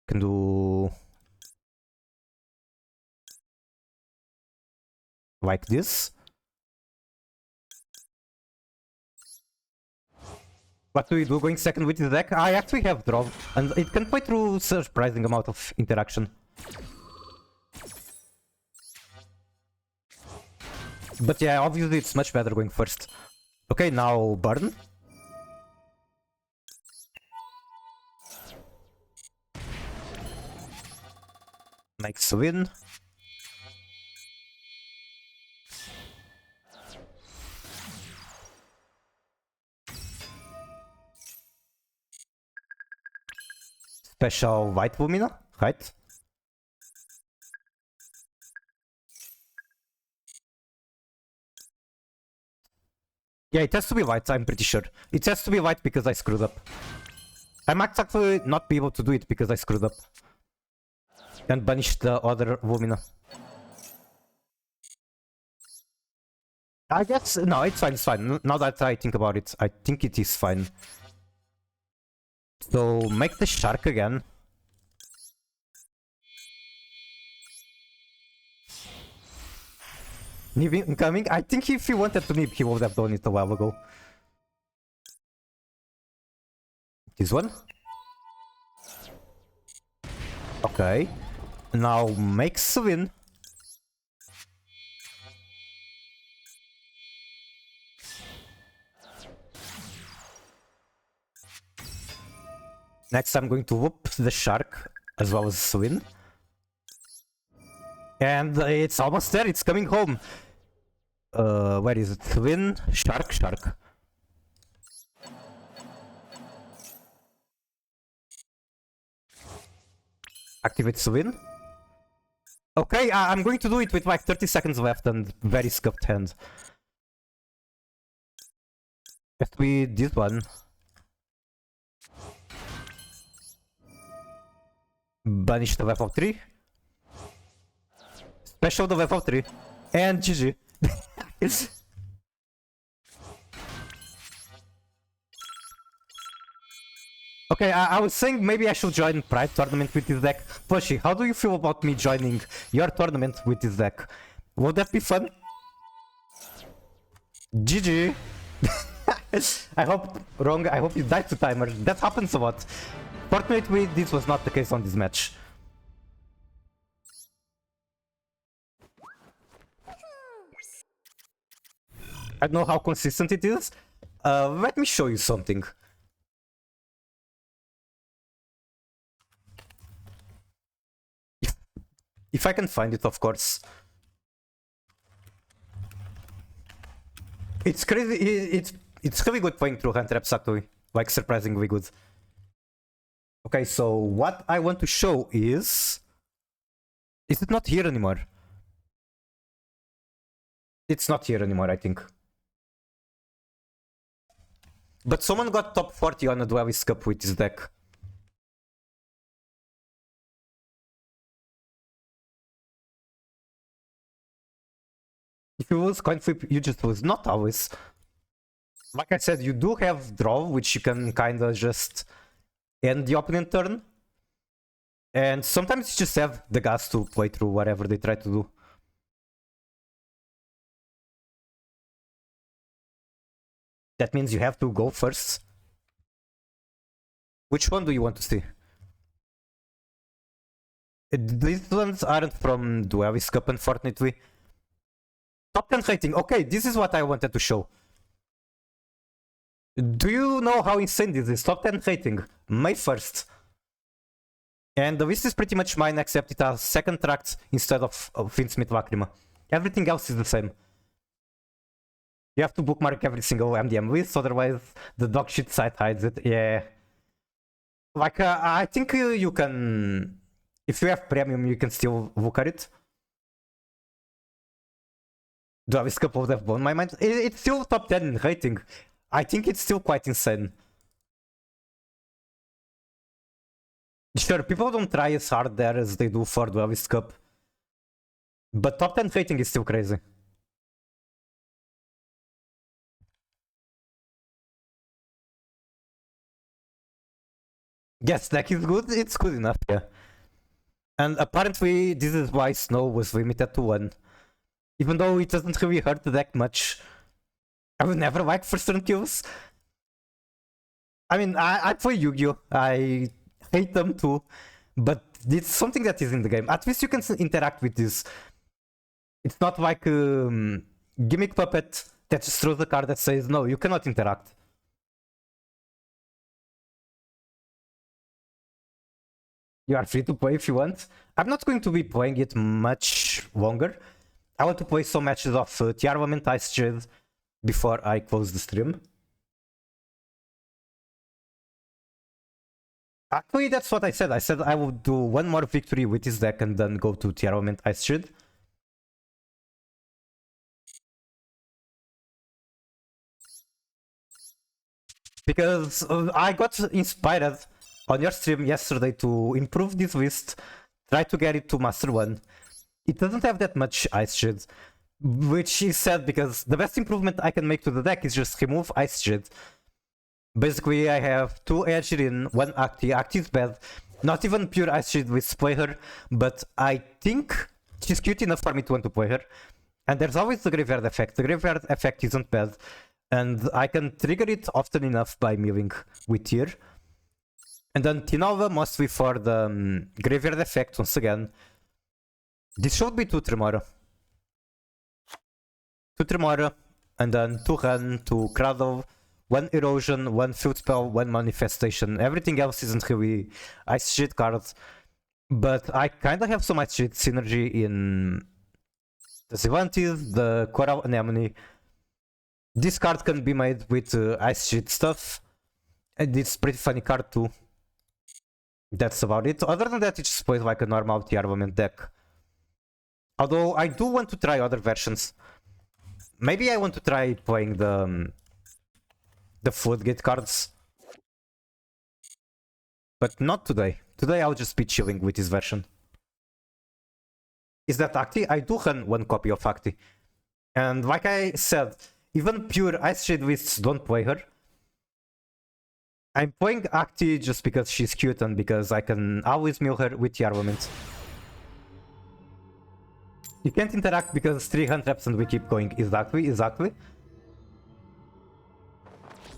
Can do... like this. What do we do going second with the deck? I actually have draw, and it can play through surprising amount of interaction. But yeah, obviously it's much better going first. Okay, now burn. Makes a win. Special white Lumina, right? Yeah, it has to be white, I'm pretty sure. It has to be white because I screwed up. I might actually not be able to do it because I screwed up. And banished the other Lumina. I guess, no, it's fine, it's fine. Now that I think about it, I think it is fine. So, make the Shark again. Nib incoming? I think if he wanted to Nib, he would have done it a while ago. This one? Okay. Now, make Swin. Next, I'm going to whoop the Shark as well as Swin. And it's almost there, it's coming home. Where is it? Swin, Shark, Shark. Activate Swin. Okay, I'm going to do it with like 30 seconds left and very scuffed hand. Have to be this one. Banish the level 3. Special the level 3. And GG. Okay, I was saying maybe I should join Pride tournament with this deck. Pushy, how do you feel about me joining your tournament with this deck? Would that be fun? GG. I hope wrong. I hope you died to timer. That happens a lot. Fortunately, this was not the case on this match. I don't know how consistent it is. Let me show you something. If I can find it, of course. It's crazy. It's really good playing through hand traps actually. Like surprisingly good. Okay, so what I want to show is it not here anymore? It's not here anymore, I think. But someone got top 40 on a Duelist Cup with this deck. If you lose coin flip, you just lose. Not always. Like I said, you do have draw, which you can kinda just end the opponent turn. And sometimes you just have the gas to play through whatever they try to do. That means you have to go first. Which one do you want to see? These ones aren't from Duelist Cup, unfortunately. Top 10 rating. Okay, this is what I wanted to show. Do you know how insane this is? Top 10 rating. May 1st. And the list is pretty much mine, except it has second tracks instead of Finsmith Lacrima. Everything else is the same. You have to bookmark every single MDM list, otherwise the dogshit site hides it. Yeah. Like, I think you can... If you have premium, you can still look at it. Do I have a couple of that blown my mind? It's still top 10 in rating. I think it's still quite insane. Sure, people don't try as hard there as they do for Duelist Cup. But top 10 rating is still crazy. Yes, deck is good, it's good enough, yeah. And apparently this is why Snow was limited to 1. Even though it doesn't really hurt the deck much. I would never like first turn kills. I mean, I play Yu-Gi-Oh! I hate them too. But it's something that is in the game. At least you can interact with this. It's not like a gimmick puppet that just throws a card that says, no, you cannot interact. You are free to play if you want. I'm not going to be playing it much longer. I want to play some matches of TearSworn and Ice Jade before I close the stream. Actually, that's what I said. I said I would do one more victory with this deck and then go to TearSworn and Ice Jade. Because I got inspired on your stream yesterday to improve this list, try to get it to Master 1. It doesn't have that much Ice Jade, which is sad because the best improvement I can make to the deck is just remove Ice Jade. Basically, I have 2 Aegirin, 1 Acti. Acti is bad. Not even pure Ice Jade with play her, but I think she's cute enough for me to want to play her. And there's always the Graveyard effect. The Graveyard effect isn't bad, and I can trigger it often enough by milling with Tear. And then Tinova mostly for the Graveyard effect once again. This should be 2 Tremora. 2 Tremora, and then 2 Run, 2 Cradle, 1 Erosion, 1 Field Spell, 1 Manifestation. Everything else isn't really Ice Jade cards. But I kinda have some Ice Jade synergy in the Zivantes, the Coral Anemone. This card can be made with Ice Sheet stuff, and it's pretty funny card too. That's about it. Other than that, it just plays like a normal T-Armament deck. Although I do want to try other versions. Maybe I want to try playing the Floodgate cards. But not today. Today I'll just be chilling with this version. Is that Acti? I do run one copy of Acti. And like I said, even pure Ice Shade Lists don't play her. I'm playing Acti just because she's cute and because I can always mill her with the armament. You can't interact because 300 reps and we keep going. Exactly.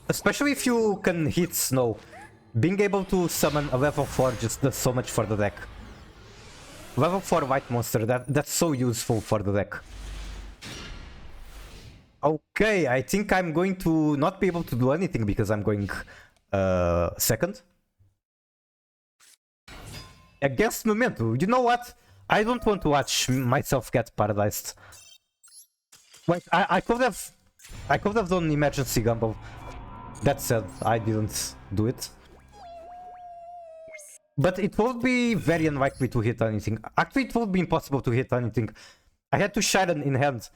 Especially if you can hit Snow. Being able to summon a level 4 just does so much for the deck. Level 4 white monster, that's so useful for the deck. Okay, I think I'm going to not be able to do anything because I'm going second. Against Memento, you know what? I don't want to watch myself get paradised. Wait, I could have done emergency gamble. That said, I didn't do it. But it would be very unlikely to hit anything. Actually, it would be impossible to hit anything. I had to Sharon in hand.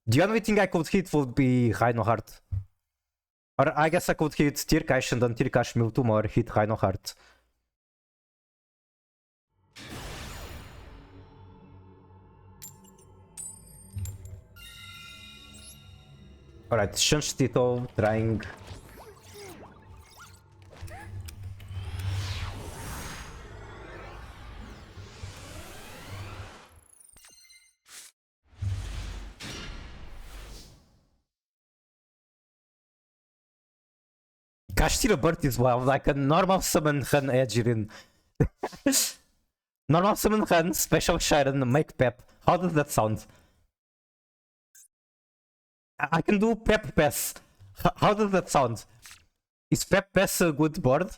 The only thing I could hit would be Rhinoheart. Or I guess I could hit Tirkash and then Tirkash mill 2 more, hit Rhinoheart. Alright, Shanstito trying. Kashtira Bird is wild, like a normal summon run Edgerin. Normal summon run, special Sharon, make Pep. How does that sound? I can do Pep Pass. How does that sound? Is Pep Pass a good board?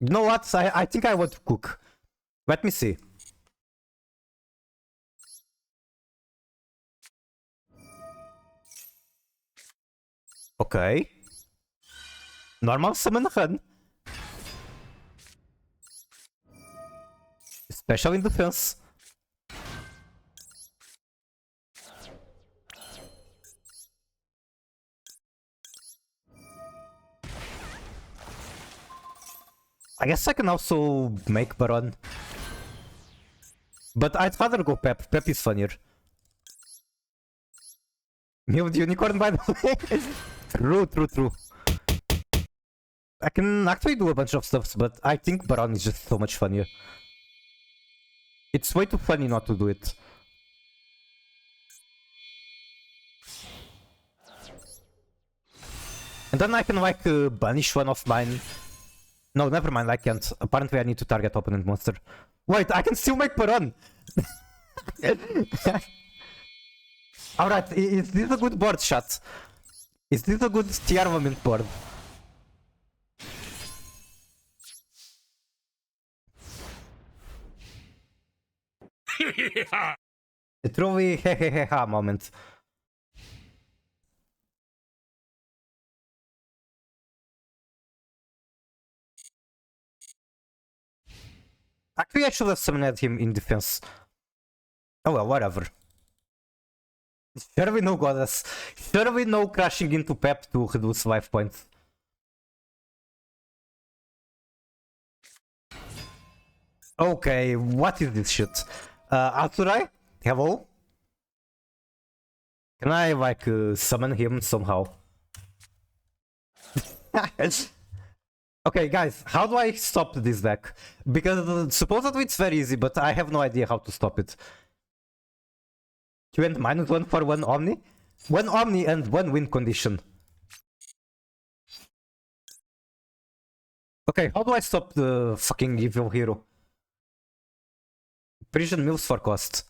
You know what? I think I want to cook. Let me see. Okay. Normal summon run. Special in defense. I guess I can also make Baron. But I'd rather go Pep. Pep is funnier. Mute Unicorn, by the way. True. I can actually do a bunch of stuff, but I think Baron is just so much funnier. It's way too funny not to do it. And then I can like banish one of mine. No, never mind, I can't. Apparently I need to target opponent monster. Wait, I can still make Baron! Alright, is this a good board shot? Is this a good T-Armament board? A truly heheheha moment. Actually, I should have summoned him in defense. Oh well, whatever. Sure we know Goddess. Sure we know crashing into Pep to reduce life points. Okay, what is this shit? Atsurai? Hello? Can I like summon him somehow? Okay, guys, how do I stop this deck? Because supposedly it's very easy, but I have no idea how to stop it. You went -1 for 1 Omni? 1 Omni and 1 win condition. Okay, how do I stop the fucking evil hero? Prison mills for cost.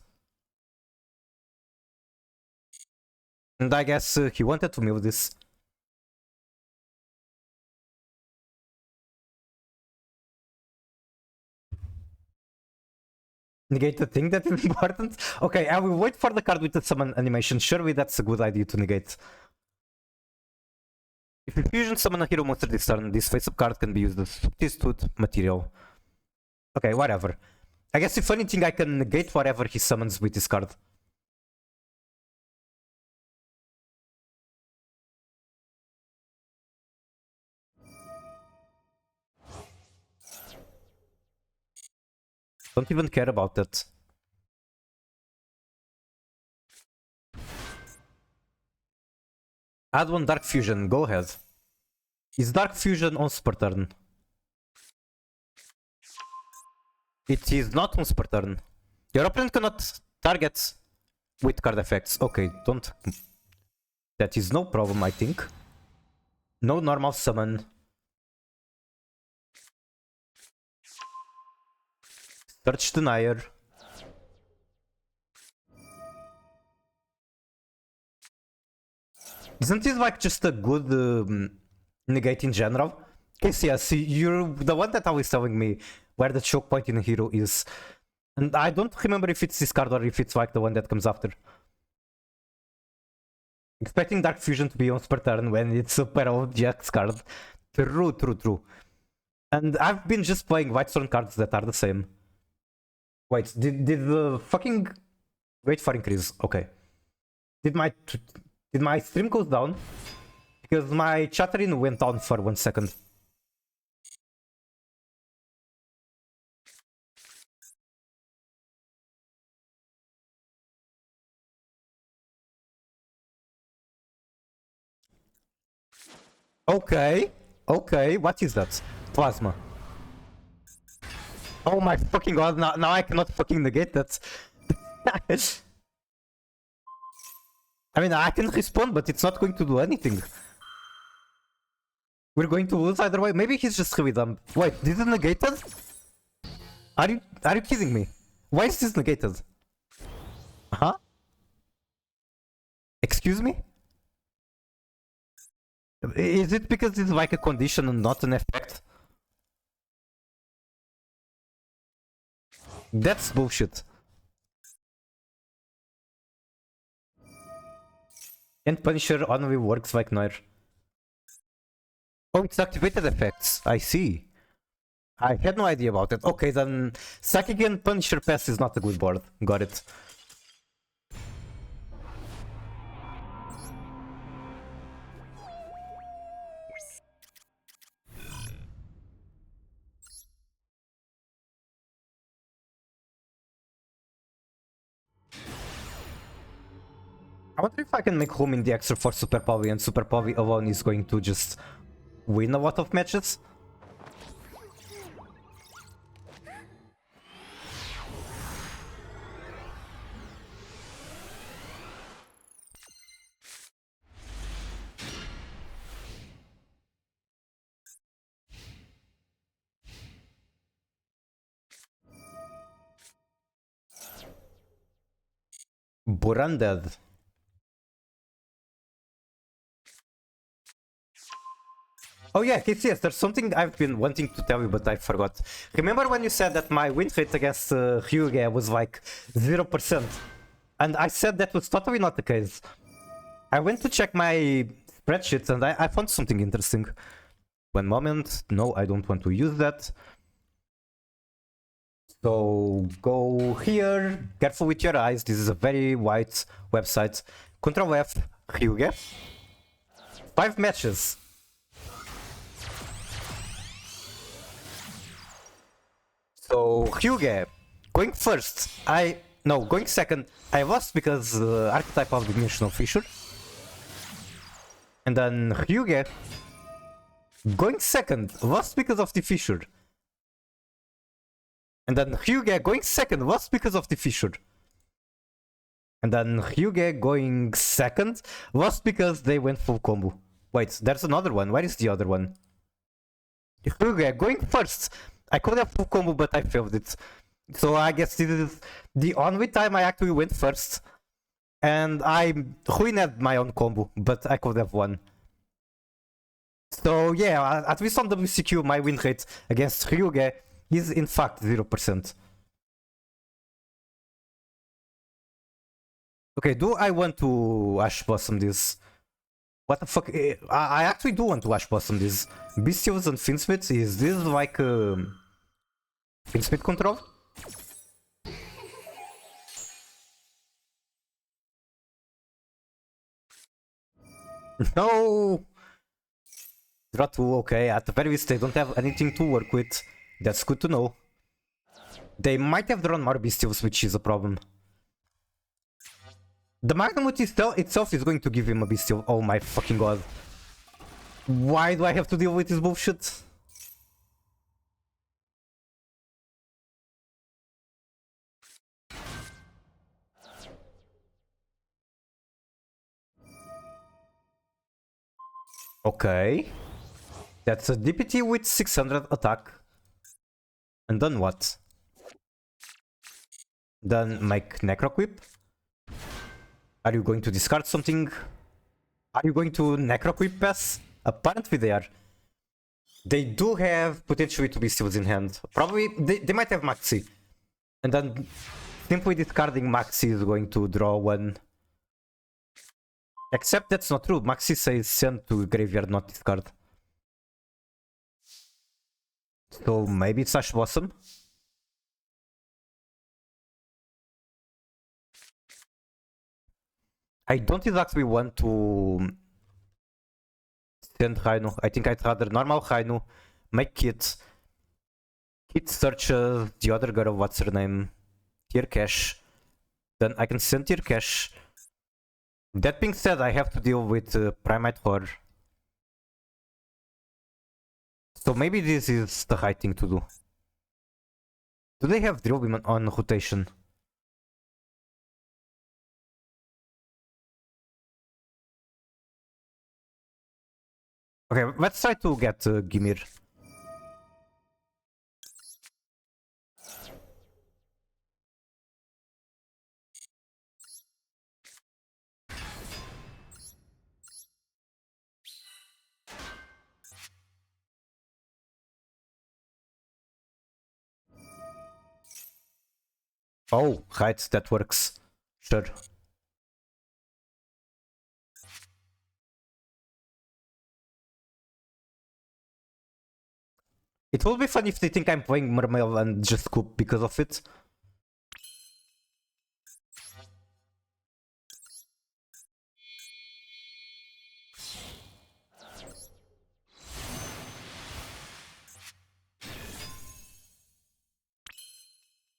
And I guess he wanted to mill this. Negate the thing that is important? Okay, I will wait for the card with the summon animation. Surely that's a good idea to negate. If you fusion summon a hero monster this turn, this face-up card can be used as substitute material. Okay, whatever. I guess if anything, I can negate whatever he summons with this card. Don't even care about that. Add one Dark Fusion, go ahead. Is Dark Fusion on super turn? It is not on super turn. Your opponent cannot target with card effects. Okay, don't. That is no problem, I think. No normal summon. Search Denier. Isn't this like just a good negate in general? Okay, yes, you're the one that always telling me where the choke point in a hero is. And I don't remember if it's this card or if it's like the one that comes after. Expecting Dark Fusion to be on super turn when it's a pair of GX card. True. And I've been just playing Whitestone cards that are the same. Wait, did the fucking... Wait for increase, okay. Did my stream go down? Because my chattering went on for 1 second. Okay, what is that? Plasma. Oh my fucking god, now I cannot fucking negate that. I mean, I can respond, but it's not going to do anything. We're going to lose either way. Maybe he's just really dumb. Wait, did it negate it? Are you kidding me? Why is this negated? Huh? Excuse me? Is it because it's like a condition and not an effect? That's bullshit. And Punisher only works like Nair. Oh, it's activated effects. I see. I had no idea about it. Okay, then Psychic and Punisher Pass is not a good board. Got it. I wonder if I can make home in the extra for Super Povi, and Super Povi alone is going to just win a lot of matches. Burundead. Oh yeah, KCS, there's something I've been wanting to tell you, but I forgot. Remember when you said that my win rate against Hyuga was like 0%? And I said that was totally not the case. I went to check my spreadsheets and I found something interesting. One moment. No, I don't want to use that. So go here. Careful with your eyes. This is a very wide website. Control F, Hyuga. 5 matches. So Hyuga, going first, going second, I lost because archetype of the Dimensional Fissure. And then Hyuga, going second, lost because of the Fissure. And then Hyuga, going second, lost because of the Fissure. And then Hyuga, going second, lost because they went full combo. Wait, there's another one. Where is the other one? Hyuga, going first. I could have full combo, but I failed it. So I guess this is the only time I actually went first. And I ruined my own combo, but I could have won. So yeah, at least on WCQ, my win rate against Hyuga is in fact 0%. Okay, do I want to Ash Blossom this? What the fuck? I actually do want to Ash Blossom this. Bestials and Finsmith, is this like Finsmith control? No! Draw 2, okay, at the very least they don't have anything to work with. That's good to know. They might have drawn more Bestials, which is a problem. The Magnamut itself is going to give him a Bestial. Oh my fucking god. Why do I have to deal with this bullshit? Okay. That's a DPT with 600 attack. And then what? Then make Necroquip? Are you going to discard something? Are you going to Necroquip pass? Apparently they are. They do have potentially 2 Bestials in hand. Probably, they might have Maxi. And then simply discarding Maxi is going to draw 1. Except that's not true. Maxi says send to graveyard, not discard. So maybe it's Ash Blossom? I don't exactly want to send Rainu. I think I'd rather normal Rainu, make Kit. Kit searches the other girl, what's her name? TearSworn. Then I can send TearSworn. That being said, I have to deal with Primate Horror. So maybe this is the right thing to do. Do they have Drill Beam on rotation? Okay, let's try to get Gimir. Oh, right, that works. Sure. It will be fun if they think I'm playing Mermail and just scoop because of it.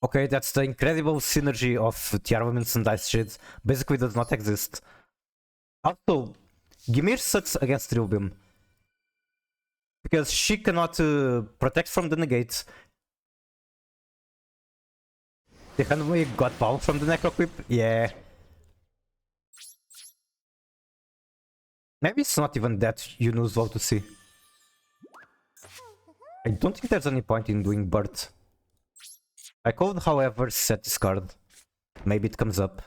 Okay, that's the incredible synergy of Tiarvaments and Ice Shades. Basically does not exist. Also, Gimir sucks against Drill Beam. Because she cannot protect from the negate. They randomly got power from the Necroquip? Yeah. Maybe it's not even that unusual to see. I don't think there's any point in doing Bird. I could, however, set this card. Maybe it comes up.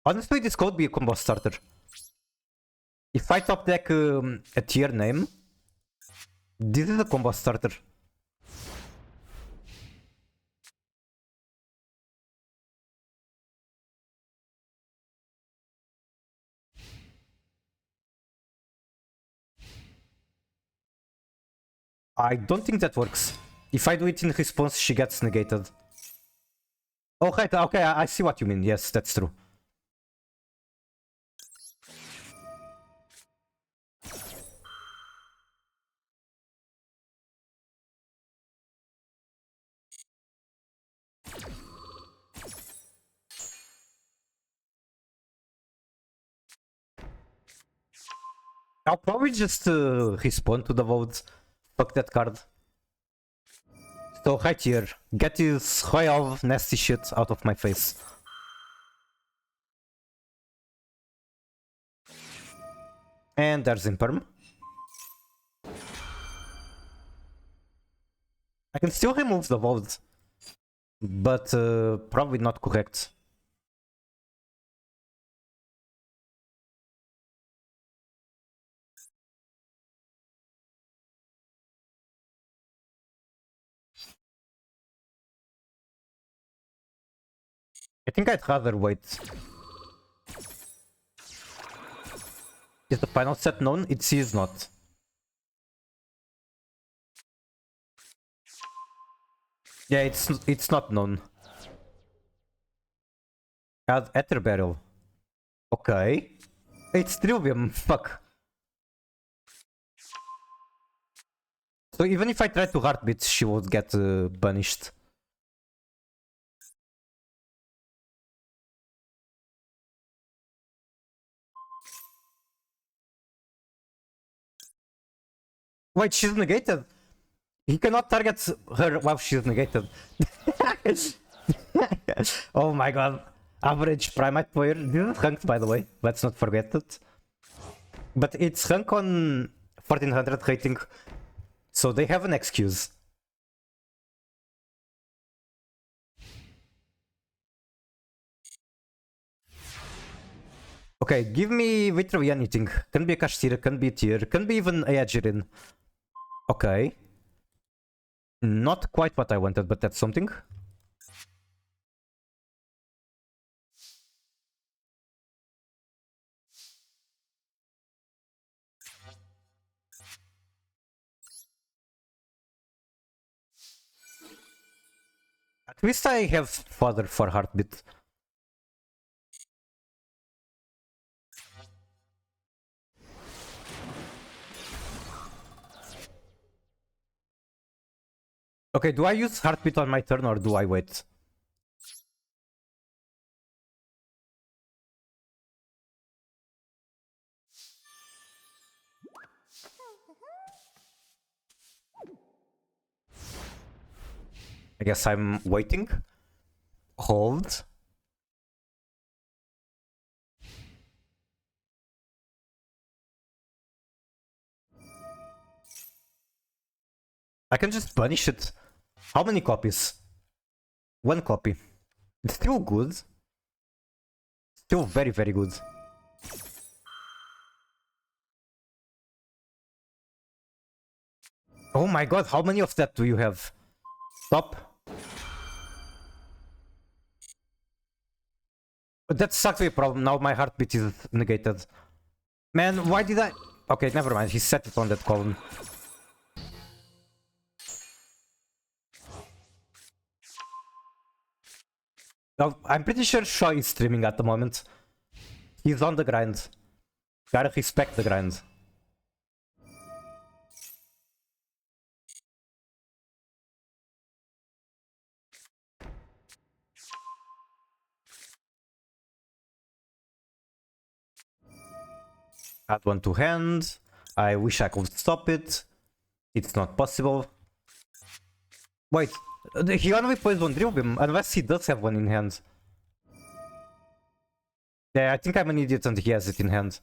Honestly, this could be a combo starter. If I top deck a tier name, this is a combo starter. I don't think that works. If I do it in response, she gets negated. Oh, right, okay, I see what you mean. Yes, that's true. I'll probably just respond to the vote. Fuck that card. So right here, get this royal nasty shit out of my face. And there's Imperm. I can still remove the vote, but probably not correct. I think I'd rather wait. Is the final set known? It is not. Yeah, it's not known. Add Ether Barrel. Okay. It's Trillium, fuck. So even if I try to Heartbeat, she would get banished. Wait, she's negated? He cannot target her while she's negated. Oh my god. Average Primate player. This is ranked, by the way. Let's not forget it. But it's rank on 1400 rating. So they have an excuse. Okay, give me literally anything. Can be a Kashtira, can be a Tear, can be even a Aegirin. Okay. Not quite what I wanted, but that's something. At least I have fodder for Heartbeat. Okay, do I use Heartbeat on my turn or do I wait? I guess I'm waiting. Hold. I can just banish it. How many copies? One copy. It's still good. Still very, very good. Oh my god, how many of that do you have? Stop. But that's exactly a problem. Now my heartbeat is negated. Man, why did I... Okay, never mind. He set it on that column. Now, I'm pretty sure Shaw is streaming at the moment. He's on the grind. Gotta respect the grind. Add one to hand. I wish I could stop it. It's not possible. Wait, he only plays one drill beam, unless he does have one in hand. Yeah, I think I'm an idiot and he has it in hand.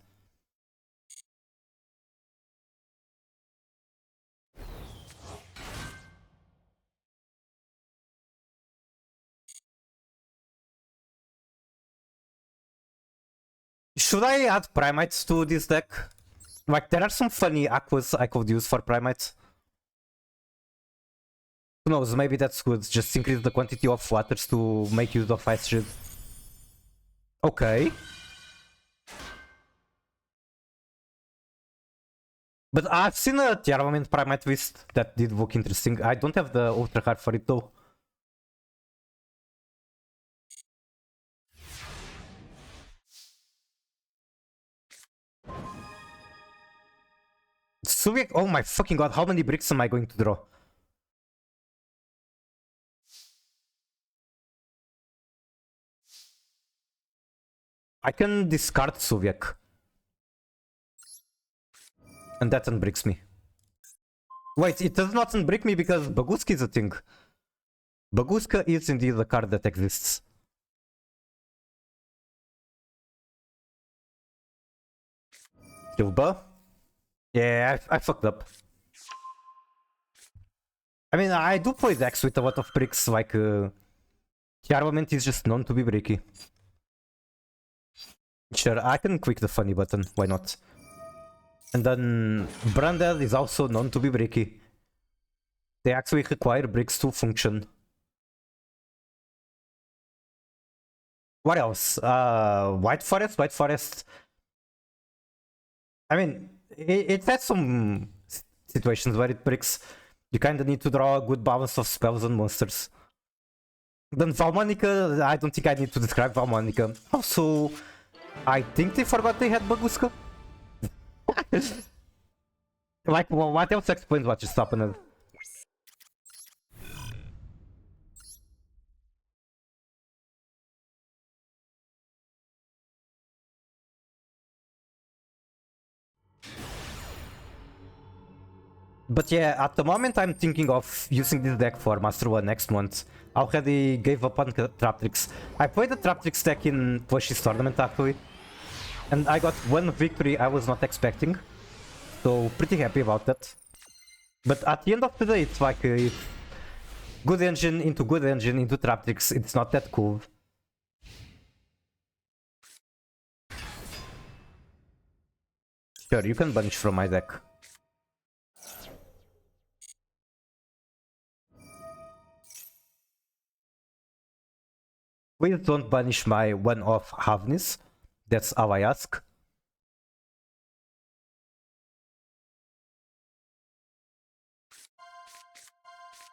Should I add Primates to this deck? Like, there are some funny aquas I could use for Primates. Who knows, maybe that's good. Just increase the quantity of flatters to make use of Ice Shield. Okay. But I've seen a Tiarmament Primate list that did look interesting. I don't have the Ultra card for it though. Subic, oh my fucking god, how many bricks am I going to draw? I can discard Subiak. And that unbricks me. Wait, it does not unbrick me because Baguska is a thing. Baguska is indeed a card that exists. Silba? Yeah, I fucked up. I mean, I do play decks with a lot of bricks, like... Armament is just known to be bricky. Sure, I can click the funny button, why not? And then Branded is also known to be bricky. They actually require bricks to function. What else? White Forest? White Forest I mean, it has some situations where it breaks. You kind of need to draw a good balance of spells and monsters. Then Valmonica, I don't think I need to describe Valmonica. Also, I think they forgot they had Baguska. Like, what else explains what just happened? But yeah, at the moment I'm thinking of using this deck for Master 1 next month. I already gave up on Traptrix. I played the Traptrix deck in Plushy's tournament actually. And I got one victory I was not expecting. So pretty happy about that. But at the end of the day, it's like good engine into Traptrix, it's not that cool. Sure, you can banish from my deck. Please don't banish my one-off Havnis. That's all I ask.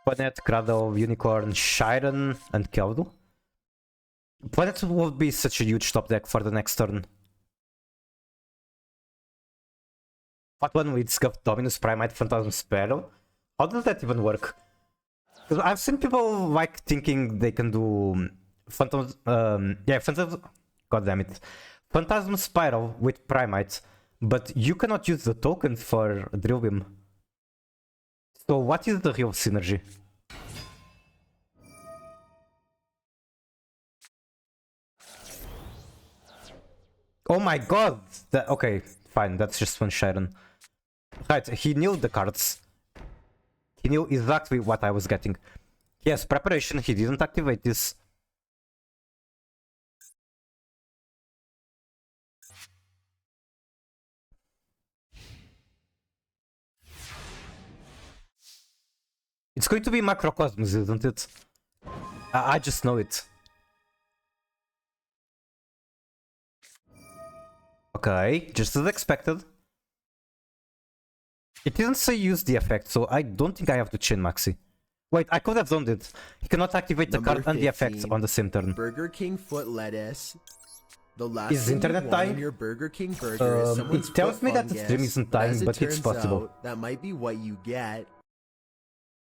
Planet, Cradle, Unicorn, Shiren, and Keldul. Planet would be such a huge top deck for the next turn. What one with Scuff, Dominus, Primate, Phantasm Sparrow? How does that even work? Because I've seen people like thinking they can do Phantom, Phantasm, god damn it, Phantasm Spiral with Primate, but you cannot use the tokens for Drill Beam. So what is the real synergy? Oh my god! Okay, fine, that's just one Sharon. Right, he knew the cards. He knew exactly what I was getting. Yes, preparation, he didn't activate this. It's going to be Macrocosmos, isn't it? I just know it. Okay, just as expected. It didn't say use the effect, so I don't think I have to chain Maxi. Wait, I could have done it. He cannot activate the card and the effect on the same turn. Burger King foot lettuce. The last Is thing internet you want dying? on your Burger King burger is someone's It tells foot me that the fungus, stream isn't but as dying, it but it's turns possible. out, that might be what you get.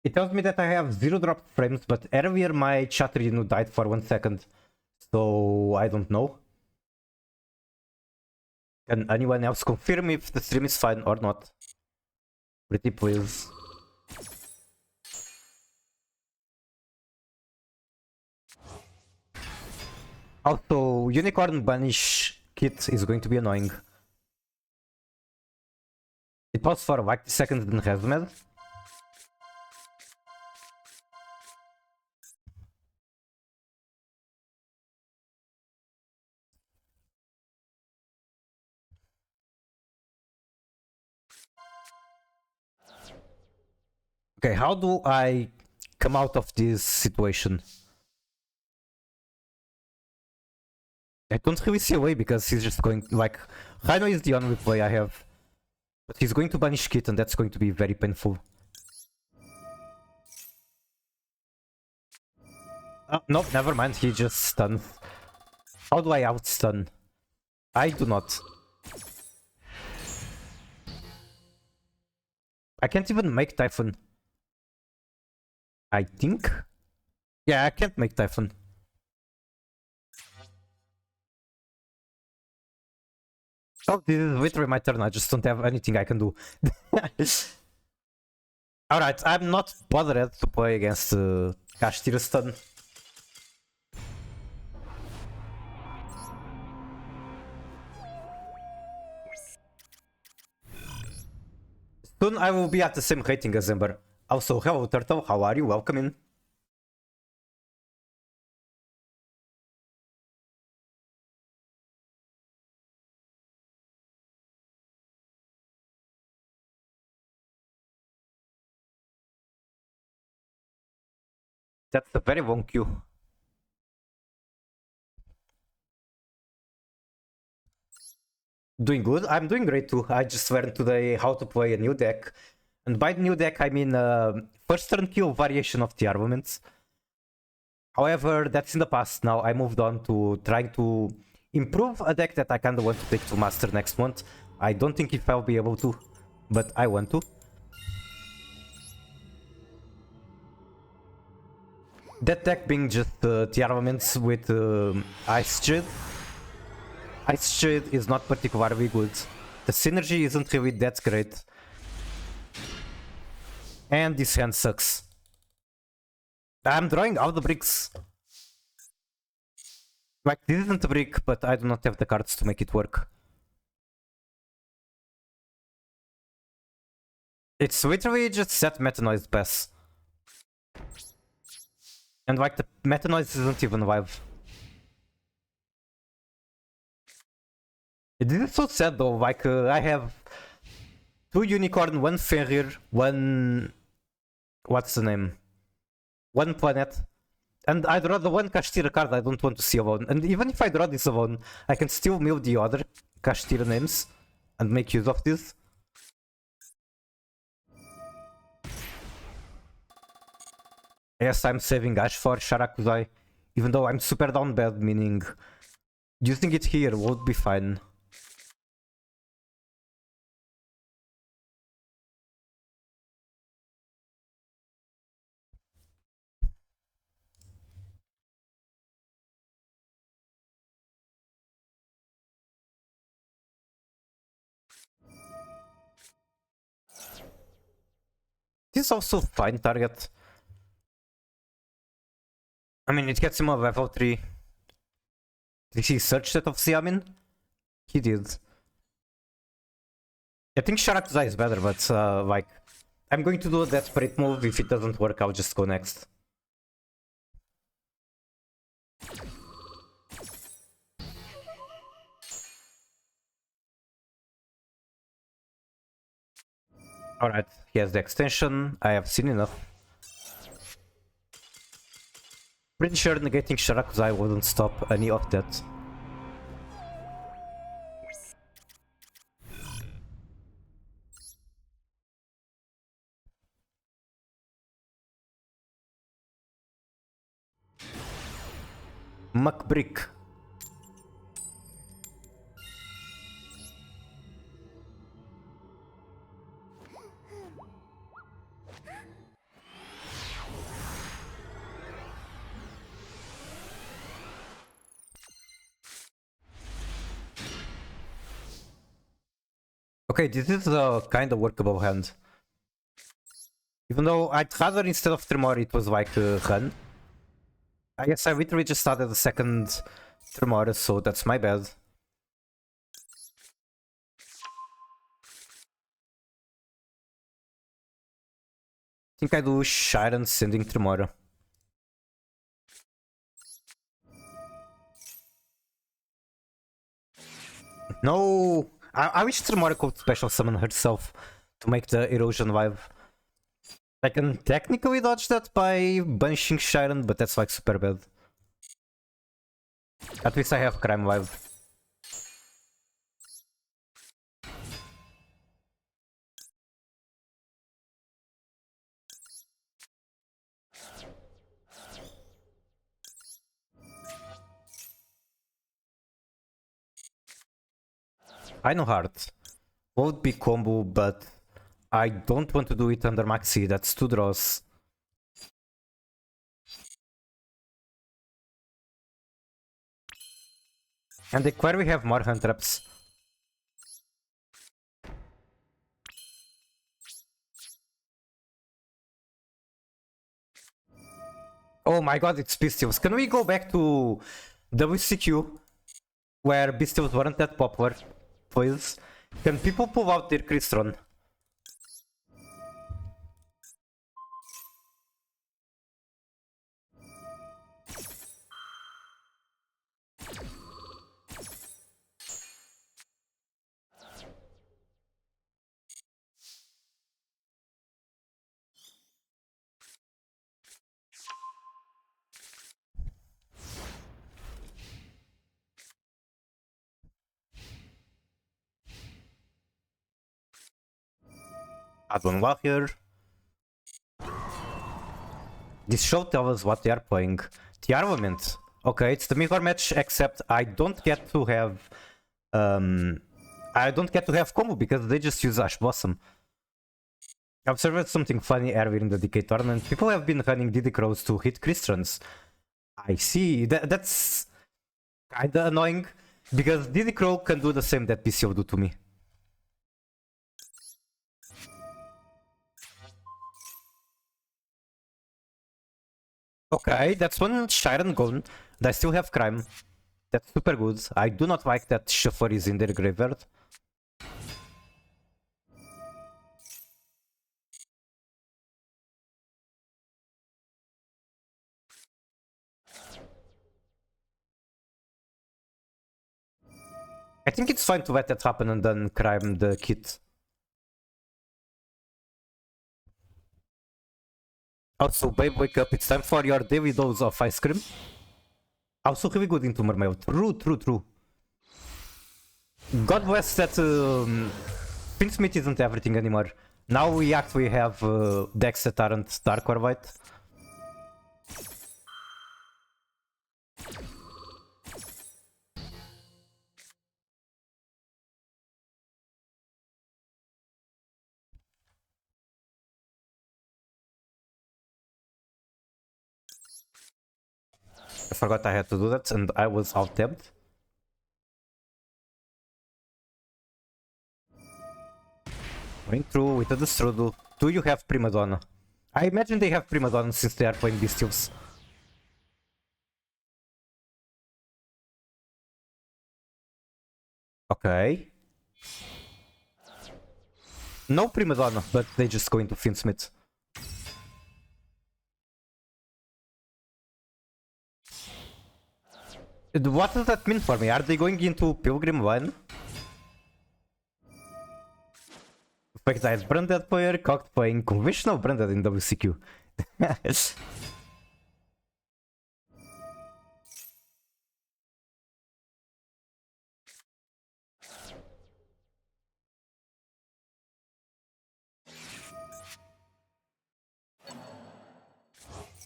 It tells me that I have 0 drop frames, but earlier my Chatrinu died for 1 second. So I don't know. Can anyone else confirm if the stream is fine or not? Pretty please. Also, Unicorn Banish Kit is going to be annoying. It paused for like 2 seconds then Resmed. Okay, how do I come out of this situation? I don't really see a way because he's just going like Rhino is the only play I have. But he's going to banish Kit and that's going to be very painful. No, never mind, he just stuns. How do I outstun? I do not. I can't even make Typhon. I think? Yeah, I can't make Typhon. Oh, this is literally my turn, I just don't have anything I can do. Alright, I'm not bothered to play against Cash Stun. Soon I will be at the same rating as Ember. Also, hello Turtle, how are you? Welcome in. That's a very long queue. Doing good. I'm doing great too. I just learned today how to play a new deck. And by the new deck, I mean first turn kill variation of the armaments. However, that's in the past now. I moved on to trying to improve a deck that I kind of want to take to Master next month. I don't think if I'll be able to, but I want to. That deck being just the armaments with Ice Shade. Ice Shade is not particularly good. The synergy isn't really that great. And this hand sucks. I'm drawing out the bricks. Like, this isn't a brick, but I do not have the cards to make it work. It's literally just set Meta Noise pass. And like, the Meta Noise isn't even live. This is so sad though, like, I have 2 Unicorn, 1 Fenrir, 1... What's the name? 1 Planet. And I draw the 1 Kashtira card I don't want to see alone. And even if I draw this alone, I can still mill the other Kashtira names and make use of this. Yes, I'm saving Ash for Sharakuzai, even though I'm super down bad, meaning using it here would be fine. This is also fine target. I mean, it gets him a level 3. Did he search that of Xiamin? He did. I think Sharakuzai is better, but like, I'm going to do a desperate move. If it doesn't work, I'll just go next. Alright, he has the extension. I have seen enough. Pretty sure negating Sharakuzai wouldn't stop any of that. McBrick. Okay, this is a kind of workable hand. Even though I'd rather instead of Tremor it was like Run. I guess I literally just started the second Tremor, so that's my bad. I think I do Shiren sending Tremor. No! I wish Tremor could special summon herself to make the erosion live. I can technically dodge that by banishing Shiren, but that's like super bad. At least I have Crime live. I know hard. Would be combo, but I don't want to do it under Maxi, that's 2 draws. And the Query have more hand traps. Oh my god, it's Bestials. Can we go back to WCQ, where Bestials weren't that popular, please? Can people pull out their Crystron? Add one wall here. This show tells us what they are playing. The armament. Okay, it's the mirror match, except I don't get to have combo because they just use Ash Blossom. I observed something funny earlier in the DK tournament. People have been running DD Crows to hit Christians. I see. That's kinda annoying because DD Crow can do the same that PCO do to me. Okay, that's one Shiren gone. I still have Crime. That's super good. I do not like that Shuffler is in their graveyard. I think it's fine to let that happen and then Crime the kit. Also, babe, wake up. It's time for your daily dose of ice cream. Also really good into Mermail. True. God bless that Pinsmith isn't everything anymore. Now we actually have decks that aren't dark or white. I forgot I had to do that and I was out-tabbed. Going through with the Strudel. Do you have Prima Donna? I imagine they have Prima Donna since they are playing Bestials. Okay. No Prima Donna, but they just go into Finsmith. What does that mean for me? Are they going into Pilgrim 1? Fact I have branded player, cocked playing conventional branded in WCQ.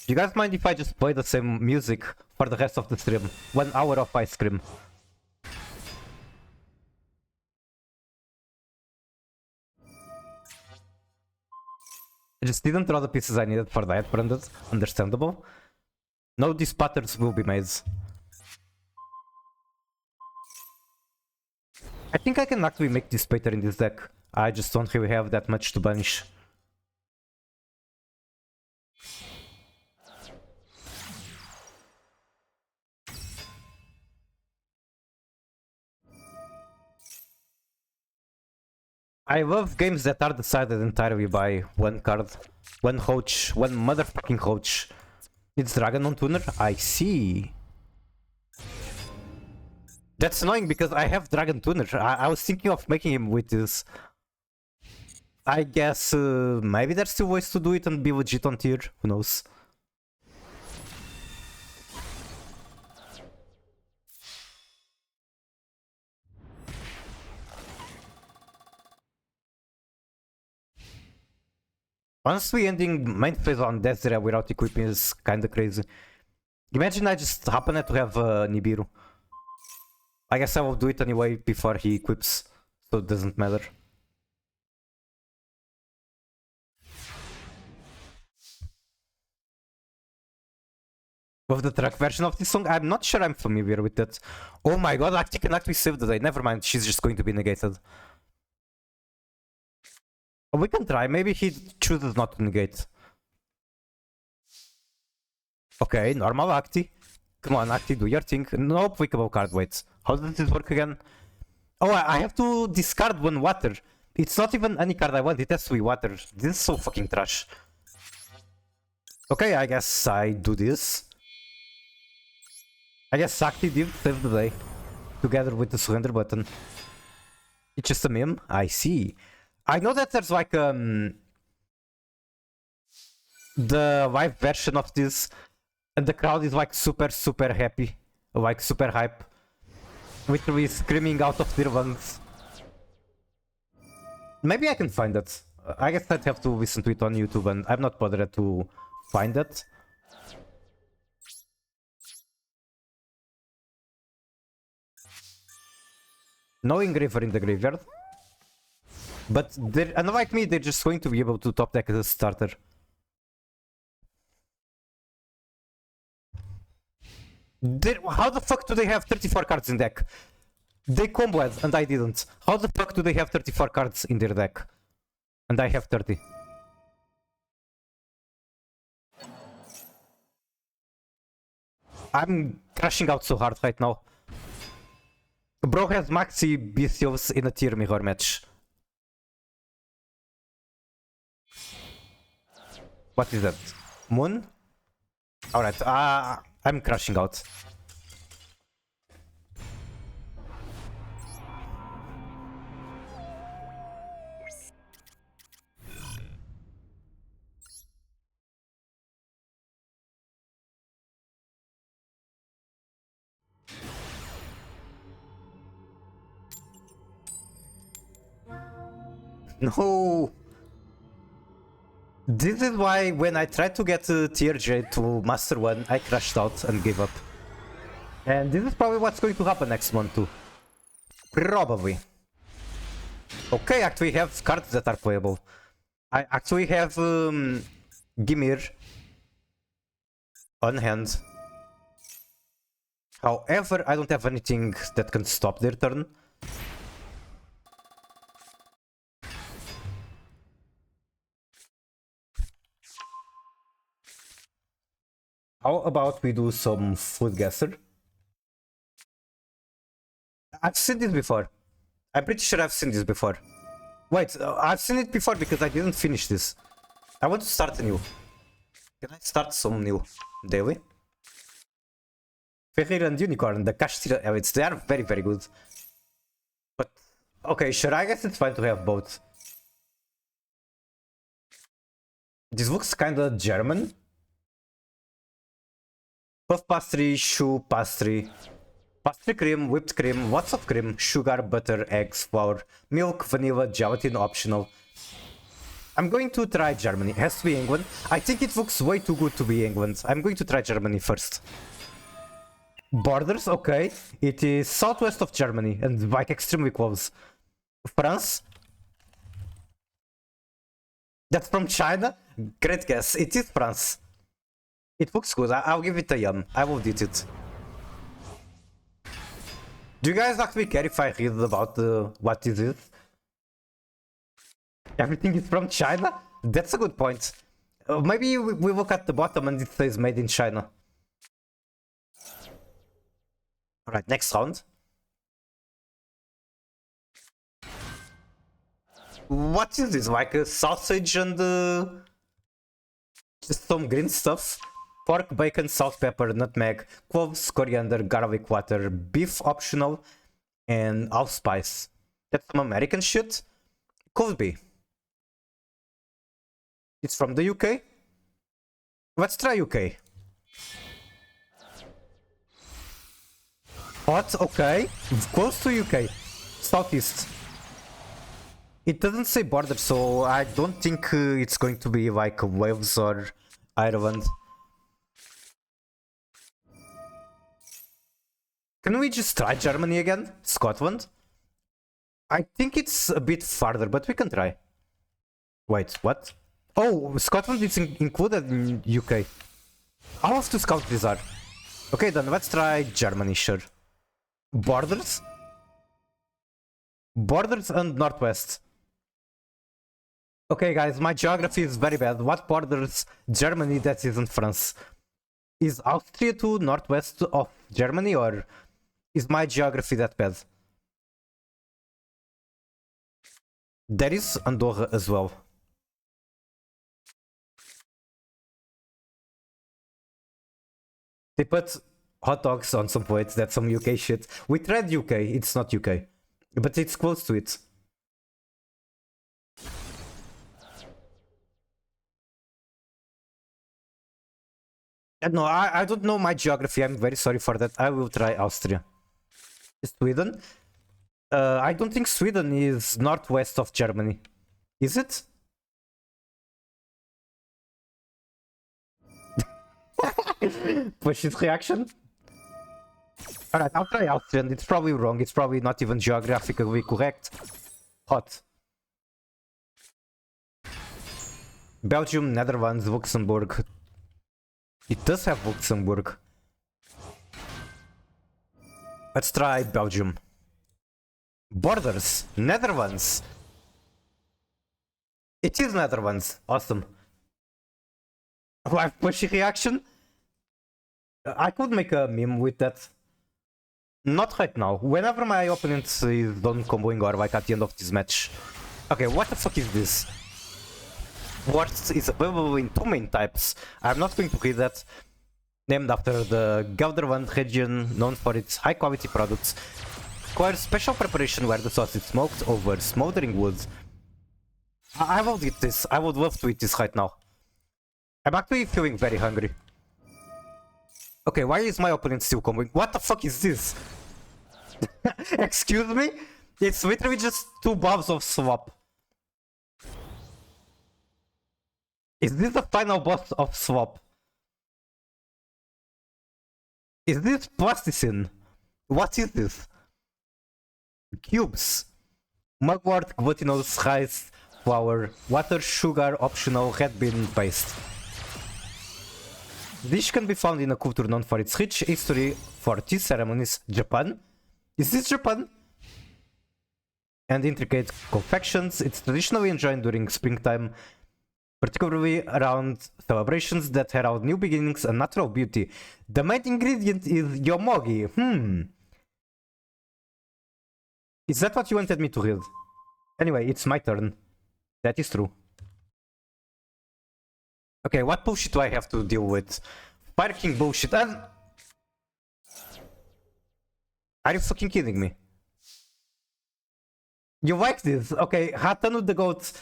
Do you guys mind if I just play the same music for the rest of the stream? 1 hour of ice cream. I just didn't draw the pieces I needed for that, branded. Understandable. No, these patterns will be made. I think I can actually make this pattern in this deck. I just don't really have that much to banish. I love games that are decided entirely by one card. One Hoach, one motherfucking Hoach. It's Dragon on Tuner? I see. That's annoying because I have Dragon Tuner. I was thinking of making him with this. I guess maybe there's still ways to do it and be legit on tier. Who knows? Honestly, ending main phase on Desiree without equipping is kinda crazy. Imagine I just happened to have Nibiru. I guess I will do it anyway before he equips, so it doesn't matter. With the track version of this song, I'm not sure I'm familiar with that. Oh my god, Acti can actually save the day. Never mind, she's just going to be negated. We can try, maybe he chooses not to negate. Okay, normal Acti. Come on, Acti, do your thing. No applicable card, wait. How does this work again? Oh, I have to discard one water. It's not even any card I want, it has to be water. This is so fucking trash. Okay, I guess I do this. I guess Acti did save the day. Together with the surrender button. It's just a meme? I see. I know that there's like the live version of this and the crowd is like super happy, like super hype, literally screaming out of their lungs. Maybe I can find it. I guess I'd have to listen to it on YouTube, and I'm not bothered to find it. No engraver in the graveyard. But unlike me, they're just going to be able to top deck as a starter. How the fuck do they have 34 cards in deck? They comboed and I didn't. How the fuck do they have 34 cards in their deck? And I have 30. I'm crashing out so hard right now. Bro has maxi bestials in a tier mirror match. What is that? Moon? Alright, I'm crashing out. No! This is why when I tried to get Tier J to Master 1, I crashed out and gave up. And this is probably what's going to happen next month too. Probably. Okay, actually have cards that are playable. I actually have Gimir on hand. However, I don't have anything that can stop their turn. How about we do some food gasser? I've seen this before. I'm pretty sure I've seen this before. Wait, I've seen it before because I didn't finish this. I want to start a new. Can I start some new daily? Ferreira and Unicorn, the Castilla elites, they are very, very good. But, okay, sure, I guess it's fine to have both. This looks kinda German. Puff pastry, shoe pastry. Pastry cream, whipped cream, lots of cream, sugar, butter, eggs, flour, milk, vanilla, gelatin optional. I'm going to try Germany. It has to be England. I think it looks way too good to be England. I'm going to try Germany first. Borders, okay. It is southwest of Germany and like extremely close. France. That's from China? Great guess. It is France. It looks good. I'll give it a yum. I will eat it. Do you guys actually care if I read about what is it? Everything is from China? That's a good point. Maybe we look at the bottom and it says made in China. Alright, next round. What is this? Like a sausage and just some green stuff? Pork, bacon, salt, pepper, nutmeg, cloves, coriander, garlic water, beef optional, and allspice. That's some American shit? Could be. It's from the UK? Let's try UK. Hot, okay. Close to UK. Southeast. It doesn't say border, so I don't think it's going to be like Wales or Ireland. Can we just try Germany again? Scotland? I think it's a bit farther, but we can try. Wait, what? Oh, Scotland is included in UK. How else to scout these are? Okay, then let's try Germany, sure. Borders? Borders and Northwest. Okay, guys, my geography is very bad. What borders Germany that isn't France? Is Austria to northwest of Germany, or is my geography that bad? There is Andorra as well. They put hot dogs on some plates. That's some UK shit. We tried UK. It's not UK, but it's close to it. No, I don't know my geography. I'm very sorry for that. I will try Austria. Sweden? I don't think Sweden is northwest of Germany. Is it? Push his reaction. Alright, I'll try Austrian. It's probably wrong. It's probably not even geographically correct. Hot. Belgium, Netherlands, Luxembourg. It does have Luxembourg. Let's try Belgium. Borders, Netherlands. It is Netherlands. Awesome. Live pushy reaction. I could make a meme with that. Not right now. Whenever my opponent is done comboing or like at the end of this match. Okay, what the fuck is this? Quartz is available in two main types. I'm not going to read that. Named after the Gelderland region, known for its high quality products. Requires special preparation where the sauce is smoked over smoldering wood. I will eat this. I would love to eat this right now. I'm actually feeling very hungry. Okay, why is my opponent still coming? What the fuck is this? Excuse me? It's literally just two bobs of swap. Is this the final boss of swap? Is this plasticine? What is this? Cubes. Mugwort, glutinous, rice, flour, water, sugar, optional, red bean paste. Dish can be found in a culture known for its rich history for tea ceremonies. Japan? Is this Japan? And intricate confections. It's traditionally enjoyed during springtime, particularly around celebrations that herald new beginnings and natural beauty. The main ingredient is yomogi. Is that what you wanted me to read? Anyway, it's my turn. That is true. Okay, what bullshit do I have to deal with? Fire King bullshit and... Are you fucking kidding me? You like this? Okay, Hatanu the Goat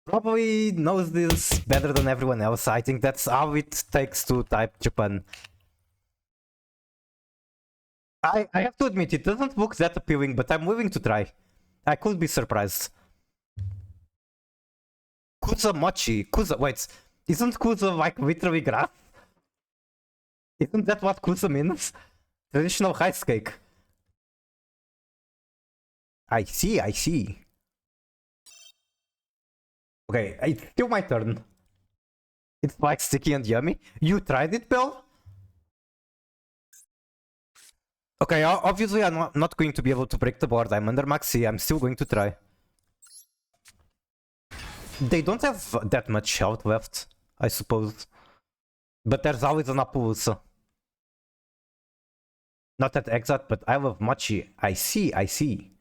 probably knows this better than everyone else. I think that's how it takes to type Japan. I have to admit, it doesn't look that appealing, but I'm willing to try. I could be surprised. Kuza mochi. Kuza, wait. Isn't Kuza like literally grass? Isn't that what Kuza means? Traditional rice cake. I see, I see. Okay, it's still my turn. It's like sticky and yummy. You tried it, Bill? Okay, obviously I'm not going to be able to break the board. I'm under maxi. I'm still going to try. They don't have that much health left, I suppose. But there's always an Appaloosa. Not that exact, but I love mochi. I see, I see.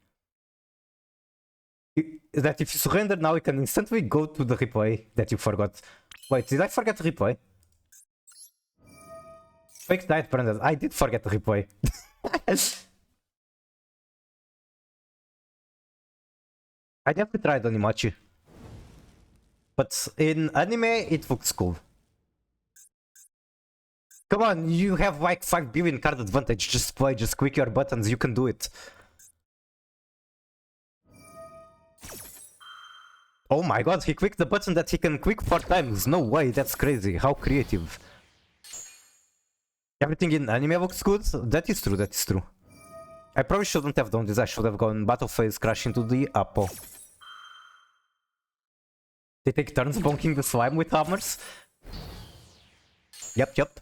That if you surrender now, you can instantly go to the replay that you forgot. Wait, did I forget the replay? Fake diet, Brendan. I did forget the replay. I never tried Onimachi. But in anime, it looks cool. Come on, you have like 5 billion card advantage. Just play, just click your buttons, you can do it. Oh my god, he clicked the button that he can click 4 times. No way, that's crazy. How creative. Everything in anime looks good? That is true, that is true. I probably shouldn't have done this. I should have gone battle phase, crash into the apple. They take turns bonking the slime with hammers? Yep, yep.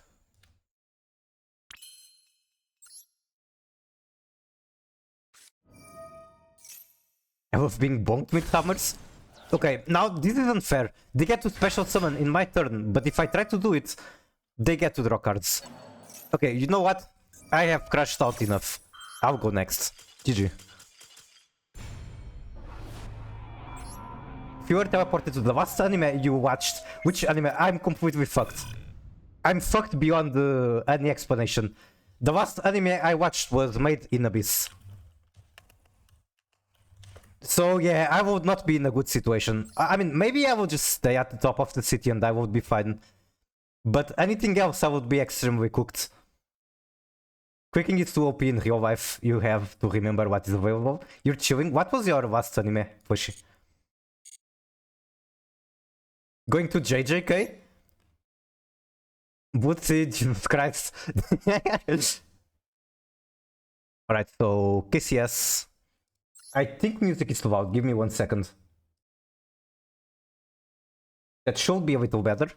I love being bonked with hammers. Okay, now this is unfair. They get to special summon in my turn, but if I try to do it, they get to draw cards. Okay, you know what? I have crashed out enough. I'll go next. GG. If you were teleported to the last anime you watched, which anime? I'm completely fucked. I'm fucked beyond any explanation. The last anime I watched was Made in Abyss. So yeah, I would not be in a good situation. I mean, maybe I will just stay at the top of the city and I would be fine. But anything else, I would be extremely cooked. Quicking is too OP in real life. You have to remember what is available. You're chilling. What was your last anime, Pushy? Going to JJK? Bootsy, Jesus Christ. Alright, so KCS. I think music is too loud. Give me 1 second. That should be a little better.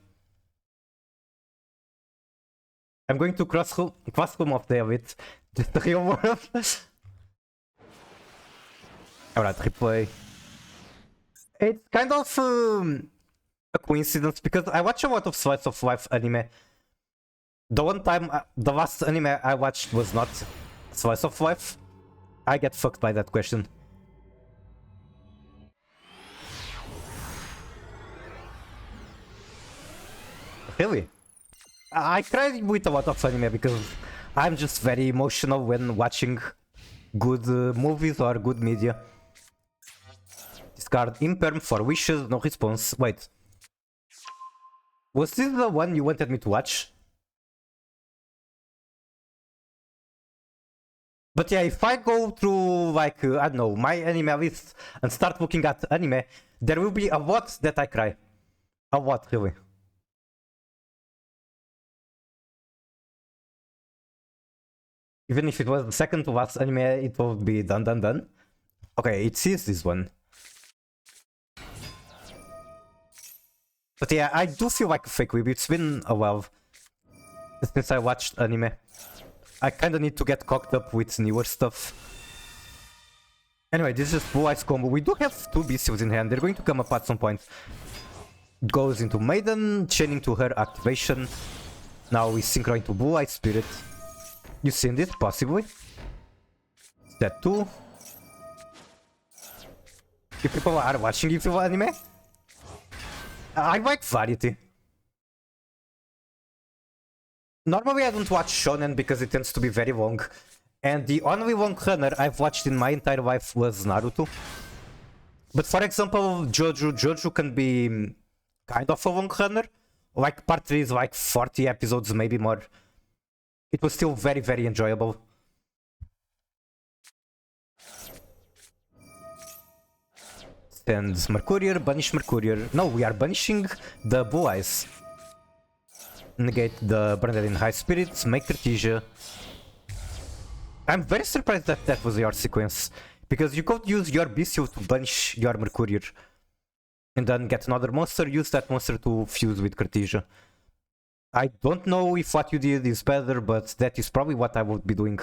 I'm going to classroom of David. Just the real world. Alright, replay. It's kind of a coincidence because I watch a lot of slice of life anime. The one time, the last anime I watched was not slice of life. I get fucked by that question. Really? I cry with a lot of anime because I'm just very emotional when watching good movies or good media. Discard imperm for wishes, no response. Wait. Was this the one you wanted me to watch? But yeah, if I go through like, I don't know, my anime list and start looking at anime, there will be a lot that I cry. A lot, really. Even if it was the second to last anime, it will be done. Okay, it sees this one. But yeah, I do feel like a fake weeb. It's been a while since I watched anime. I kinda need to get cocked up with newer stuff. Anyway, this is Blue Eyes combo. We do have 2 bestials in hand. They're going to come up at some point. Goes into Maiden, chaining to her activation. Now we synchro into Blue Eye Spirit. You seen it, possibly? That too. If people are watching Evil anime, I like variety. Normally I don't watch shonen because it tends to be very long. And the only long runner I've watched in my entire life was Naruto. But for example, Jojo can be kind of a long runner. Like part 3 is like 40 episodes, maybe more. It was still very, very enjoyable. Send Mercurier, banish Mercurier. No, we are banishing the Blue Eyes. Negate the Branded in High Spirits, make Cartesia. I'm very surprised that that was your sequence. Because you could use your Bestial to banish your Mercurier. And then get another monster, use that monster to fuse with Cartesia. I don't know if what you did is better, but that is probably what I would be doing.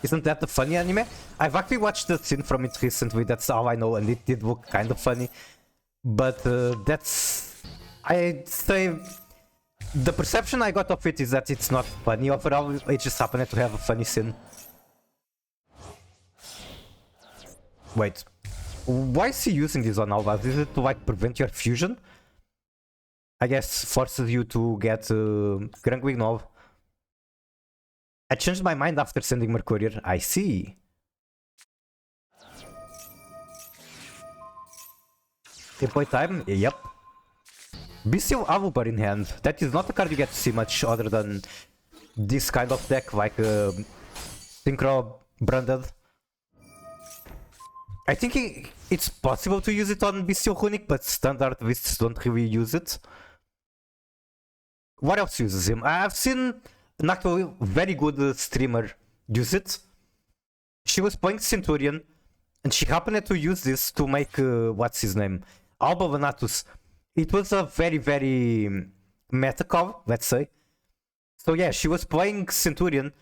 Isn't that a funny anime? I've actually watched the scene from it recently, that's all I know, and it did look kind of funny. But that's... I'd say... The perception I got of it is that it's not funny overall, it just happened to have a funny scene. Wait. Why is he using this on Alvas? Is it to like prevent your fusion? I guess forces you to get Grangwing Nov. I changed my mind after sending Mercurier. I see. Deploy time? Yep. Bestial Alubar in hand. That is not a card you get to see much other than this kind of deck, like Synchro Branded. I think it's possible to use it on Bestial Runic, but standard lists don't really use it. What else uses him? I've seen an actually very good streamer use it. She was playing Centurion, and she happened to use this to make, what's his name? Alba Venatus. It was a very, very meta call, let's say. So yeah, she was playing Centurion,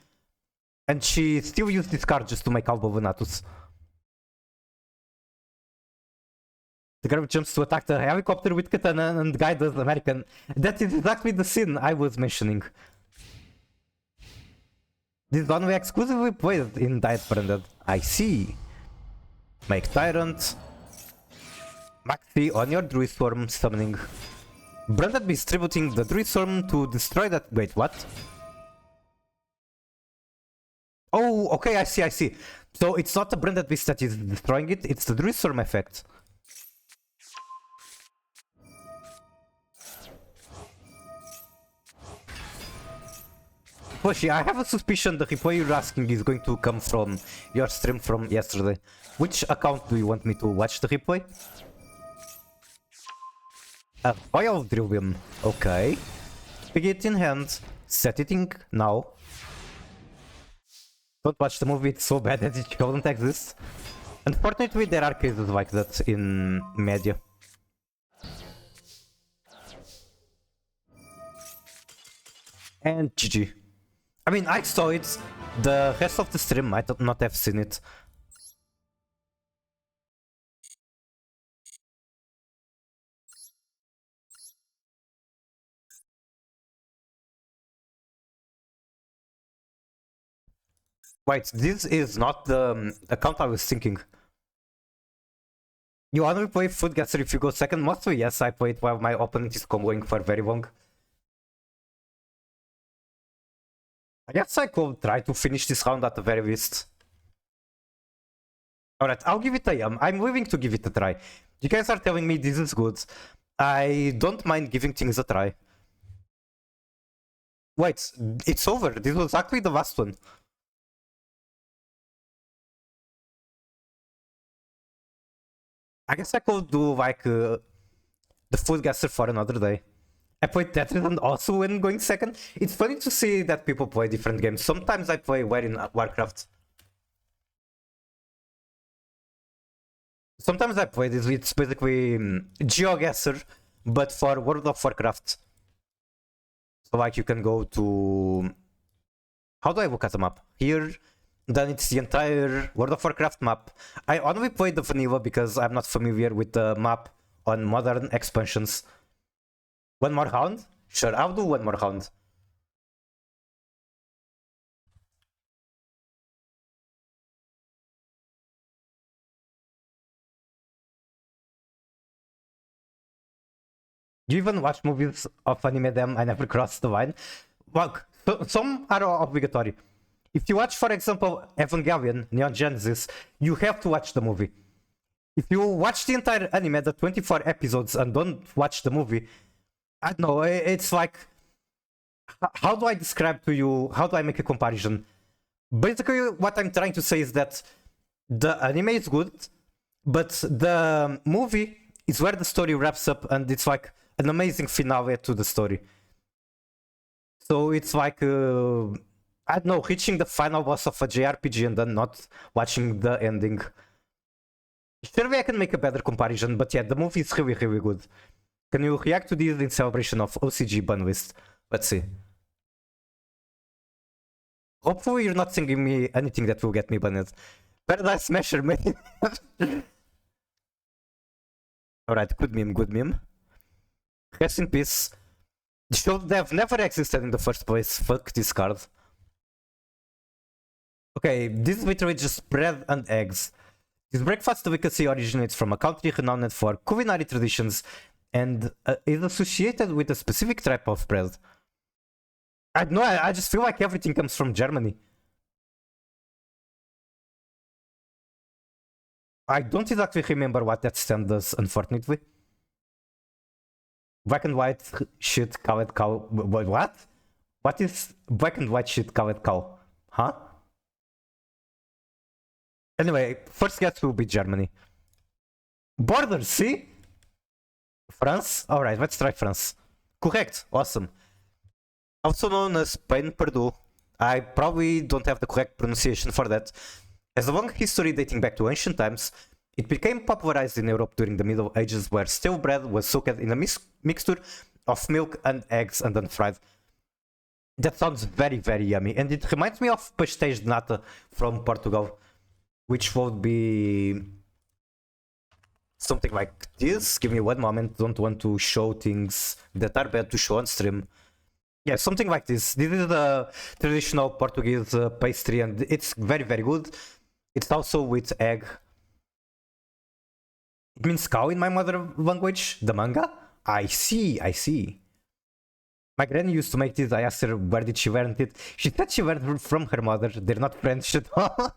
and she still used this card just to make Alba Venatus. The girl jumps to attack the helicopter with katana and the guy does American. That is exactly the scene I was mentioning. This one we exclusively played in Diet Branded. I see. Make Tyrant. Maxi on your TearSworn summoning. Branded distributing the TearSworn to destroy that. Wait, what? Oh, okay, I see. So it's not the Branded Beast that is destroying it, it's the TearSworn effect. Pushy, I have a suspicion the replay you're asking is going to come from your stream from yesterday. Which account do you want me to watch the replay? A oil drill beam. Okay. Pick it in hand. Set it in now. Don't watch the movie, it's so bad that it shouldn't exist. Unfortunately, there are cases like that in media. And GG. I mean, I saw it. The rest of the stream might not have seen it. Wait, this is not the account I was thinking. You want to play Food Gasser if you go second? Mostly, yes, I played while my opponent is comboing for very long. I guess I could try to finish this round at the very least. Alright, I'll give it a yum. I'm willing to give it a try. You guys are telling me this is good. I don't mind giving things a try. Wait, it's over. This was actually the last one. I guess I could do like the Food Gasser for another day. I played Tetris and also when going second. It's funny to see that people play different games. Sometimes I play well in Warcraft. Sometimes I play this, it's basically GeoGuessr, but for World of Warcraft. So like you can go to... How do I look at the map? Here, then it's the entire World of Warcraft map. I only played the vanilla because I'm not familiar with the map on modern expansions. One more round? Sure, I'll do one more round. Do you even watch movies of anime them? I never crossed the line. Well, some are obligatory. If you watch, for example, Evangelion, Neon Genesis, you have to watch the movie. If you watch the entire anime, the 24 episodes, and don't watch the movie, I don't know, it's like... How do I describe to you, how do I make a comparison? Basically, what I'm trying to say is that the anime is good, but the movie is where the story wraps up, and it's like an amazing finale to the story. So it's like, I don't know, reaching the final boss of a JRPG and then not watching the ending. Surely I can make a better comparison, but yeah, the movie is really, really good. Can you react to this in celebration of OCG ban list? Let's see. Hopefully you're not singing me anything that will get me banned. Paradise Smasher, man. Alright, good meme, good meme. Rest in peace. Should have never existed in the first place. Fuck this card. Okay, this is literally just bread and eggs. This breakfast delicacy originates from a country renowned for culinary traditions and is associated with a specific type of bread. I don't know, I just feel like everything comes from Germany. I don't exactly remember what that stand does, unfortunately. Black and white shit colored cow. What? What is black and white shit colored cow? Huh? Anyway, first guess will be Germany. Borders, see? France? Alright, let's try France. Correct, awesome. Also known as Spain Purdue. I probably don't have the correct pronunciation for that. Has a long history dating back to ancient times. It became popularized in Europe during the Middle Ages, where stale bread was soaked in a mixture of milk and eggs and then fried. That sounds very, very yummy, and it reminds me of pastéis de nata from Portugal, which would be something like this. Give me one moment, don't want to show things that are bad to show on stream. Yeah, something like this. This is the traditional Portuguese pastry, and it's very, very good. It's also with egg. It means cow in my mother language, the manga? I see, I see. My granny used to make this. I asked her where did she learn it. She said she learned it from her mother. They're not French at all.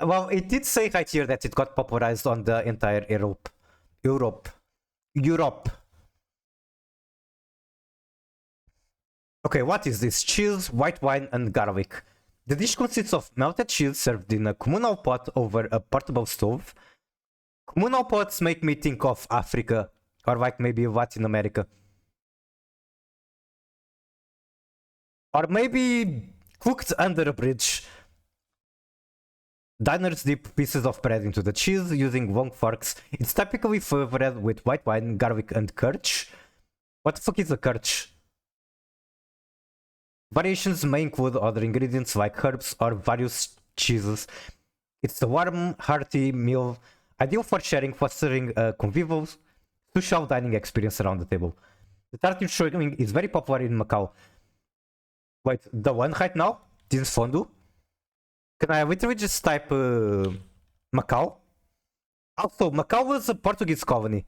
Well, it did say right here that it got popularized on the entire Europe. Okay, what is this? Cheese, white wine, and garlic. The dish consists of melted cheese served in a communal pot over a portable stove. Communal pots make me think of Africa. Or like maybe Latin America. Or maybe cooked under a bridge. Diners dip pieces of bread into the cheese using long forks. It's typically flavored with white wine, garlic, and kirch. What the fuck is a kirch? Variations may include other ingredients like herbs or various cheeses. It's a warm, hearty meal, ideal for sharing, fostering a convivial, social dining experience around the table. The tart you're showing is very popular in Macau. Wait, the one right now? This is fondue? Can I literally just type Macau? Also, Macau was a Portuguese colony.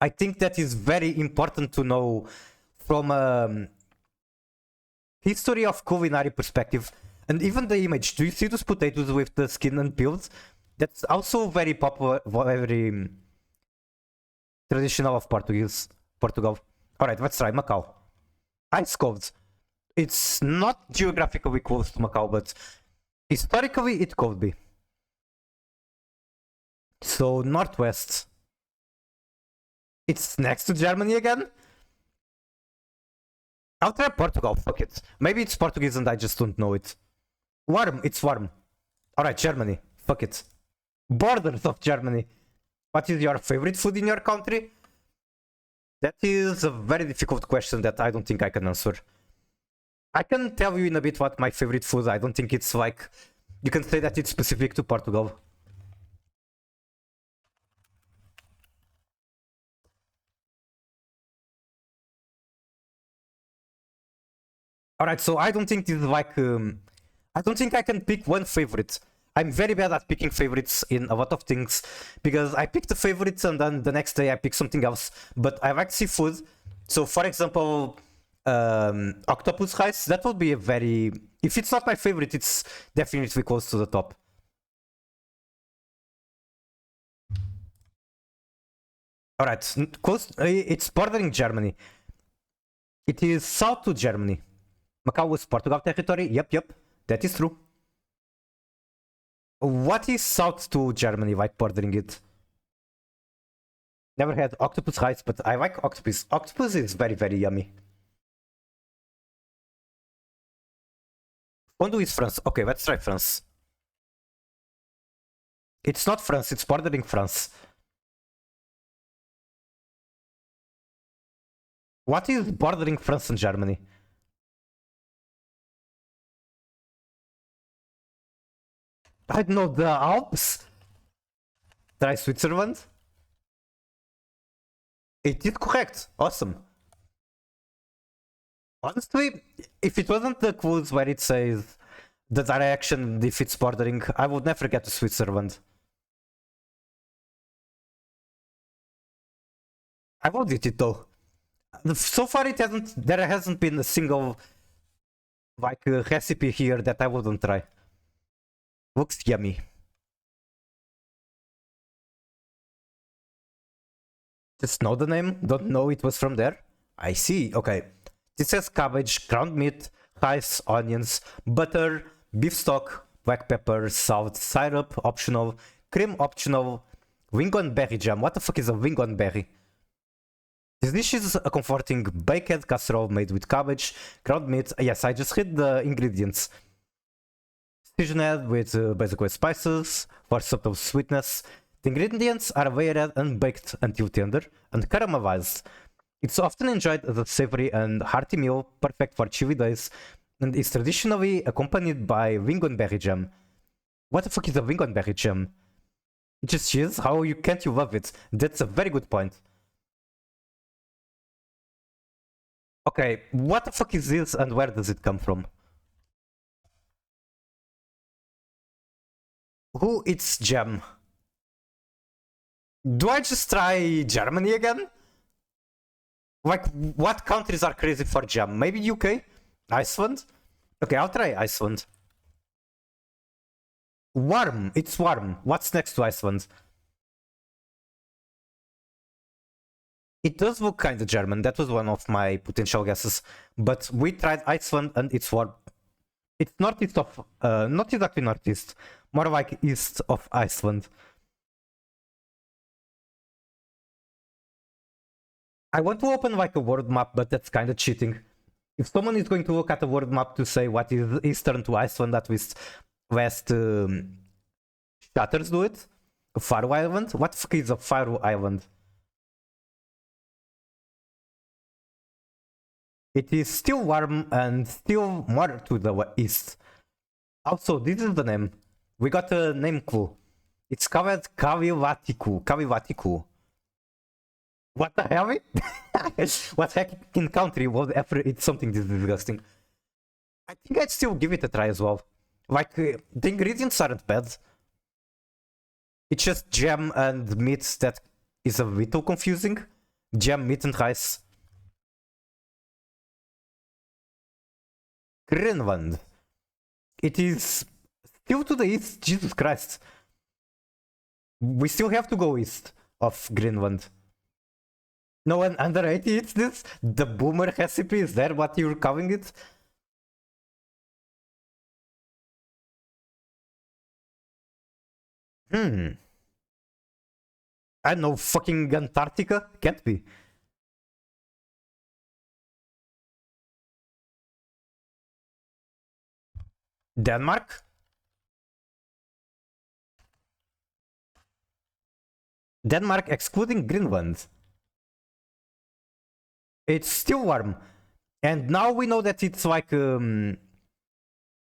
I think that is very important to know from a history of culinary perspective. And even the image, do you see those potatoes with the skin and peels? That's also very popular, very traditional of Portugal. Alright, let's try Macau. Ice cold. It's not geographically close to Macau, but historically it could be. So, northwest. It's next to Germany again? I'll try Portugal, fuck it. Maybe it's Portuguese and I just don't know it. Warm, it's warm. Alright, Germany, fuck it. Borders of Germany. What is your favorite food in your country? That is a very difficult question that I don't think I can answer. I can tell you in a bit what my favorite food. I don't think it's like you can say that it's specific to Portugal. Alright, so I don't think this is like I don't think I can pick one favorite. I'm very bad at picking favorites in a lot of things because I pick the favorites and then the next day I pick something else. But I like seafood. So for example, octopus rice, that would be a very... If it's not my favorite, it's definitely close to the top. Alright, close. It's bordering Germany. It is south to Germany. Macau was Portugal territory. Yep, that is true. What is south to Germany, like bordering it? Never had octopus rice, but I like octopus. Octopus is very, very yummy. Fondue is France. Okay, let's try France. It's not France, it's bordering France. What is bordering France and Germany? I don't know, the Alps? Try Switzerland? It is correct. Awesome. Honestly, if it wasn't the clues where it says the direction if it's bordering, I would never get to Switzerland. I would eat it though. So far there hasn't been a single like recipe here that I wouldn't try. Looks yummy. Just know the name? Don't know it was from there? I see, okay. This has cabbage, ground meat, rice, onions, butter, beef stock, black pepper, salt, syrup, optional, cream optional, wing-on berry jam. What the fuck is a wing-on berry? This dish is a comforting baked casserole made with cabbage, ground meat. Yes, I just read the ingredients. Seasoned with basically spices for subtle sweetness. The ingredients are layered and baked until tender and caramelized. It's often enjoyed as a savory and hearty meal, perfect for chilly days, and is traditionally accompanied by lingonberry jam. What the fuck is a lingonberry jam? It just is? How can't you love it? That's a very good point. Okay, what the fuck is this and where does it come from? Who eats jam? Do I just try Germany again? Like, what countries are crazy for jam? Maybe UK? Iceland? Okay, I'll try Iceland. Warm. It's warm. What's next to Iceland? It does look kind of German. That was one of my potential guesses. But we tried Iceland and it's warm. It's northeast of... not exactly northeast. More like east of Iceland. I want to open like a world map, but that's kind of cheating. If someone is going to look at a world map to say what is eastern to Iceland, at least west shatters do it. A Faroe Island? What the fuck is a Faroe Island? It is still warm and still more to the east. Also, this is the name. We got a name clue. It's called Kavivatiku. Kavivatiku. What the hell? What heck in country would ever eat something this disgusting? I think I'd still give it a try as well. Like, the ingredients aren't bad. It's just jam and meat that is a little confusing. Jam, meat, and rice. Greenland. It is still to the east. Jesus Christ. We still have to go east of Greenland. No one under 80 eats this? The boomer recipe, is that what you're calling it? I don't know, fucking Antarctica? Can't be. Denmark? Denmark excluding Greenland. It's still warm. And now we know that it's like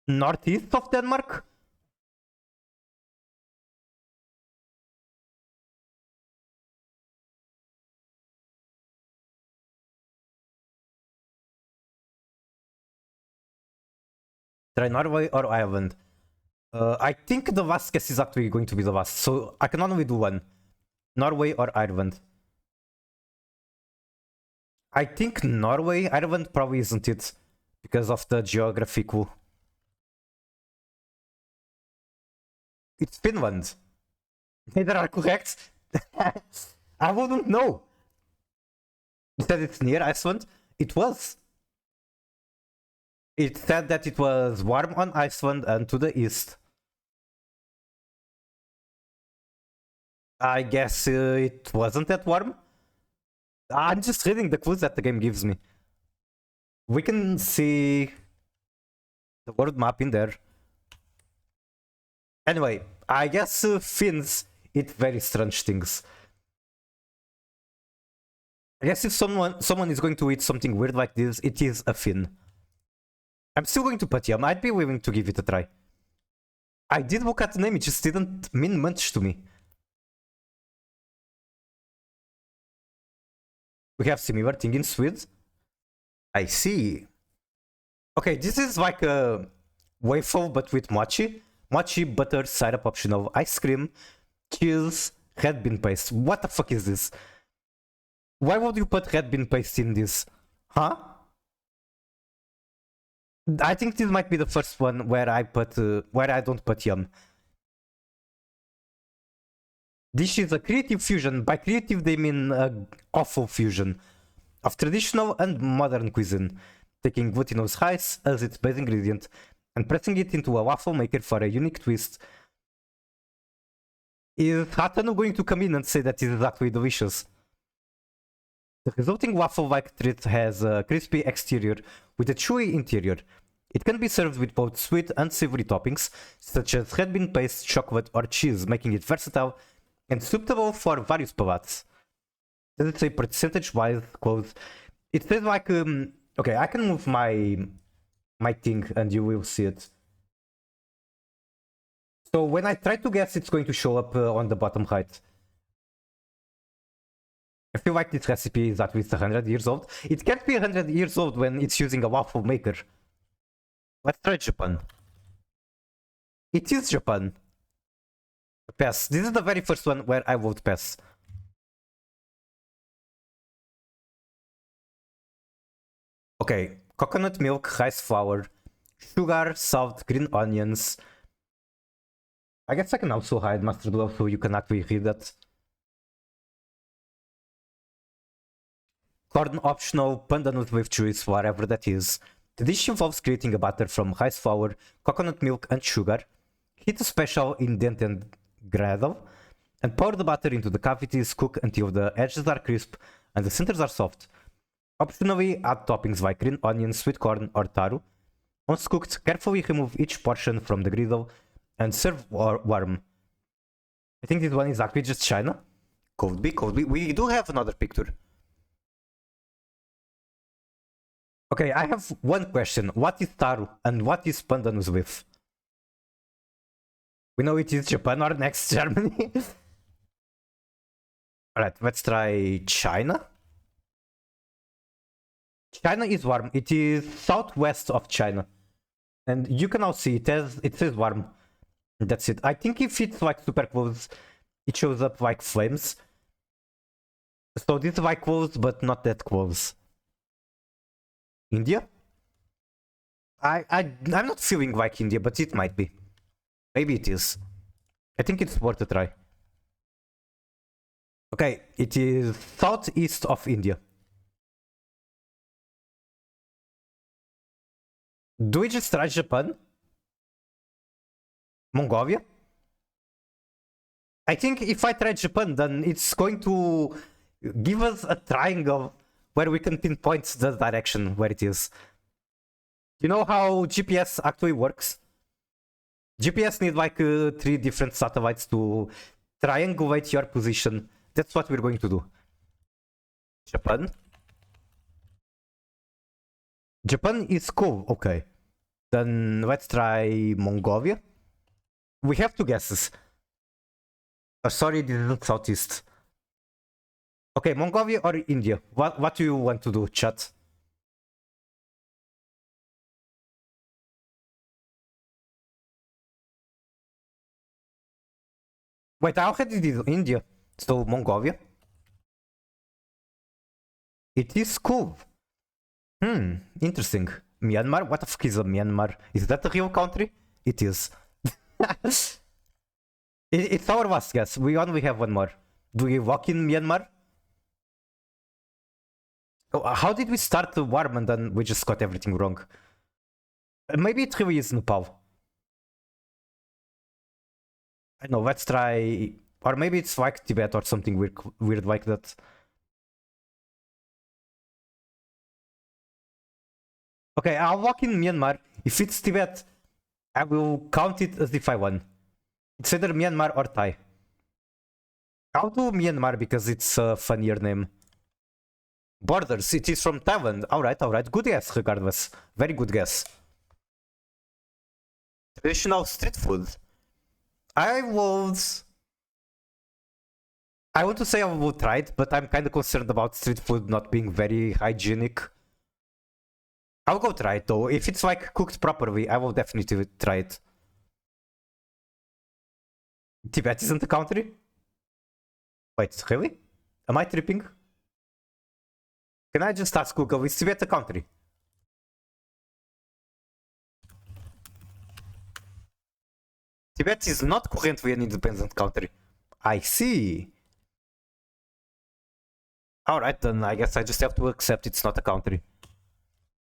northeast of Denmark. Try Norway or Ireland. I think the last guess is actually going to be the last, so I can only do one. Norway or Ireland. I think Norway. Ireland probably isn't it, because of the geographical. It's Finland. Neither are correct. I wouldn't know. You said it's near Iceland? It was. It said that it was warm on Iceland and to the east. I guess it wasn't that warm. I'm just reading the clues that the game gives me. We can see the world map in there. Anyway, I guess Finns eat very strange things. I guess if someone is going to eat something weird like this, it is a Finn. I'm still going to put yum. I'd be willing to give it a try. I did look at the name, it just didn't mean much to me. We have similar thing in Sweden. I see. Okay, this is like a waffle but with mochi. Mochi, butter, syrup optional, ice cream, cheese, red bean paste. What the fuck is this? Why would you put red bean paste in this? Huh? I think this might be the first one where I don't put yum. This is a creative fusion. By creative they mean awful fusion of traditional and modern cuisine, taking glutinous rice as its base ingredient and pressing it into a waffle maker for a unique twist. Is Hatanu going to come in and say that it is actually delicious? The resulting waffle-like treat has a crispy exterior with a chewy interior. It can be served with both sweet and savory toppings, such as red bean paste, chocolate, or cheese, making it versatile and suitable for various palates. Does it say percentage-wise close? It says like, okay, I can move my thing and you will see it. So when I try to guess, it's going to show up on the bottom right. I feel like this recipe is at least 100 years old. It can't be 100 years old when it's using a waffle maker. Let's try Japan. It is Japan. Pass. This is the very first one where I vote pass. Okay, coconut milk, rice flour, sugar, salt, green onions. I guess I can also hide Master Glove so you can actually read that. Corn optional, pandanus with juice, whatever that is. The dish involves creating a batter from rice flour, coconut milk, and sugar. Heat a special indented griddle and pour the batter into the cavities. Cook until the edges are crisp and the centers are soft. Optionally, add toppings like green onion, sweet corn, or taro. Once cooked, carefully remove each portion from the griddle and serve warm. I think this one is actually just China. Could be, could be. We do have another picture. Okay, I have one question. What is taro and what is pandanus with? We know it is Japan or next Germany. Alright, let's try China. China is warm. It is southwest of China. And you can now see it says warm. That's it. I think if it's like super close, it shows up like flames. So this is like close, but not that close. India? I'm not feeling like India, but it might be. Maybe it is. I think it's worth a try. Okay, it is southeast of India. Do we just try Japan? Mongolia? I think if I try Japan, then it's going to give us a triangle where we can pinpoint the direction where it is. You know how GPS actually works? GPS needs like 3 different satellites to triangulate your position. That's what we're going to do. Japan. Japan is cool, okay. Then let's try Mongolia. We have 2 guesses. Sorry, this isn't southeast. Okay, Mongolia or India? What do you want to do, chat? Wait, I already did India. So Mongolia. It is cool. Interesting. Myanmar? What the fuck is a Myanmar? Is that a real country? It is. It's our last guess. We only have one more. Do we walk in Myanmar? Oh, how did we start the warm and then we just got everything wrong? Maybe it really is Nepal. I don't know, let's try... Or maybe it's like Tibet or something weird like that. Okay, I'll walk in Myanmar. If it's Tibet, I will count it as if I won. It's either Myanmar or Thai. I'll do Myanmar because it's a funnier name. Borders, it is from Thailand. Alright, alright. Good guess, regardless. Very good guess. Traditional street food. I want to say I will try it, but I'm kind of concerned about street food not being very hygienic. I'll go try it though. If it's like cooked properly, I will definitely try it. Tibet isn't a country? Wait, really? Am I tripping? Can I just ask Google, is Tibet a country? Tibet is not currently an independent country. I see. Alright, then I guess I just have to accept it's not a country.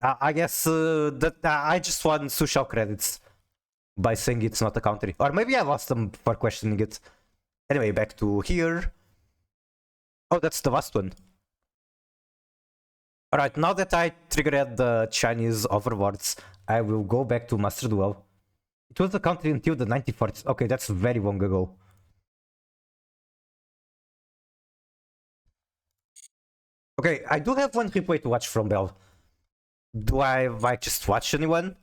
I guess that I just won social credits by saying it's not a country. Or maybe I lost them for questioning it. Anyway, back to here. Oh, that's the last one. Alright, now that I triggered the Chinese overlords, I will go back to Master Duel. It was a country until the 1940s. Okay, that's very long ago. Okay, I do have one replay to watch from Bell. Do I like just watch anyone?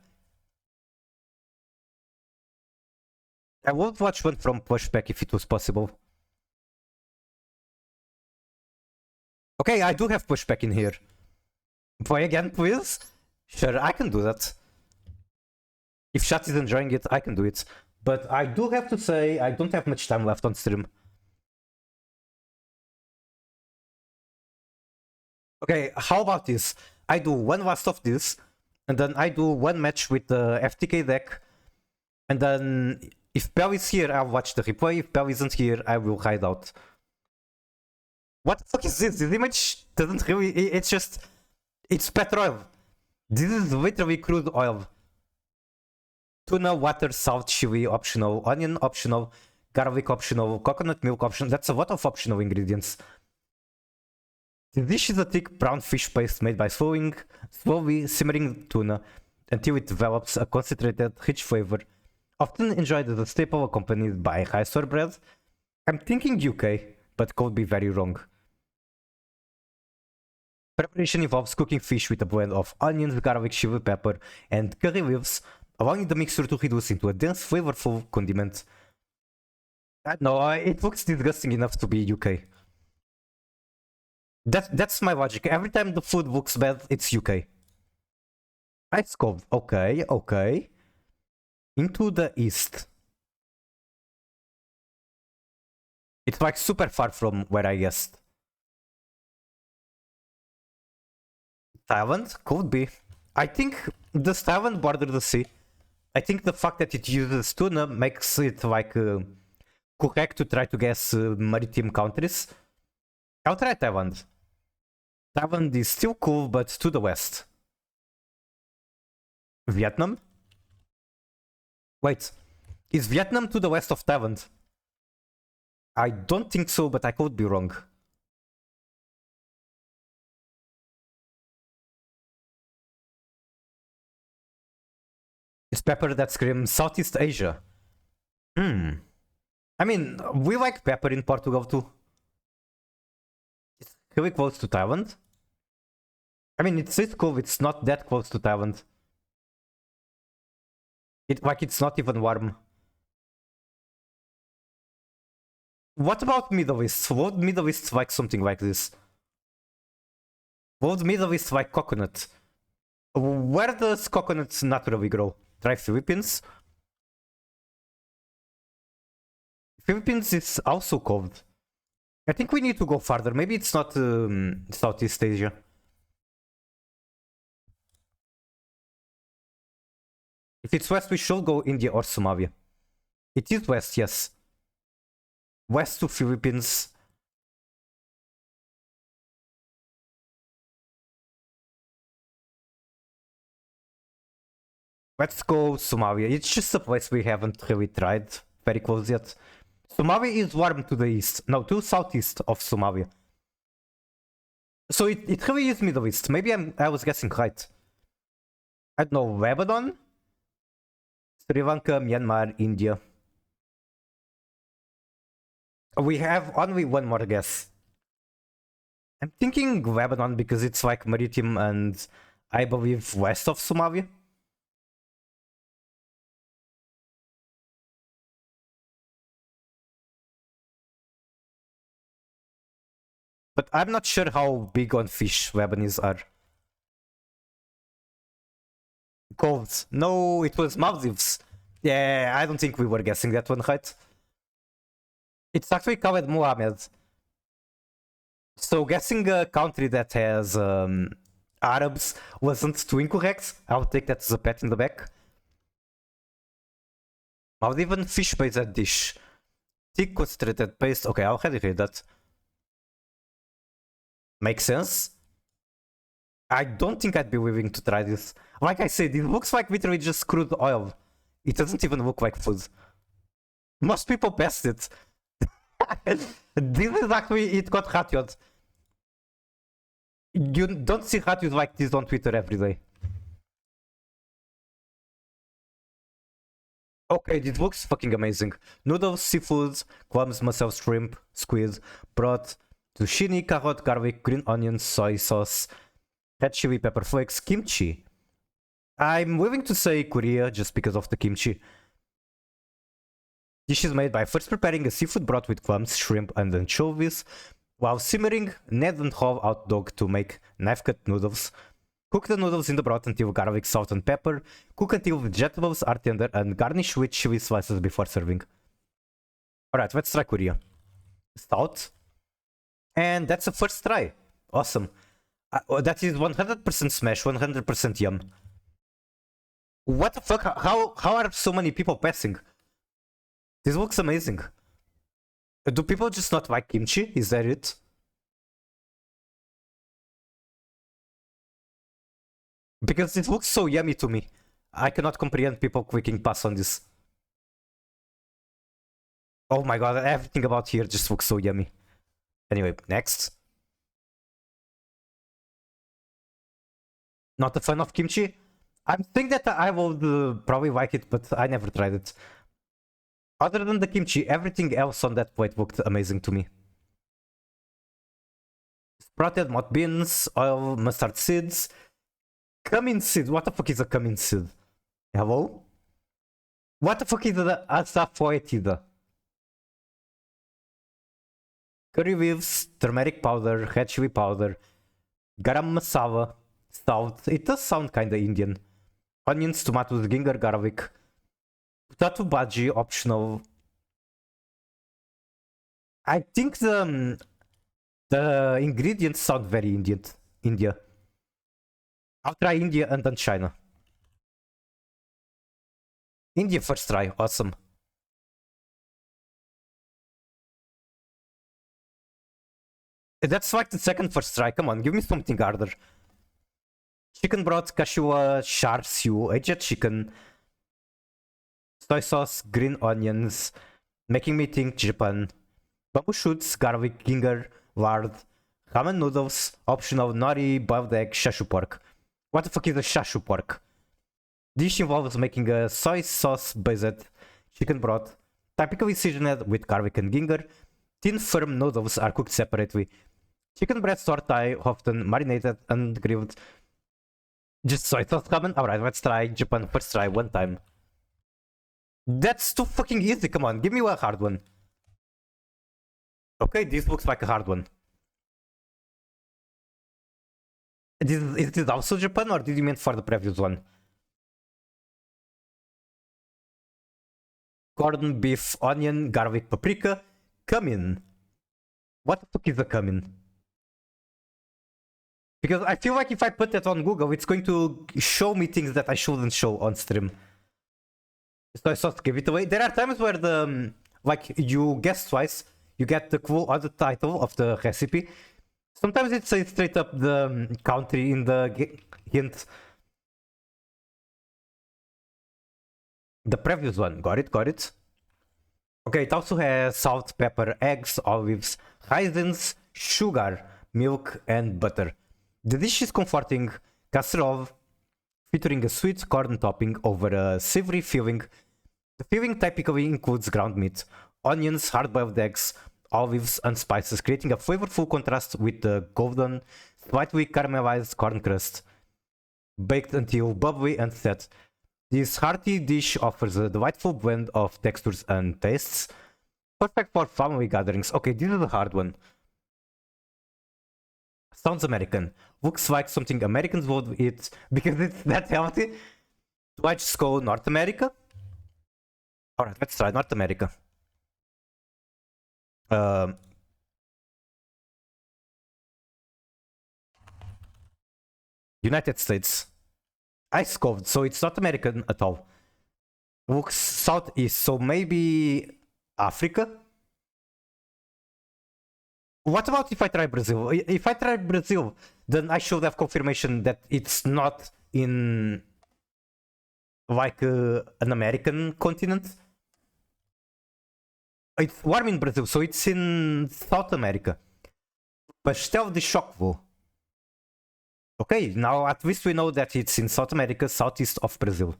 I would watch one from Pushback if it was possible. Okay, I do have Pushback in here. Play again, please? Sure, I can do that. If chat is enjoying it, I can do it. But I do have to say, I don't have much time left on stream. Okay, how about this? I do one last of this, and then I do one match with the FTK deck, and then if Bell is here, I'll watch the replay. If Bell isn't here, I will hide out. What the fuck is this? This image doesn't really... It's just... It's petrol. This is literally crude oil. Tuna, water, salt, chili, optional. Onion, optional. Garlic, optional. Coconut milk, optional. That's a lot of optional ingredients. The dish is a thick brown fish paste made by slowly simmering tuna until it develops a concentrated, rich flavor, often enjoyed as a staple accompanied by rice or bread. I'm thinking UK, but could be very wrong. Preparation involves cooking fish with a blend of onions, garlic, chili pepper, and curry leaves, allowing the mixture to reduce into a dense, flavorful condiment. No, it looks disgusting enough to be UK. That's my logic. Every time the food looks bad, it's UK. Ice cold. Okay, okay. Into the east. It's like super far from where I guessed. Thailand? Could be. I think does Thailand border the sea? I think the fact that it uses tuna makes it like correct to try to guess maritime countries. I'll try Thailand. Thailand is still cool, but to the west. Vietnam? Wait, is Vietnam to the west of Thailand? I don't think so, but I could be wrong. It's pepper that screams Southeast Asia. I mean, we like pepper in Portugal too. It's really close to Thailand. I mean, it's cool, it's not that close to Thailand. It's not even warm. What about Middle East? Would Middle East like something like this? Would Middle East like coconut? Where does coconut naturally grow? Try Philippines. Philippines is also cold. I think we need to go farther. Maybe it's not Southeast Asia. If it's west, we should go India or Somalia. It is west, yes. West to Philippines. Let's go Somalia. It's just a place we haven't really tried very close yet. Somalia is warm to the east. No, to southeast of Somalia. So it really is Middle East. Maybe I was guessing right. I don't know, Lebanon? Sri Lanka, Myanmar, India. We have only one more guess. I'm thinking Lebanon because it's like maritime and I believe west of Somalia. But I'm not sure how big on fish Lebanese are. Cold. No, it was Maldives. Yeah, I don't think we were guessing that one right. It's actually Khaled Mohammed. So guessing a country that has Arabs wasn't too incorrect. I'll take that as a pat in the back. Maldivian fish-based dish. Thick concentrated paste. Okay, I'll already read that. Makes sense. I don't think I'd be willing to try this. Like I said, it looks like literally just crude oil. It doesn't even look like food. Most people passed it. This is actually, it got ratioed. You don't see ratios like this on Twitter every day. Okay, this looks fucking amazing. Noodles, seafoods, clams, mussel, shrimp, squid, broth, zucchini, carrot, garlic, green onions, soy sauce, red chili pepper flakes, kimchi. I'm willing to say Korea just because of the kimchi. Dish is made by first preparing a seafood broth with clams, shrimp, and anchovies, while simmering Ned and whole out dog to make knife-cut noodles. Cook the noodles in the broth until garlic, salt, and pepper. Cook until vegetables are tender and garnish with chili slices before serving. Alright, let's try Korea. Stout. And that's the first try. Awesome. That is 100% smash, 100% yum. What the fuck? How are so many people passing? This looks amazing. Do people just not like kimchi? Is that it? Because it looks so yummy to me. I cannot comprehend people clicking pass on this. Oh my god, everything about here just looks so yummy. Anyway, next. Not a fan of kimchi. I'm thinking that I would probably like it, but I never tried it. Other than the kimchi, everything else on that plate looked amazing to me. Sprouted mott beans, oil, mustard seeds, cumin seed. What the fuck is a cumin seed? Hello? What the fuck is the asafoetida? Curry leaves, turmeric powder, red chili powder, garam masala, salt. It does sound kinda Indian. Onions, tomatoes, ginger, garlic. Potato bhaji, optional. I think the ingredients sound very Indian. India. I'll try India and then China. India first try, awesome. That's like the second first try, come on, give me something harder. Chicken broth, kashua, char siu, aged chicken, soy sauce, green onions, making me think Japan. Bamboo shoots, garlic, ginger, lard, ramen noodles, optional nori, boiled egg, shashu pork. What the fuck is a shashu pork? Dish involves making a soy sauce based chicken broth, typically seasoned with garlic and ginger. Thin firm noodles are cooked separately. Chicken breast or thigh, often marinated and grilled. Just soy sauce ramen? Alright, let's try Japan first try one time. That's too fucking easy, come on, give me a hard one. Okay, this looks like a hard one. Is this also Japan or did you mean for the previous one? Corn, beef, onion, garlic, paprika, cumin. What the fuck is a cumin? Because I feel like if I put that on Google, it's going to show me things that I shouldn't show on stream. So I thought to give it away. There are times where like you guess twice, you get the clue or the title of the recipe. Sometimes it says straight up the country in the hint. The previous one, got it. Okay, it also has salt, pepper, eggs, olives, raisins, sugar, milk, and butter. The dish is comforting casserole featuring a sweet corn topping over a savory filling. The filling typically includes ground meat, onions, hard-boiled eggs, olives, and spices, creating a flavorful contrast with the golden, slightly caramelized corn crust, baked until bubbly and set. This hearty dish offers a delightful blend of textures and tastes, perfect for family gatherings. Okay, this is a hard one. Sounds American. Looks like something Americans would eat because it's that healthy. Do I just go North America? Alright, let's try North America. United States. Ice cold, so it's not American at all. Looks southeast, so maybe Africa? What about if I try Brazil? If I try Brazil, then I should have confirmation that it's not in like an American continent. It's warm in Brazil, so it's in South America. Pastel de chocolate. Okay, now at least we know that it's in South America, southeast of Brazil.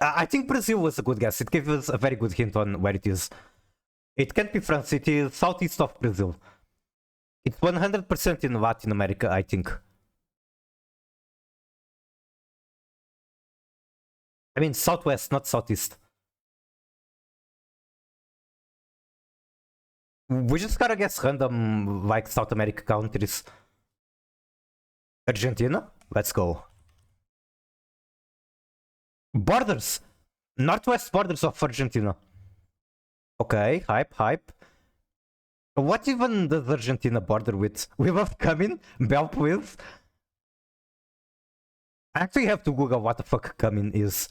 I think Brazil was a good guess. It gave us a very good hint on where it is. It can't be France, it is southeast of Brazil. It's 100% in Latin America, I think. I mean, southwest, not southeast. We just gotta guess random, like, South America countries. Argentina? Let's go. Borders! Northwest borders of Argentina. Okay, hype. What even does Argentina border with? We love cumin? Bell please? I actually have to Google what the fuck cumin is.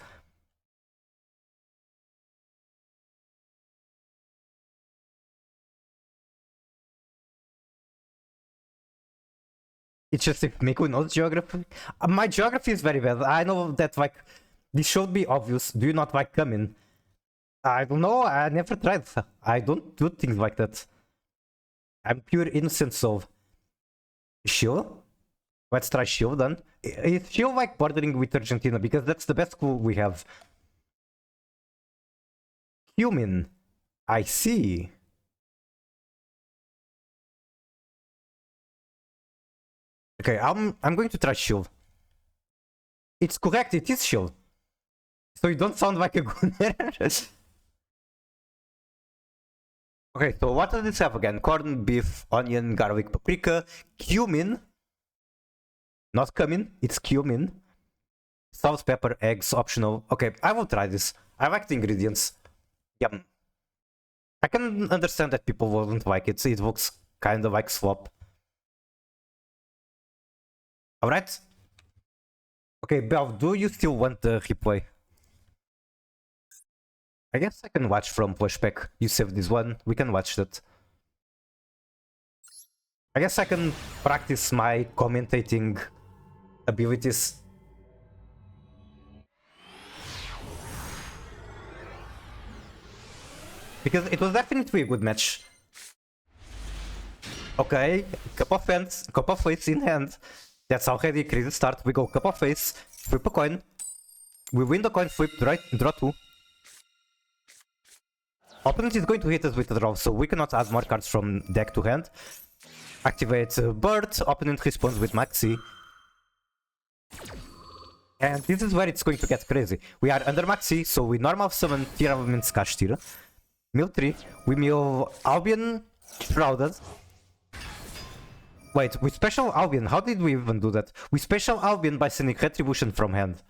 It's just if Miku knows geography. My geography is very bad. I know that like This should be obvious. Do you not like coming? I don't know. I never tried. I don't do things like that. I'm pure innocent soul. Shield? Let's try Shield then. Is Shield like bordering with Argentina? Because that's the best school we have. Human. I see. Okay, I'm going to try Shield. It's correct, it is Shield. So you don't sound like a gunner. Okay, so what does this have again? Corn, beef, onion, garlic, paprika, cumin. Not cumin, it's cumin. Salt, pepper, eggs, optional. Okay, I will try this. I like the ingredients. Yum. I can understand that people wouldn't like it. It looks kind of like slop. Alright. Okay, Belle, do you still want the replay? I guess I can watch from flashback. You saved this one, we can watch that. I guess I can practice my commentating abilities. Because it was definitely a good match. Okay, cup of hands, cup of face in hand. That's already a crazy start. We go cup of face, flip a coin. We win the coin flip, draw 2. Opponent is going to hit us with a draw, so we cannot add more cards from deck to hand. Activate Bird, opponent responds with Maxi. And this is where it's going to get crazy. We are under Maxi, so we normal summon Tier Elements Kashtira. Mill 3, we mill Albion Shrouded. Wait, with special Albion, how did we even do that? We special Albion by sending Retribution from hand.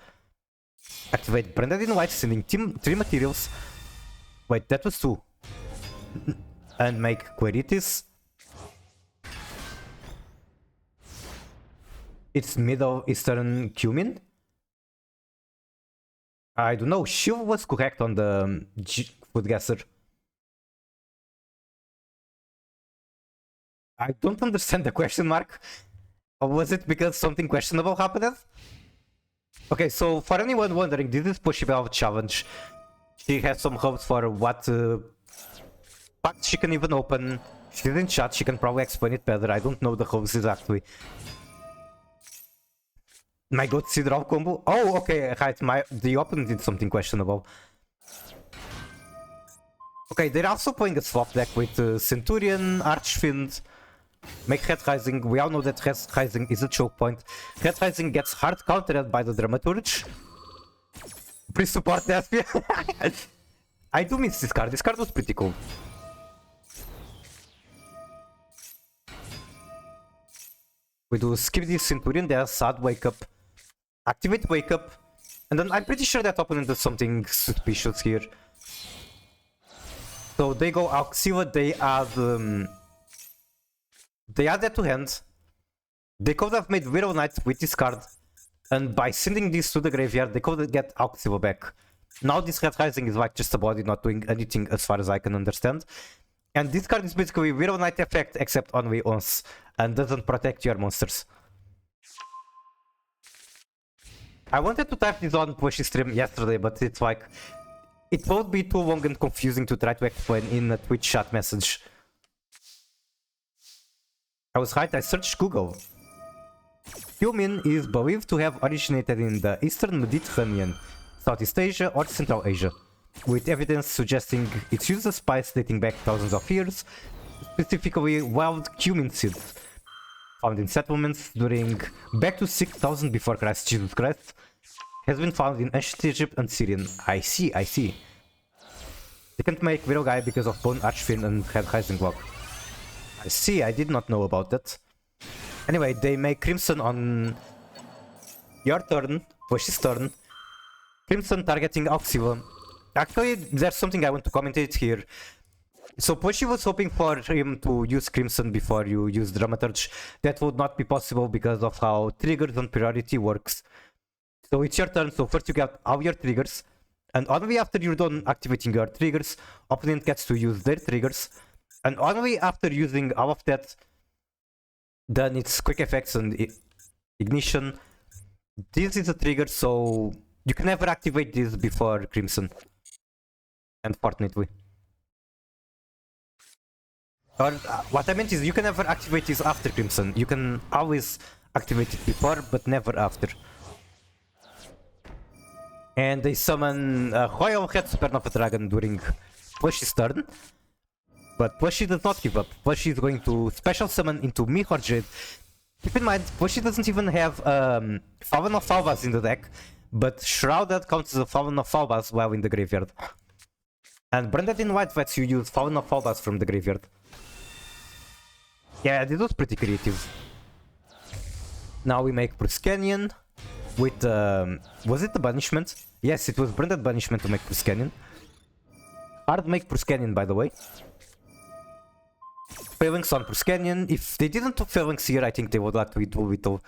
Activate Branded in White, sending 3 materials. Wait, that was 2. And make Queritis. It's Middle Eastern Cumin. I don't know, Shiv was correct on the food guesser. I don't understand the question mark. Or was it because something questionable happened? Okay, so for anyone wondering, this is Poshibel challenge. She has some hopes for what packs she can even open. She didn't chat, she can probably explain it better. I don't know the hopes exactly. My god, draw combo? Oh, okay, right, the opponent did something questionable. Okay, they're also playing a swap deck with Centurion, Archfiend, make Red Rising. We all know that Red Rising is a choke point. Red Rising gets hard countered by the Dramaturge. Please support that. I do miss this card. This card was pretty cool. We do skip this Centurion, there's sad Wake Up. Activate Wake Up. And then I'm pretty sure that opponent does something suspicious here. So they go Auxiva, they add that to hand. They could have made Widow Knight with this card. And by sending this to the graveyard, they could get Auxiva back. Now this Red Rising is like just a body not doing anything as far as I can understand. And this card is basically Widow Knight effect except only once. And doesn't protect your monsters. I wanted to type this on Push stream yesterday, but it's like... It would be too long and confusing to try to explain in a Twitch chat message. I was right, I searched Google. Cumin is believed to have originated in the Eastern Mediterranean, Southeast Asia or Central Asia, with evidence suggesting its use as spice dating back thousands of years, specifically wild cumin seeds, found in settlements during back to 6000 before Christ, Jesus Christ, has been found in ancient Egypt and Syrian. I see. They can't make Widow Guy because of Bone Archfiend and Red Rising Block. I see, I did not know about that. Anyway, they make Crimson on your turn, Push's turn. Crimson targeting Auxiva. Actually, there's something I want to commentate here. So Pushy was hoping for him to use Crimson before you use Dramaturge. That would not be possible because of how triggers and priority works. So it's your turn, so first you get all your triggers. And only after you're done activating your triggers, opponent gets to use their triggers. And only after using all of that, then it's quick effects and ignition. This is a trigger, so You can never activate this before Crimson. Unfortunately. Or what I meant is you can never activate this after Crimson. You can always activate it before, but never after. And they summon Royal Red Supernova Dragon during Plushie's turn. But Plushie does not give up. Plushie is going to special summon into Mirror Jade. Keep in mind, Plushie doesn't even have Fallen of Falbas in the deck, but Shrouded counts as a Fallen of Falbas while in the graveyard. And Branded in White lets you use Fallen of Falbas from the graveyard. Yeah, this was pretty creative. Now we make Bruscanion with, was it the Banishment? Yes, it was Branded Banishment to make Bruscanion. Hard to make Bruscanion, by the way. Phalanx on Bruscanion. If they didn't do Phalanx here, I think they would like to do it though.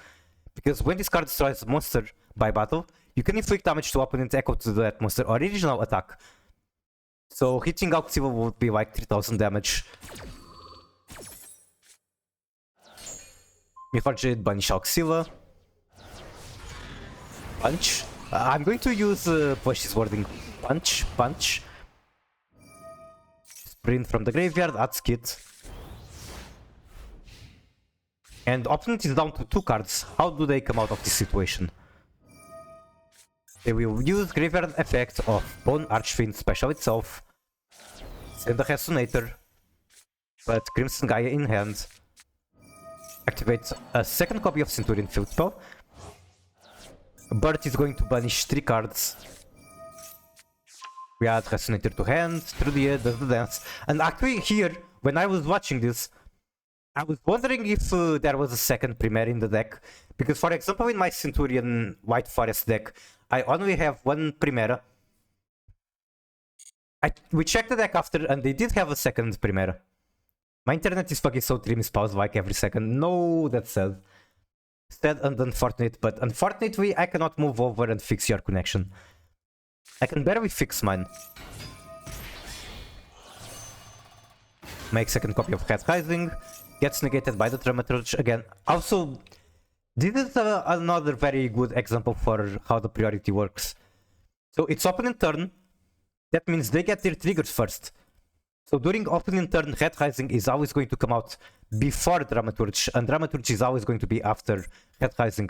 Because when this card destroys a monster by battle, you can inflict damage to opponent echo to that monster original attack. So hitting Auxilla would be like 3000 damage. Mirror Jade, banish Auxilla. Punch. I'm going to use Plushie's wording. Punch. Sprint from the graveyard, add Skid. And opponent is down to 2 cards. How do they come out of this situation? They will use graveyard effect of Bone Archfiend special itself. Send a Resonator. Put Crimson Gaia in hand. Activate a second copy of Centurion Field Spell. Burt is going to banish 3 cards. We add Resonator to hand, through the air, does the dance. And actually here, when I was watching this, I was wondering if there was a second Primaire in the deck. Because for example, in my Centurion White Forest deck, I only have 1 Primaire. We checked the deck after and they did have a second Primaire. My internet is fucking so dreams pause like every second. No, that's sad. Sad and unfortunate, but unfortunately I cannot move over and fix your connection. I can barely fix mine. Make second copy of Red Rising. Gets negated by the Dramaturge again. Also, this is another very good example for how the priority works. So it's opponent turn. That means they get their triggers first. So during opponent turn, Red Rising is always going to come out before Dramaturge, and Dramaturge is always going to be after Red Rising.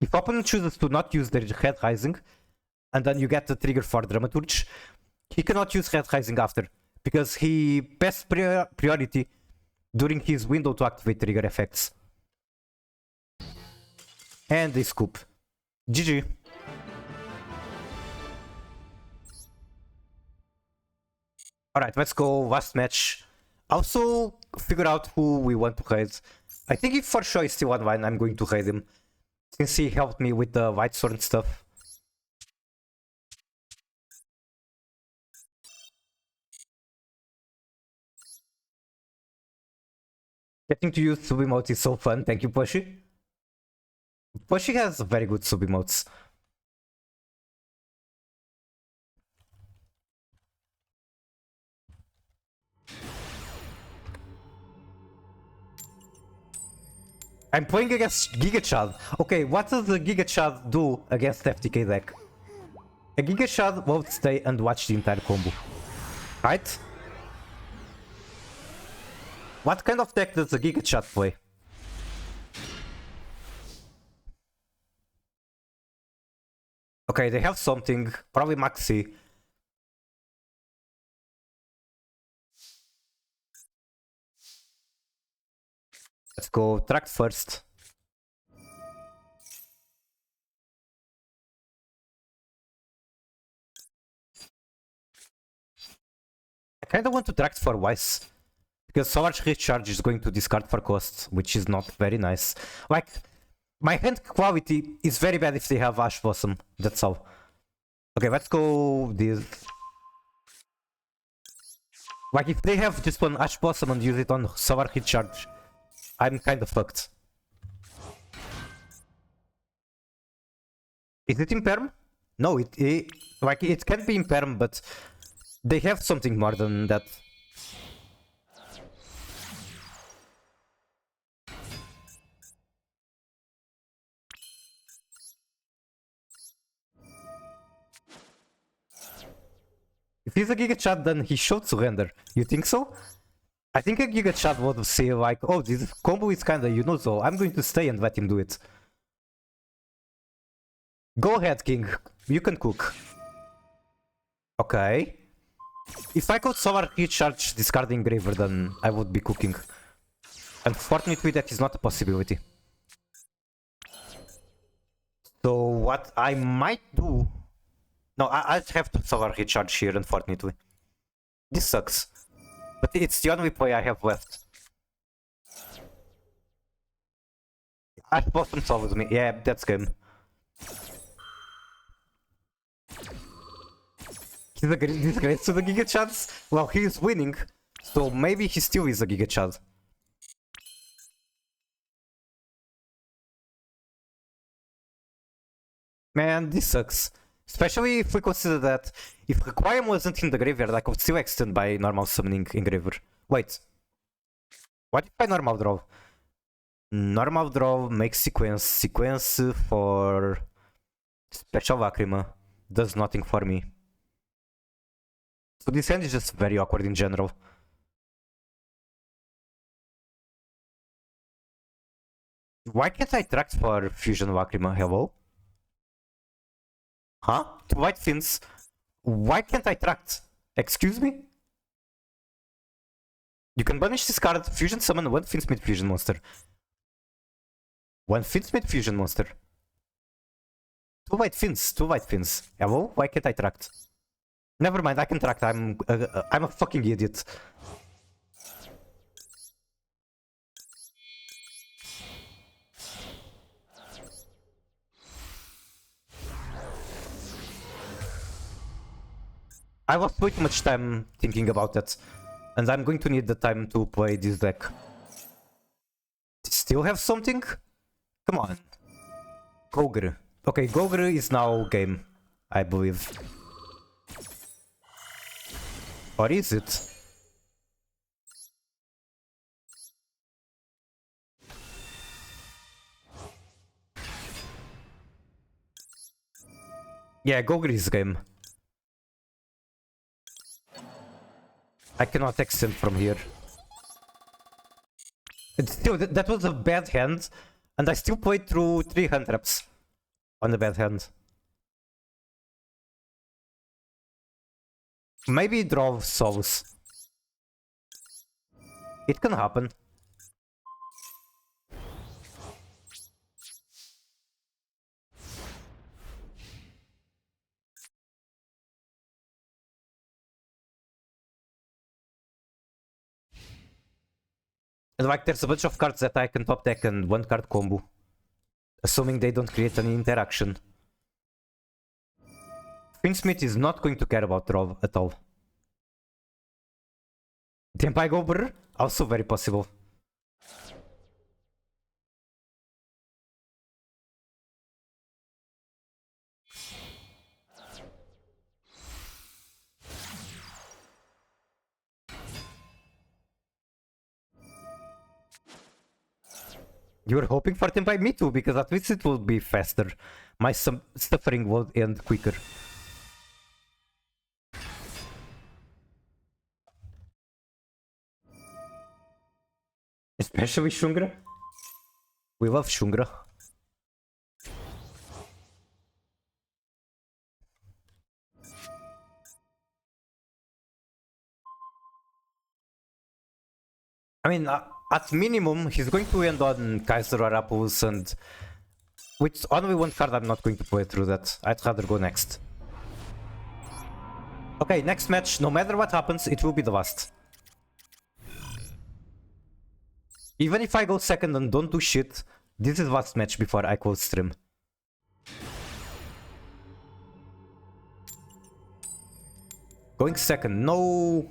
If opponent chooses to not use their Red Rising, and then you get the trigger for Dramaturge, he cannot use Red Rising after, because he passed priority during his window to activate trigger effects. And they scoop. GG. Alright, let's go last match. Also, figure out who we want to raid. I think if for sure is still online, I'm going to raid him. Since he helped me with the White Sword stuff. Getting to use sub emotes is so fun. Thank you, Plushie. Plushie has very good sub emotes. I'm playing against Giga Chad. Okay, what does the Giga Chad do against FTK deck? A Giga Chad won't stay and watch the entire combo. Right? What kind of deck does the Giga Chad play? Okay, they have something. Probably Maxi. Let's go track first. I kinda want to track for Wise. Because so much recharge is going to discard for cost, which is not very nice. Like, my hand quality is very bad if they have Ash Blossom, that's all. Okay, let's go this. Like, if they have just one Ash Blossom and use it on Solar Recharge, I'm kinda fucked. Is it in perm? No, it can be in perm, but they have something more than that. If he's a Giga Chad, then he should surrender. You think so? I think a Giga Chad would say like, oh, this combo is kinda, you know, so I'm going to stay and let him do it. Go ahead, King. You can cook. Okay. If I could solar recharge discarding Graver, then I would be cooking. Unfortunately, that is not a possibility. So what I might do... No, I have to solar recharge here, unfortunately. This sucks. But it's the only play I have left. I bottom solved me. Yeah, that's game. He's a disgrace to the Giga Chads. Well, he is winning, so maybe he still is a Giga Chad. Man, this sucks. Especially if we consider that if Requiem wasn't in the graveyard, I could still extend by normal summoning Engraver. Wait. What if I normal draw? Normal draw makes sequence for special Lacrima. Does nothing for me. So this hand is just very awkward in general. Why can't I track for Fusion Lacrima? Hello? Huh? Two white fins? Why can't I tract? Excuse me? You can banish this card, fusion summon one Finsmith fusion monster. One Finsmith fusion monster. Two white fins. Hello? Why can't I tract? Never mind, I can tract. I'm a fucking idiot. I lost way too much time thinking about that, and I'm going to need the time to play this deck. Still have something? Come on. Gogre. Okay, Gogre is now game, I believe. Or is it? Yeah, Gogre is game. I cannot extend from here. It's still, that was a bad hand, and I still played through 3 hand traps on the bad hand. Maybe draw souls. It can happen. And like there's a bunch of cards that I can top deck and one card combo. Assuming they don't create any interaction. Finsmith is not going to care about draw at all. Tempai Gober, also very possible. You were hoping for Tempai? Me too, because at least it will be faster. My suffering will end quicker. Especially Shungra. We love Shungra. I mean, at minimum, he's going to end on Kaiser or Apus, and with only one card, I'm not going to play through that. I'd rather go next. Okay, next match, no matter what happens, it will be the last. Even if I go second and don't do shit, this is the last match before I close stream. Going second, no.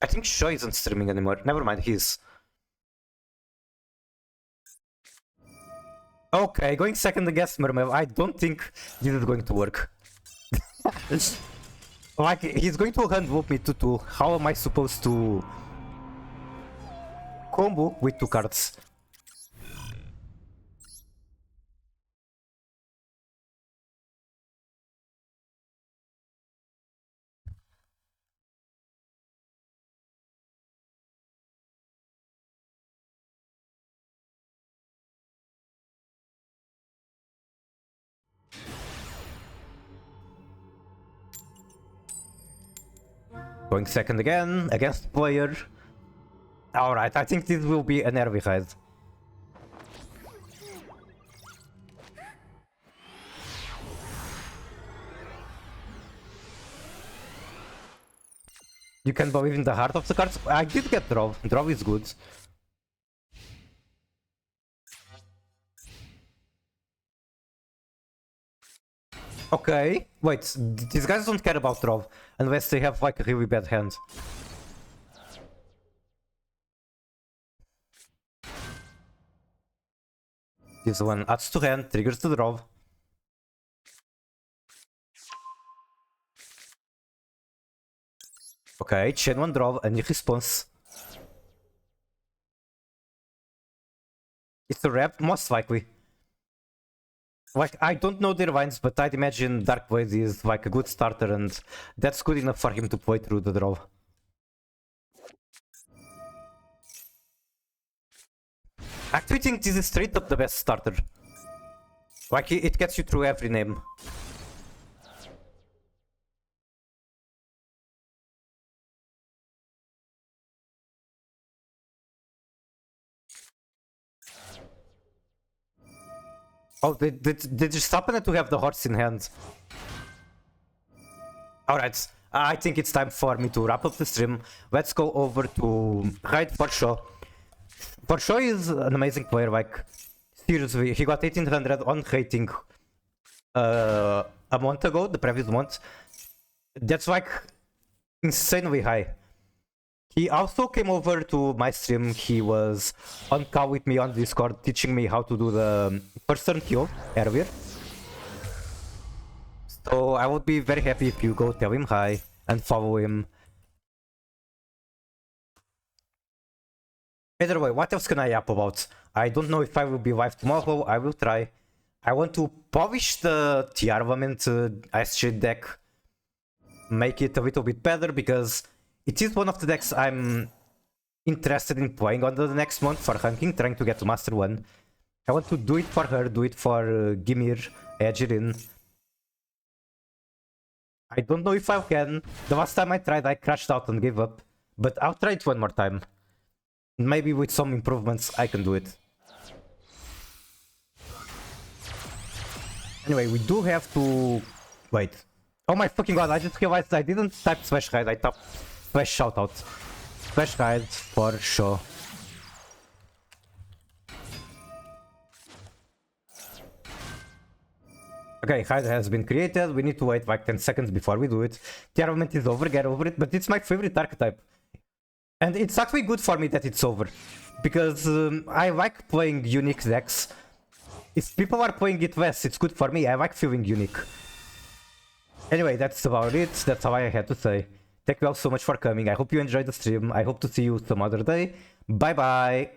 I think Shoy isn't streaming anymore. Never mind, he is. Okay, going second against Mermail. I don't think this is going to work. Like, he's going to hand whoop me to 2. How am I supposed to combo with 2 cards? Going second again, against player. Alright, I think this will be an nervy ride. You can believe in the heart of the cards. I did get draw. Draw is good. Okay, wait, these guys don't care about draw unless they have like a really bad hand. This one adds to hand, triggers the draw. Okay, chain one draw, any response. It's a rep, most likely. Like, I don't know their lines, but I'd imagine Dark Blade is like a good starter and that's good enough for him to play through the draw. I actually think this is straight up the best starter. Like, it gets you through every name. Oh, they just happen to have the horse in hand. Alright, I think it's time for me to wrap up the stream. Let's go over to Raid for sure. For sure is an amazing player, like, seriously, he got 1800 on rating a month ago, the previous month. That's like insanely high. He also came over to my stream. He was on call with me on Discord, teaching me how to do the first turn kill earlier. So I would be very happy if you go tell him hi and follow him. Either way, what else can I yap about? I don't know if I will be live tomorrow. I will try. I want to polish the TearSworn SG deck, make it a little bit better, because it is one of the decks I'm interested in playing on the next month for ranking, trying to get to Master 1. I want to do it for her, do it for Gimir, Ejirin. I don't know if I can. The last time I tried, I crashed out and gave up. But I'll try it one more time. Maybe with some improvements, I can do it. Anyway, we do have to... Wait. Oh my fucking god, I just realized I didn't type slash raid, I typed slash shoutout. Slash raid for sure. Okay, raid has been created, we need to wait like 10 seconds before we do it. TearSworn is over, get over it, but it's my favorite archetype. And it's actually good for me that it's over. Because I like playing unique decks. If people are playing it less, it's good for me, I like feeling unique. Anyway, that's about it, that's all I had to say. Thank you all so much for coming, I hope you enjoyed the stream, I hope to see you some other day. Bye bye!